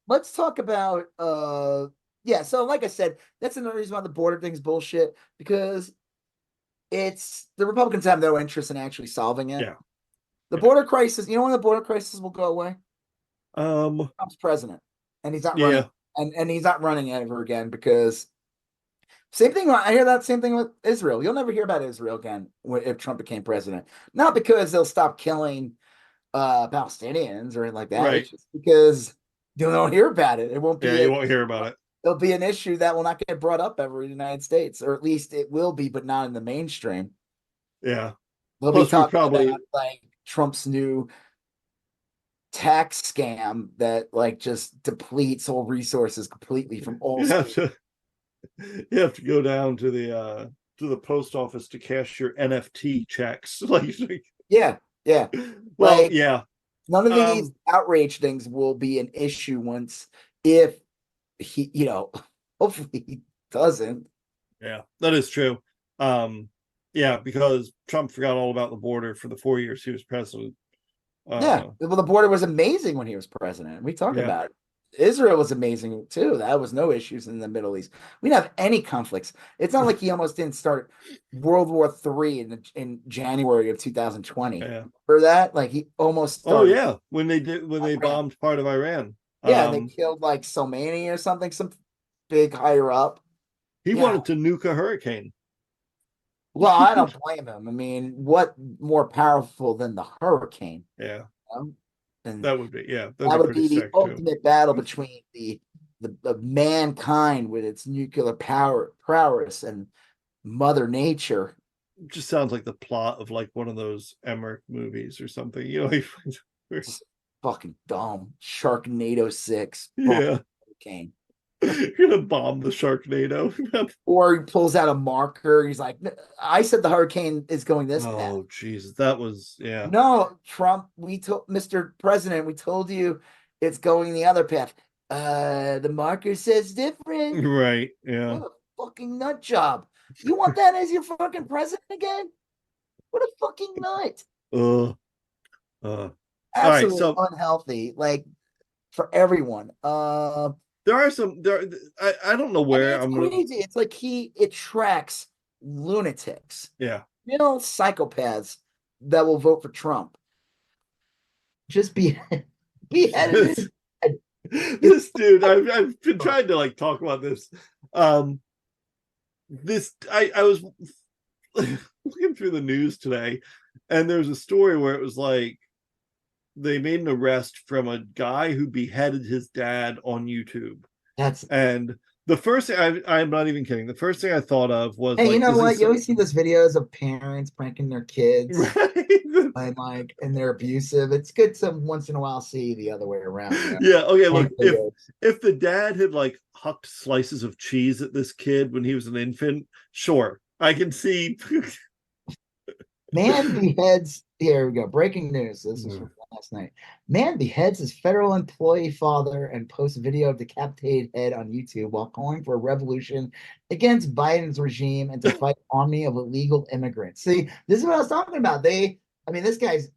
let's talk about so like I said, that's another reason why the border thing's bullshit, because it's the Republicans have no interest in actually solving it. The border crisis, when the border crisis will go away? Trump's president, and he's not running, and he's not running ever again, because same thing. I hear that same thing with Israel. You'll never hear about Israel again if Trump became president. Not because they'll stop killing Palestinians or anything like that. It's just because you don't hear about it. It won't be. You won't hear about it. It'll be an issue that will not get brought up ever in the United States, or at least it will be, but not in the mainstream. Yeah, they'll be talking about like Trump's new tax scam that like just depletes all resources completely from all. You have to go down to the post office to cash your NFT checks. Like, yeah. Well, like, none of these outrage things will be an issue if he, hopefully he doesn't. Yeah, that is true. Because Trump forgot all about the border for the 4 years he was president. Well, the border was amazing when he was president. We talk about it. Israel was amazing too. That was no issues in the Middle East. We didn't have any conflicts. It's not like he almost didn't start World War III in January of 2020. For that, like, he almost started. When they bombed part of Iran. They killed like Soleimani or something, some big higher up. He wanted to nuke a hurricane. Well, I don't blame him. I mean, what more powerful than the hurricane? Yeah. And that would be that would be the ultimate battle between the mankind with its nuclear prowess and Mother Nature. It just sounds like the plot of like one of those Emmerich movies or something. It's fucking dumb. Sharknado 6. Hurricane. You're gonna bomb the Sharknado. Or he pulls out a marker. He's like, I said the hurricane is going this path. Oh, Jesus. That was, No, Trump, Mr. President, we told you it's going the other path. The marker says different. Right, yeah. What a fucking nut job. You want that as your fucking president again? What a fucking nut. Absolutely unhealthy, like, for everyone. There are some. I don't know where I'm crazy. It's like he attracts lunatics. Yeah. Psychopaths that will vote for Trump. Just be edited. This dude, I've been trying to like talk about this. I was looking through the news today, and there's a story where it was like they made an arrest from a guy who beheaded his dad on YouTube. And The first thing I'm not even kidding. The first thing I thought of was Hey, like, you know is what? this You always see those videos of parents pranking their kids right? and they're abusive. It's good to once in a while see the other way around, you know? Yeah. Okay. Look, Prank videos. if the dad had like hucked slices of cheese at this kid when he was an infant, sure, I can see. Man beheads. Here we go. Breaking news. This was from last night. Man beheads his federal employee father and posts video of decapitated head on YouTube while calling for a revolution against Biden's regime and to fight army of illegal immigrants. See, this is what I was talking about. This guy's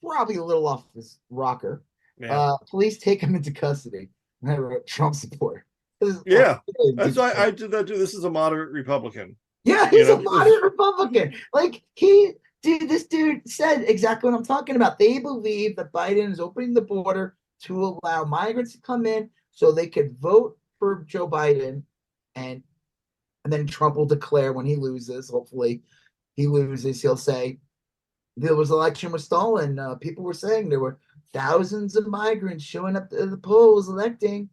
probably a little off his rocker. Yeah. Police take him into custody. And I wrote Trump support. Yeah. That's why I did that too. This is a moderate Republican. Yeah, he's a moderate Republican. This dude said exactly what I'm talking about. They believe that Biden is opening the border to allow migrants to come in so they could vote for Joe Biden, and then Trump will declare when he loses. Hopefully, he loses. He'll say there was election was stolen. People were saying there were thousands of migrants showing up to the polls electing,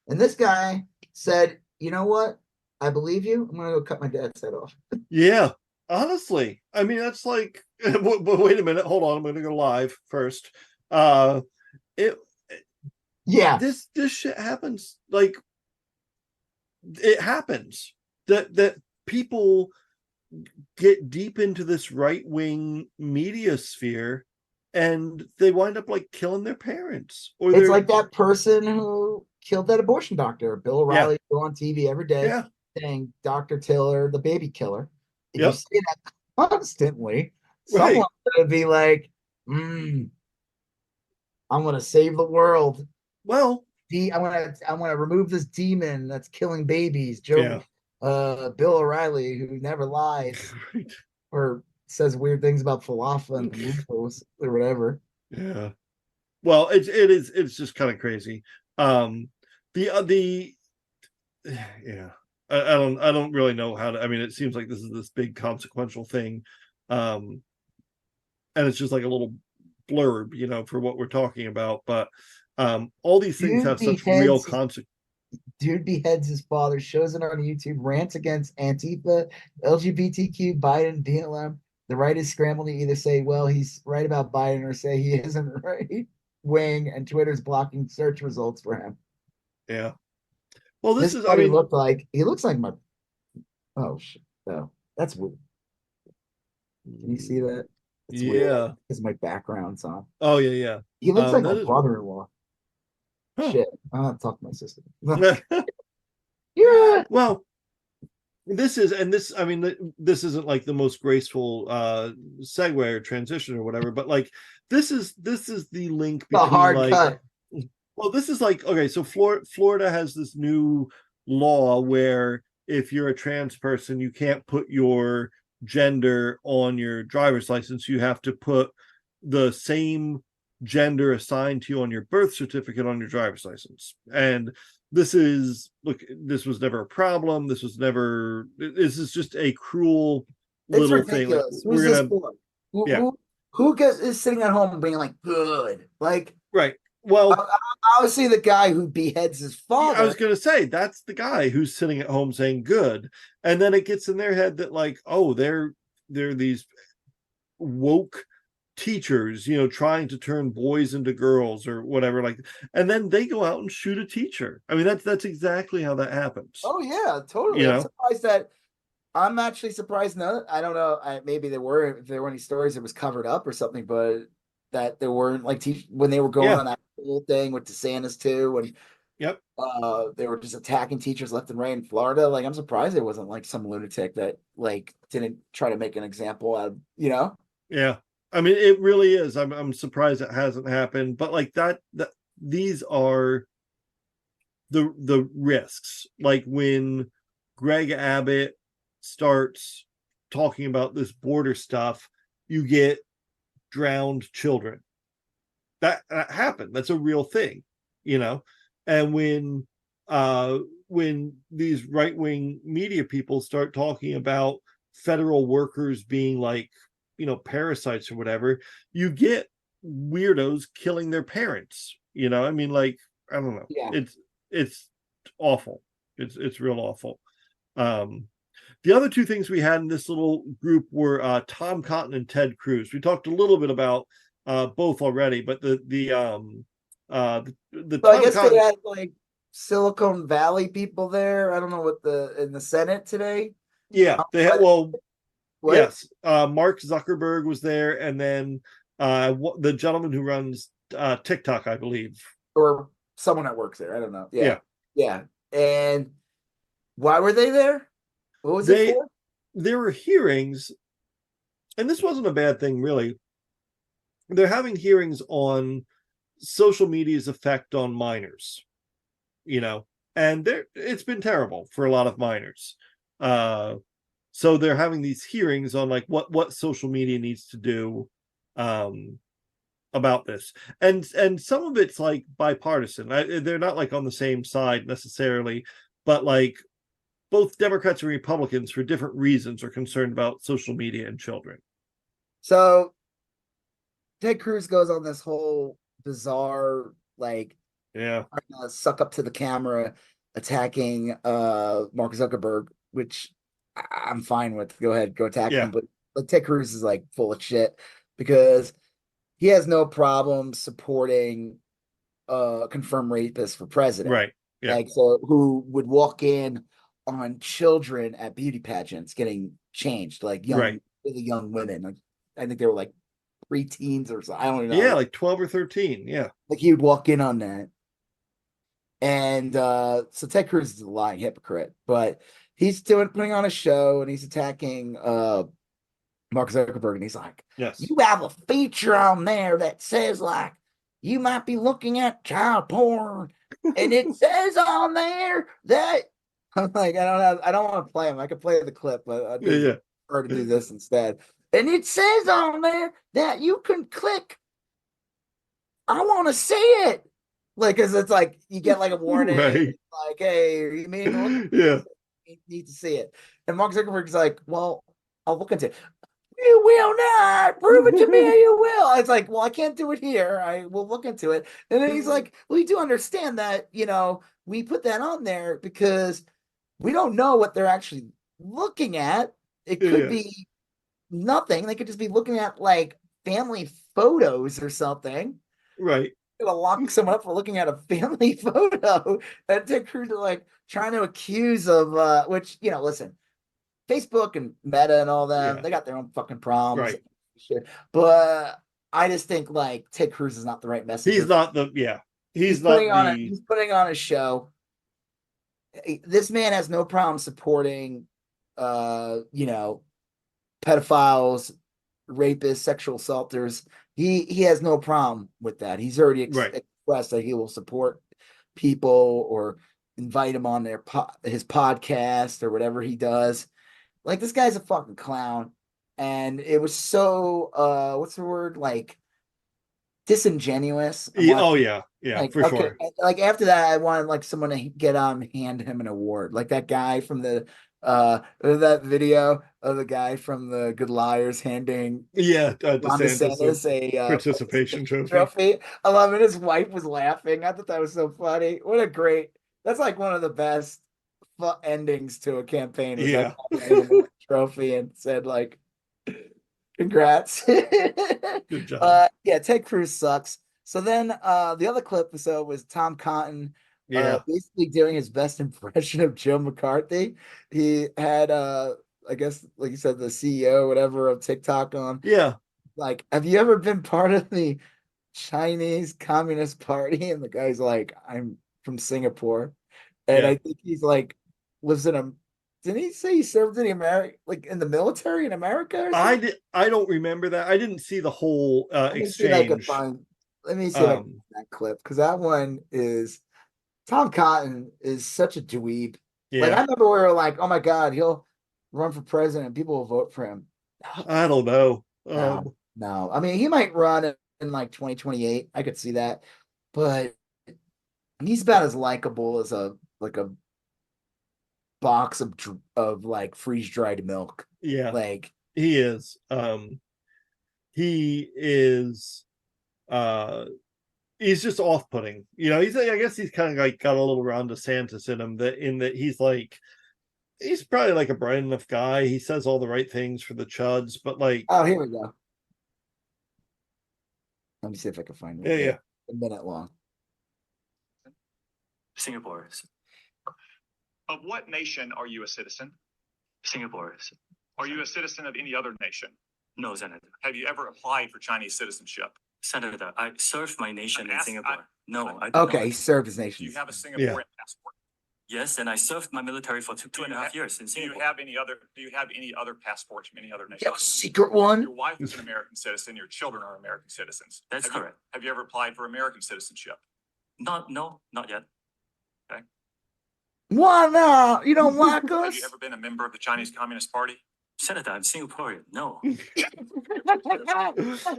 and this guy said, "You know what? I believe you. I'm gonna go cut my dad's head off." Yeah. Honestly, I mean, that's like, but wait a minute, hold on, I'm going to go live first. This shit happens. Like, it happens that people get deep into this right wing media sphere, and they wind up like killing their parents. Or it's like that person who killed that abortion doctor, Bill O'Reilly, go on TV every day saying Dr. Tiller, the baby killer. If you say that constantly, someone's gonna be like, I'm gonna save the world. Well, I wanna remove this demon that's killing babies. Bill O'Reilly, who never lies or says weird things about falafel and noodles or whatever. Yeah. Well, it's just kind of crazy. I don't really know how to. I mean, it seems like this is this big consequential thing, and it's just like a little blurb, for what we're talking about. But all these things have such real consequences. Dude beheads his father, shows it on YouTube, rants against Antifa, LGBTQ, Biden, BLM. The right is scrambling to either say, well, he's right about Biden, or say he isn't right wing, and Twitter's blocking search results for him. Yeah. Well, he looks like my. Oh shit! Oh, that's weird. Can you see that? It's weird because my background's on. Oh yeah. He looks like my brother-in-law. Huh. Shit! I'm not talking to my sister. Yeah. Well, this isn't like the most graceful segue or transition or whatever, but like this is the link between the hard cut. Well, this is like, okay, so Florida has this new law where if you're a trans person, you can't put your gender on your driver's license. You have to put the same gender assigned to you on your birth certificate on your driver's license. And this was never a problem. This is just a cruel little thing. Like, who's this for? Who is sitting at home being like, good? Like, right. Well, obviously the guy who beheads his father. I was going to say, that's the guy who's sitting at home saying good. And then it gets in their head that like, oh, they're these woke teachers, trying to turn boys into girls or whatever. Like, and then they go out and shoot a teacher. I mean, that's exactly how that happens. Oh yeah, totally. I'm actually surprised. No, I don't know. Maybe if there were any stories, it was covered up or something, but that there weren't like when they were going on that whole thing with DeSantis too, and they were just attacking teachers left and right in Florida. Like, I'm surprised it wasn't like some lunatic that like didn't try to make an example out of, Yeah, I mean, it really is. I'm surprised it hasn't happened, but like that these are the risks. Like when Greg Abbott starts talking about this border stuff, you get drowned children. That happened. That's a real thing, And when these right-wing media people start talking about federal workers being like, parasites or whatever, you get weirdos killing their parents. I mean, like, I don't know. Yeah. It's awful. It's real awful. The other two things we had in this little group were Tom Cotton and Ted Cruz. We talked a little bit about both already, but the So Tom I guess Cotton, they had like Silicon Valley people there. I don't know what in the Senate today. yeah, they had, well, What? yes, Mark Zuckerberg was there, and then the gentleman who runs TikTok, I believe, Or someone that works there. I don't know. Yeah. Yeah. And why were they there? What was it for? There were hearings, and this wasn't a bad thing, really. They're having hearings on social media's effect on minors, and it's been terrible for a lot of minors. So they're having these hearings on like what social media needs to do about this, and some of it's like bipartisan. They're not like on the same side necessarily, but like both Democrats and Republicans, for different reasons, are concerned about social media and children. So Ted Cruz goes on this whole bizarre, like, suck up to the camera, attacking Mark Zuckerberg, which I'm fine with. Go ahead, go attack him. But like Ted Cruz is like full of shit because he has no problem supporting confirmed rapists for president. Right. Yeah. Like, so who would walk in on children at beauty pageants getting changed, like young, really young women. Like, I think they were like preteens or something. I don't know. Yeah, like 12 or 13. Yeah. Like he would walk in on that. And so Ted Cruz is a lying hypocrite, but he's putting on a show and he's attacking Mark Zuckerberg, and he's like, yes, you have a feature on there that says like you might be looking at child porn, and it says on there that I'm like, I don't want to play him. I could play the clip, but I'd prefer to do this instead. And it says on there that you can click, I want to see it. Like, cause it's like you get like a warning, like, hey, you mean you need to see it. And Mark Zuckerberg's like, well, I'll look into it. You will not prove it to me, or you will. It's like, well, I can't do it here. I will look into it. And then he's like, well, you do understand that, we put that on there because we don't know what they're actually looking at. It could be nothing. They could just be looking at like family photos or something. Right. Gonna lock someone up for looking at a family photo. And Ted Cruz are like trying to accuse of which, listen, Facebook and Meta and all them, they got their own fucking problems. Right. But I just think like Ted Cruz is not the right messenger. He's not he's not he's putting on a show. This man has no problem supporting pedophiles, rapists, sexual assaulters. He has no problem with that. He's already expressed that he will support people or invite him on his podcast or whatever he does. Like, this guy's a fucking clown. And it was so what's the word? Like, disingenuous. Yeah, like, for sure. Like, after that, I wanted like someone to get on and hand him an award. Like that guy from that video of the guy from the Good Liars handing Ron DeSantis a participation trophy. I love it. His wife was laughing. I thought that was so funny. That's like one of the best endings to a campaign. Yeah. Trophy and said like, congrats. Good job. Ted Cruz sucks. So then the other clip was Tom Cotton basically doing his best impression of Joe McCarthy. He had I guess, like you said, the CEO, whatever, of TikTok on. Yeah. Like, have you ever been part of the Chinese Communist Party? And the guy's like, I'm from Singapore. And I think he's like, lives in a, didn't he say he served in in the military in America? I don't remember that. I didn't see the whole exchange. Let me see if I can find that clip, because that one is, Tom Cotton is such a dweeb. Yeah. Like, I remember we were like, oh my God, he'll run for president. People will vote for him. I don't know. No. I mean, he might run in like 2028. I could see that. But he's about as likable as a box of like freeze-dried milk. Yeah. Like, he is. He is he's just off-putting. I guess he's kind of like got a little Ron DeSantis in him, that he's probably like a bright enough guy. He says all the right things for the chuds, but like, Oh, here we go. Let me see if I can find it. Yeah. A minute long. Singapore. Of what nation are you a citizen? Singapore. Are you a citizen of any other nation? No, Senator. Have you ever applied for Chinese citizenship? Senator, I served my nation in Singapore. No, I did Okay, not. he served his Do nation. you have a Singaporean passport? Yes, and I served my military for two and a half years in Do you Singapore. have any other passports from any other nation? You have a secret one? Your wife is an American citizen. Your children are American citizens. That's correct. Have you ever applied for American citizenship? No, not yet. Why not? You don't like Have us? you ever been a member of the Chinese Communist Party? Senator, I'm Singaporean. No.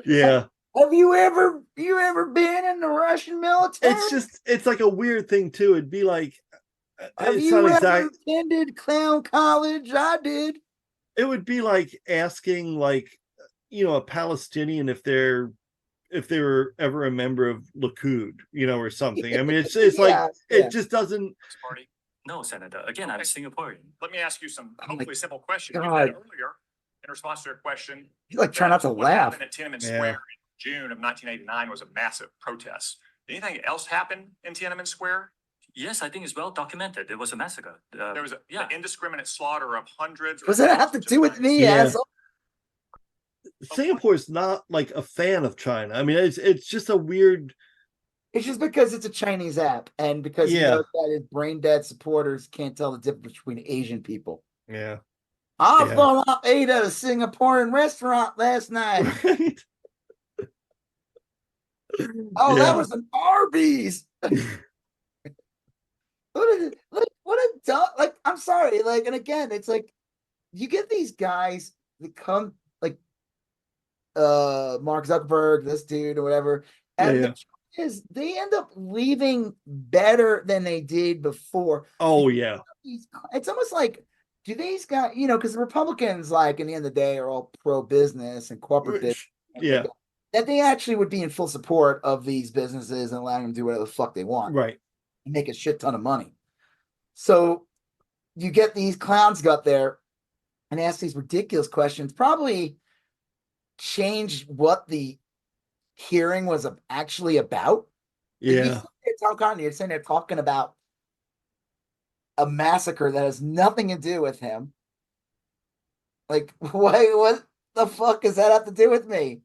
yeah. Have you ever been in the Russian military? It's like a weird thing too. It'd be like, Have it's you not ever exact. attended clown college? I did. It would be like asking, like, a Palestinian if they were ever a member of Likud, or something. I mean, it's like it just doesn't. Party? No, Senator. Again, I'm Singaporean. Let me ask you some Oh hopefully simple questions. You God. said earlier in response to a question. You like try not to what laugh. happened at Tiananmen Yeah. Square in June of 1989 was a massive protest. Did anything else happen in Tiananmen Square? Yes, I think it's well documented. It was a massacre. There was an indiscriminate slaughter of hundreds. What does that have to do with me, Yeah. asshole? Singapore's not like a fan of China. I mean, it's just a weird. It's just because it's a Chinese app, and because he knows that his brain dead supporters can't tell the difference between Asian people. Yeah. I thought I ate at a Singaporean restaurant last night. Right? Oh, Yeah. that was an Arby's. What a dumb, like, I'm sorry, like, and again, it's like you get these guys that come like Mark Zuckerberg, this dude or whatever, and the truth is they end up leaving better than they did before. Oh yeah. It's almost like, do these guys, because the Republicans, like, in the end of the day, are all pro-business and corporate business. Yeah. That they actually would be in full support of these businesses and allowing them to do whatever the fuck they want. Right. And make a shit ton of money. So you get these clowns got there and ask these ridiculous questions, probably change what the hearing was actually about. Yeah. You're sitting there talking about a massacre that has nothing to do with him. Like, what the fuck does that have to do with me?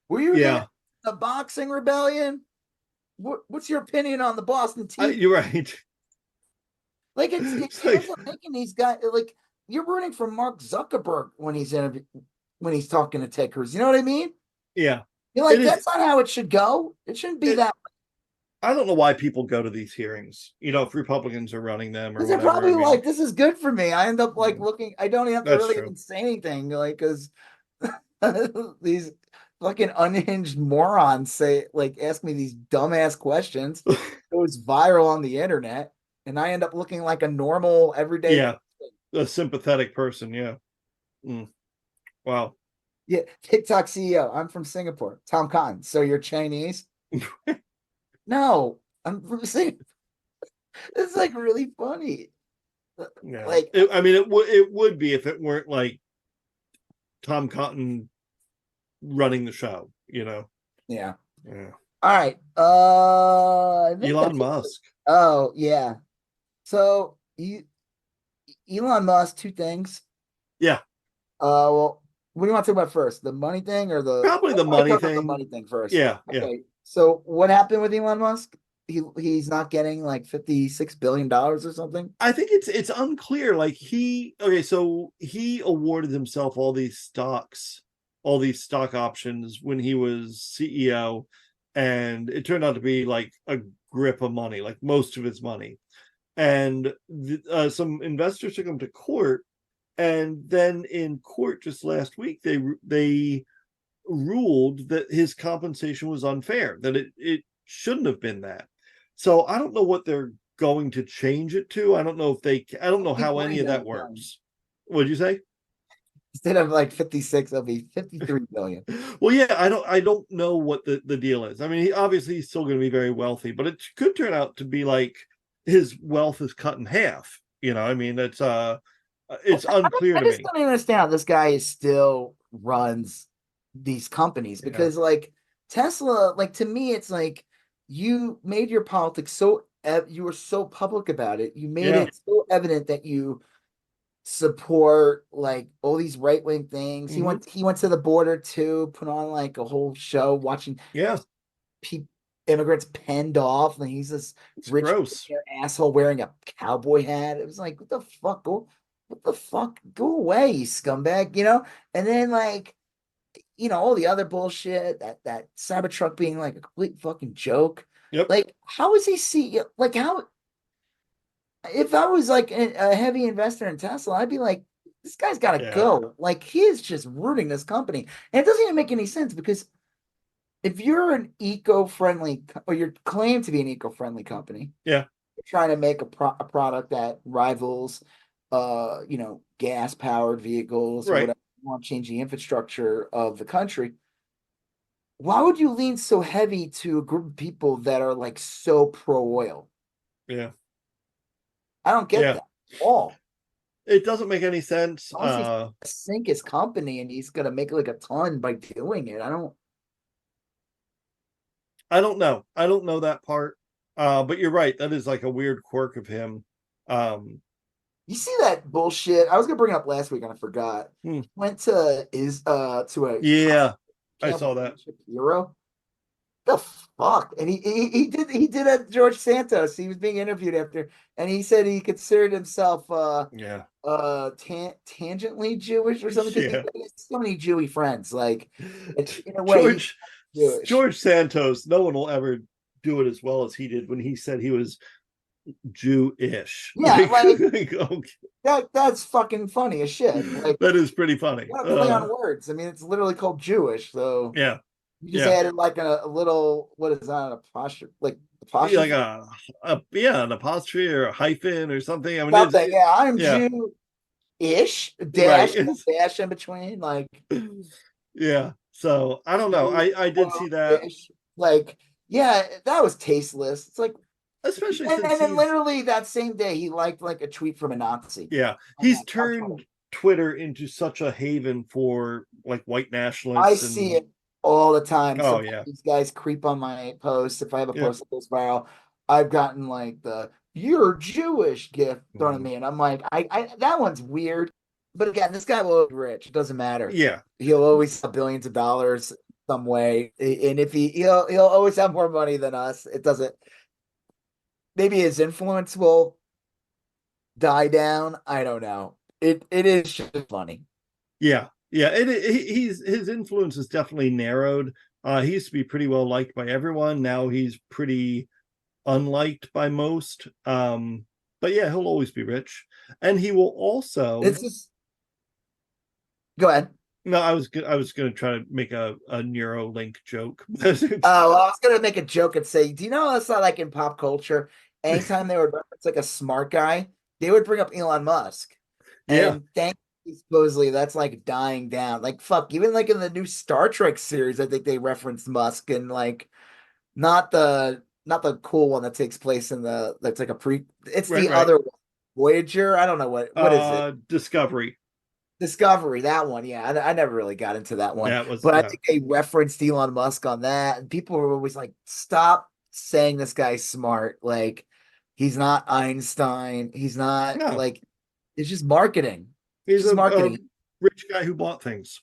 Were you in the boxing rebellion? What's your opinion on the Boston team? You're right. Like, it's like, making these guys, like, you're rooting for Mark Zuckerberg when he's talking to Ted Cruz. You know what I mean? Yeah. You're like, that's not how it should go. It shouldn't be that way. I don't know why people go to these hearings. If Republicans are running them or They're whatever. probably like, this is good for me. I end up like looking. I don't have to really even say anything, like, because these fucking unhinged morons ask me these dumbass questions. It was viral on the internet, and I end up looking like a normal everyday. Yeah, a sympathetic person. Yeah. Wow. Yeah, TikTok CEO. I'm from Singapore. Tom Cotton. So you're Chinese? No, I'm from Singapore. It's like really funny. Yeah. Like, it would be if it weren't like Tom Cotton running the show. Yeah. Yeah. All right. Elon Musk. Oh yeah. So Elon Musk, two things. Yeah. Well, what do you want to talk about first? The money thing or probably the money thing? The money thing first. Yeah. Okay. Yeah. So what happened with Elon Musk? He's not getting like $56 billion or something. I think it's unclear. Like so he awarded himself all these stock options when he was CEO, and it turned out to be like a grip of money, like most of his money. And some investors took him to court, and then in court just last week they ruled that his compensation was unfair, that it shouldn't have been that. So I don't know what they're going to change it to. I don't know how any of that works. What'd you say? Instead of like 56, it'll be 53 billion. Well, yeah, I don't know what the deal is. I mean, he's still going to be very wealthy, but it could turn out to be like his wealth is cut in half. I mean, it's unclear I to just me. don't understand how this guy still runs these companies because, like, Tesla, like, to me, it's like you made your politics so you were so public about it. You made it so evident that you support like all these right wing things. He went to the border too, put on like a whole show watching immigrants penned off, and he's this rich asshole wearing a cowboy hat. It was like, what the fuck? Go away, you scumbag, And then like, all the other bullshit, that Cybertruck being like a complete fucking joke. Yep. Like, how is he see like how if I was like a heavy investor in Tesla, I'd be like, this guy's got to go. Like, he is just rooting this company. And it doesn't even make any sense because if you're an eco-friendly, or you're claimed to be an eco-friendly company, you're trying to make a product that rivals, gas-powered vehicles or whatever, you want to change the infrastructure of the country. Why would you lean so heavy to a group of people that are like so pro-oil? Yeah. I don't get that at all. It doesn't make any sense. Sink his company and he's gonna make like a ton by doing it. I don't know. I don't know that part. But you're right. That is like a weird quirk of him. You see that bullshit? I was gonna bring it up last week and I forgot. Went to I saw that. Hero. The fuk? And he did a George Santos. He was being interviewed after, and he said he considered himself tangentially Jewish or something. He has so many Jewy friends. Like, in a way, George Santos. No one will ever do it as well as he did when he said he was Jewish. Yeah, that's fucking funny as shit. Like, that is pretty funny. What a play on words. I mean, it's literally called Jewish. So you just added like a little, what is that, an apostrophe? Like apostrophe? Like an apostrophe or a hyphen or something. I mean, I'm Jew-ish, dash in between, like. Yeah. So I don't know. I did see that. Like, that was tasteless. It's like, especially and then literally that same day he liked like a tweet from a Nazi. Yeah, he's turned Twitter into such a haven for like white nationalists. I see it all the time. Oh, these guys creep on my posts. If I have a post that goes viral, I've gotten like the "you're Jewish" gift thrown at me, and I'm like, I that one's weird. But again, this guy will be rich. It doesn't matter. Yeah, he'll always have billions of dollars some way, and if he'll always have more money than us. It doesn't. Maybe his influence will die down. I don't know. It is just funny. Yeah. His influence is definitely narrowed. He used to be pretty well liked by everyone. Now he's pretty unliked by most. But yeah, he'll always be rich, and he will also. Go ahead. No, I was going to try to make a Neuralink joke. I was going to make a joke and say, do you know that's not like in pop culture? Anytime they would reference like a smart guy, they would bring up Elon Musk. And supposedly that's like dying down. Like, fuck, even like in the new Star Trek series, I think they referenced Musk, and like not the cool one that takes place in that's like a it's other one. Voyager. I don't know what is it? Discovery, that one. Yeah, I never really got into that one. I think they referenced Elon Musk on that, and people were always like, stop saying this guy's smart. Like, he's not Einstein. He's not like, it's just marketing. He's just marketing. Rich guy who bought things.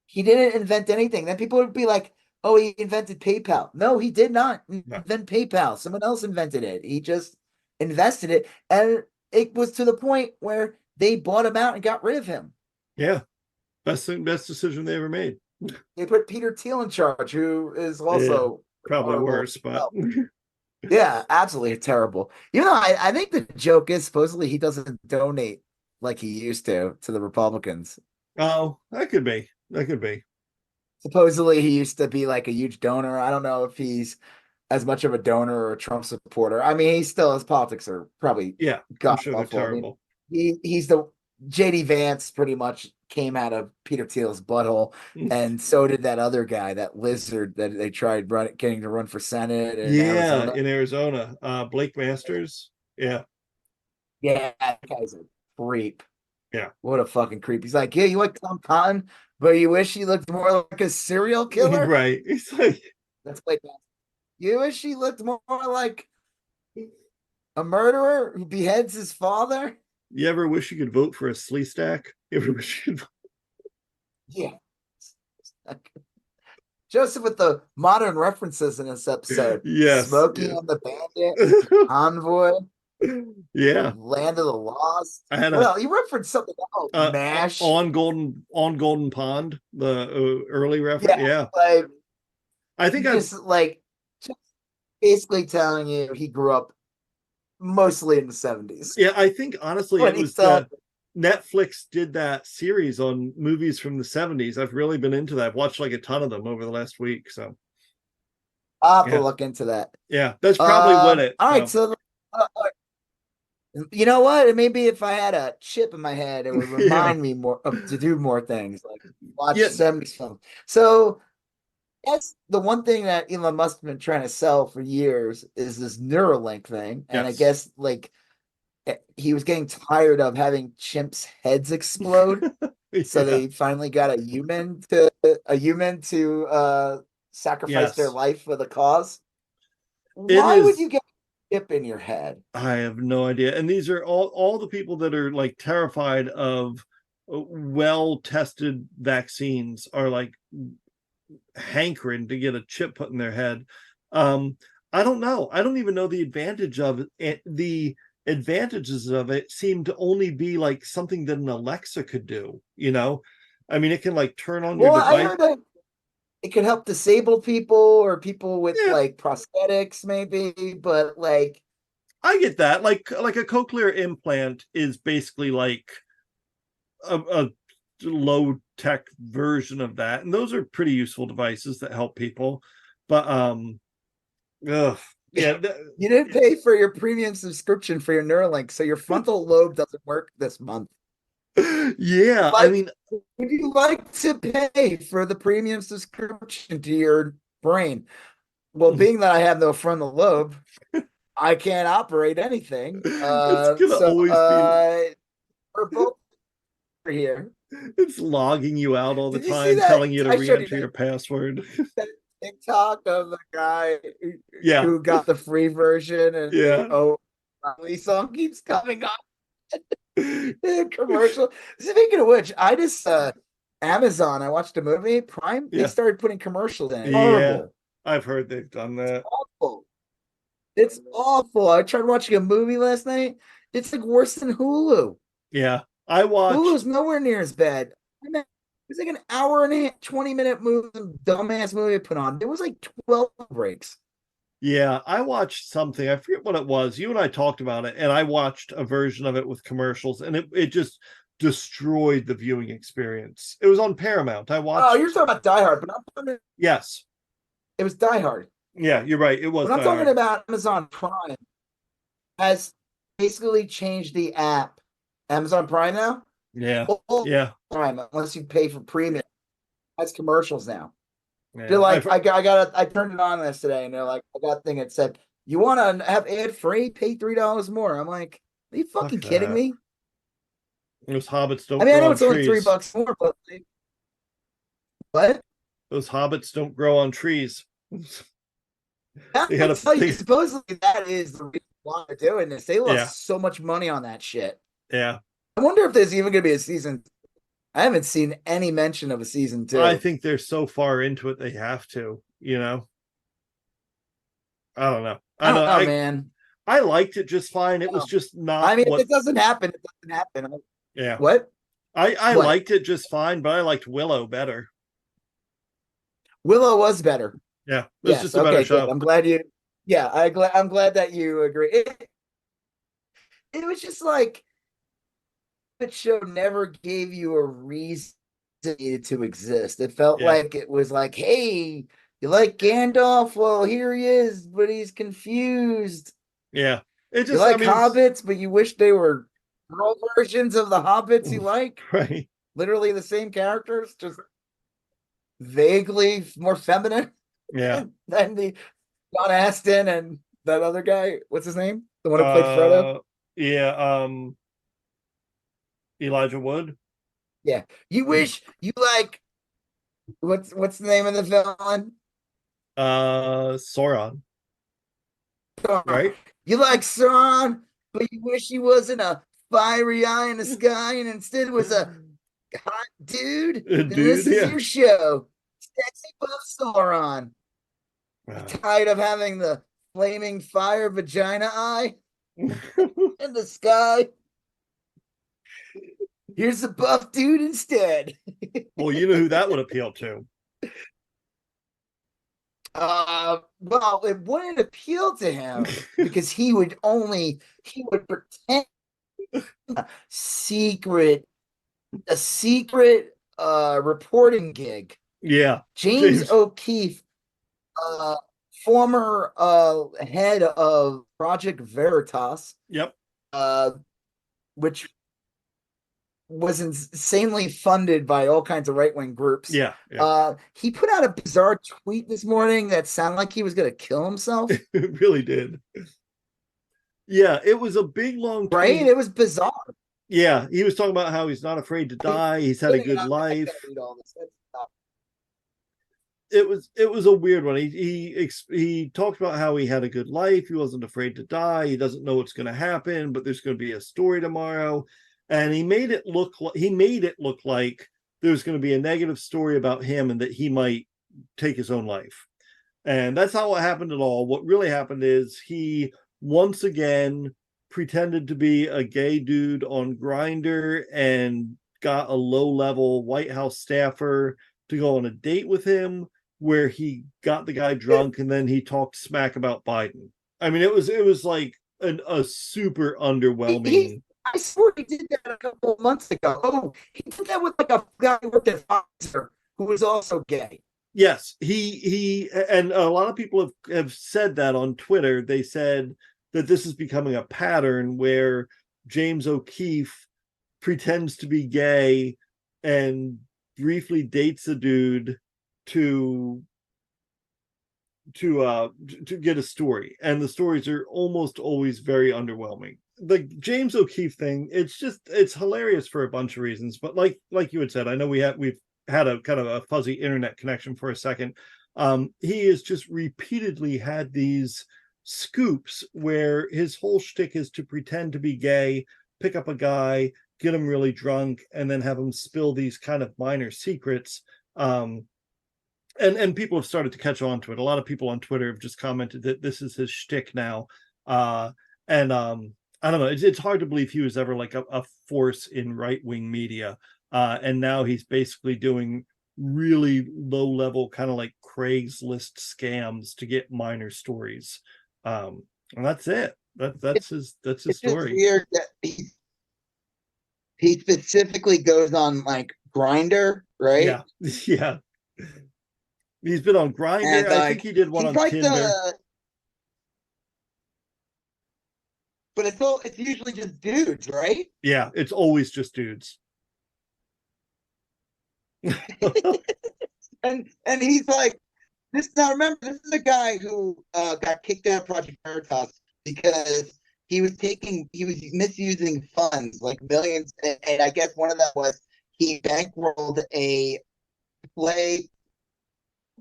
He didn't invent anything. Then people would be like, oh, he invented PayPal. No, he did not invent PayPal. Someone else invented it. He just invested it. And it was to the point where they bought him out and got rid of him. Yeah. Best decision they ever made. They put Peter Thiel in charge, who is also probably worse, but yeah, absolutely terrible. I think the joke is supposedly he doesn't donate like he used to the Republicans. Oh, that could be. Supposedly he used to be like a huge donor. I don't know if he's as much of a donor or a Trump supporter. I mean, his politics are probably I'm sure they're terrible. I mean, he's the JD Vance pretty much came out of Peter Thiel's butthole, and so did that other guy, that lizard that they tried getting to run for Senate in Arizona. In Arizona. Blake Masters. Yeah. Yeah, that guy's a creep. Yeah. What a fucking creep. He's like, yeah, you like Tom Cotton, but you wish he looked more like a serial killer? Right. It's like, that's like, you wish he looked more like a murderer who beheads his father? You ever wish you could vote for a slee stack? You ever wish you could Yeah. Joseph with the modern references in this episode. Yes. Smokey and the Bandit, Envoy. Yeah. Land of the Lost. Well, you referenced something else. MASH. On Golden Pond, the early reference. Yeah. Like, I think just basically telling you he grew up mostly in the 70s. Yeah, I think honestly it was Netflix did that series on movies from the 70s. I've really been into that. I've watched like a ton of them over the last week. So I'll have to look into that. Yeah, that's probably what it. All right, so you know what? Maybe if I had a chip in my head, it would remind me more to do more things, like watch 70s films. So that's the one thing that Elon Musk has been trying to sell for years is this Neuralink thing. And I guess like he was getting tired of having chimps' heads explode. So they finally got a human to sacrifice their life for the cause. Why would you get a chip in your head? I have no idea. And these are all the people that are like terrified of well-tested vaccines are like hankering to get a chip put in their head. I don't know. I don't even know the advantage of it. The advantages of it seem to only be like something that an Alexa could do, you know? I mean, it can like turn on your device. I heard that it could help disabled people or people with like prosthetics, maybe, but like I get that. Like a cochlear implant is basically like a low tech version of that, and those are pretty useful devices that help people. But you didn't pay for your premium subscription for your Neuralink, so your frontal lobe doesn't work this month. Yeah, I mean, would you like to pay for the premium subscription to your brain? Well, being that I have no frontal lobe, I can't operate anything. It's gonna always be. We're both here. It's logging you out all the time, telling you to re-enter your password. That TikTok of the guy who got the free version, and the song keeps coming up. Commercial. Speaking of which, I just Amazon. I watched a movie, Prime. They started putting commercials in. Horrible. I've heard they've done that. It's awful. It's awful. I tried watching a movie last night. It's like worse than Hulu. Yeah, I watched. Hulu's nowhere near as bad. It's like an hour and a half, 20-minute movie, dumbass movie I put on. There was like 12 breaks. Yeah, I watched something. I forget what it was. You and I talked about it, and I watched a version of it with commercials, and it just destroyed the viewing experience. It was on Paramount. I watched. Oh, you're talking about Die Hard, but I'm talking. Yes, it was Die Hard. Yeah, you're right. It was. But I'm talking about Amazon Prime has basically changed the app. Amazon Prime now. Yeah. Prime, unless you pay for premium, has commercials now. Yeah. They're like, I turned it on yesterday, and they're like, I got a thing that said, you want to have ad free? Pay $3 more. I'm like, are you fucking kidding me? Those hobbits don't. I mean, I know it's only $3 more, but what? Those hobbits don't grow on trees. Supposedly that is the reason why they're doing this. They lost so much money on that shit. Yeah. I wonder if there's even going to be a season. I haven't seen any mention of a season 2. I think they're so far into it they have to, you know. I don't know. I don't know, man. I liked it just fine. It was just not. I mean, if it doesn't happen, it doesn't happen. Yeah. What? I liked it just fine, but I liked Willow better. Willow was better. Yeah. It was just a better show. Good. I'm glad you. Yeah, I'm glad that you agree. It was just like. That show never gave you a reason to exist. It felt like it was like, hey, you like Gandalf? Well, here he is, but he's confused. Yeah. It just, you like hobbits, but you wish they were girl versions of the Hobbits you like. Right. Literally the same characters, just vaguely more feminine. Yeah. Than the John Aston and that other guy. What's his name? The one who played Frodo? Yeah. Elijah Wood. Yeah. You wish you like what's the name of the villain? Sauron. Right? You like Sauron, but you wish he wasn't a fiery eye in the sky and instead was a hot dude. This is your show. Sexy buff Sauron. Tired of having the flaming fire vagina eye in the sky. Here's a buff dude instead. Well, you know who that would appeal to. Well, it wouldn't appeal to him because he would pretend a secret reporting gig. Yeah. James O'Keefe, former head of Project Veritas. Yep. Which was insanely funded by all kinds of right-wing groups. Yeah. He put out a bizarre tweet this morning that sounded like he was going to kill himself. It really did. Yeah, it was a big, long tweet. Right? It was bizarre. Yeah, he was talking about how he's not afraid to die. He's had a good life. It was a weird one. He talked about how he had a good life. He wasn't afraid to die. He doesn't know what's going to happen, but there's going to be a story tomorrow. And he made it look like there's going to be a negative story about him and that he might take his own life. And that's not what happened at all. What really happened is he once again pretended to be a gay dude on Grindr and got a low-level White House staffer to go on a date with him, where he got the guy drunk and then he talked smack about Biden. I mean, it was like a super underwhelming. I swear he did that a couple of months ago. Oh, he did that with like a guy who worked at Pfizer who was also gay. Yes, he and a lot of people have said that on Twitter. They said that this is becoming a pattern where James O'Keefe pretends to be gay and briefly dates a dude to get a story, and the stories are almost always very underwhelming. The James O'Keefe thing, it's hilarious for a bunch of reasons, but like you had said, I know we've had a kind of a fuzzy internet connection for a second. He has just repeatedly had these scoops where his whole shtick is to pretend to be gay, pick up a guy, get him really drunk, and then have him spill these kind of minor secrets. And people have started to catch on to it. A lot of people on Twitter have just commented that this is his shtick now. I don't know. It's hard to believe he was ever like a force in right-wing media. And now he's basically doing really low-level kind of like Craigslist scams to get minor stories. And that's it. That's his story. It's weird that he specifically goes on like Grindr, right? Yeah. Yeah. He's been on Grindr. I think he did one on like Tinder. But it's usually just dudes, right? Yeah, it's always just dudes. and he's like this. Now remember, this is a guy who got kicked out of Project Veritas because he was misusing funds, like millions, and I guess one of them was he bankrolled a play.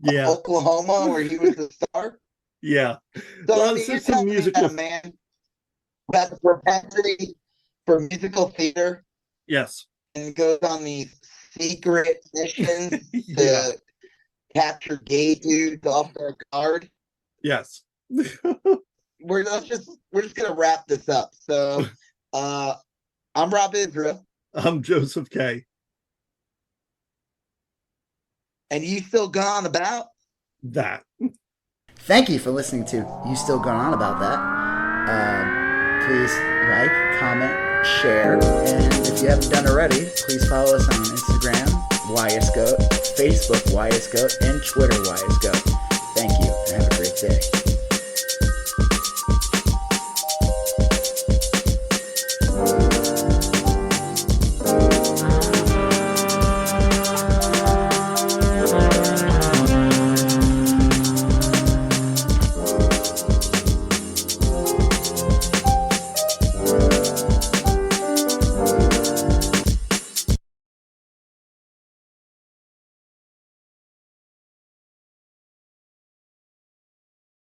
Yeah, Oklahoma, where he was the star. Yeah, So well, I mean, it's some musical man has a propensity for musical theater. Yes, and goes on these secret missions yeah. to capture gay dudes off their guard. Yes. We're just gonna wrap this up. So I'm Rob Israel. I'm Joseph K. And you still gone about that. Thank you for listening to You Still Going On About That. Please like, comment, share, and if you haven't done already, please follow us on Instagram, YSGOAT, Facebook, YSGOAT, and Twitter, YSGOAT. Thank you, and have a great day.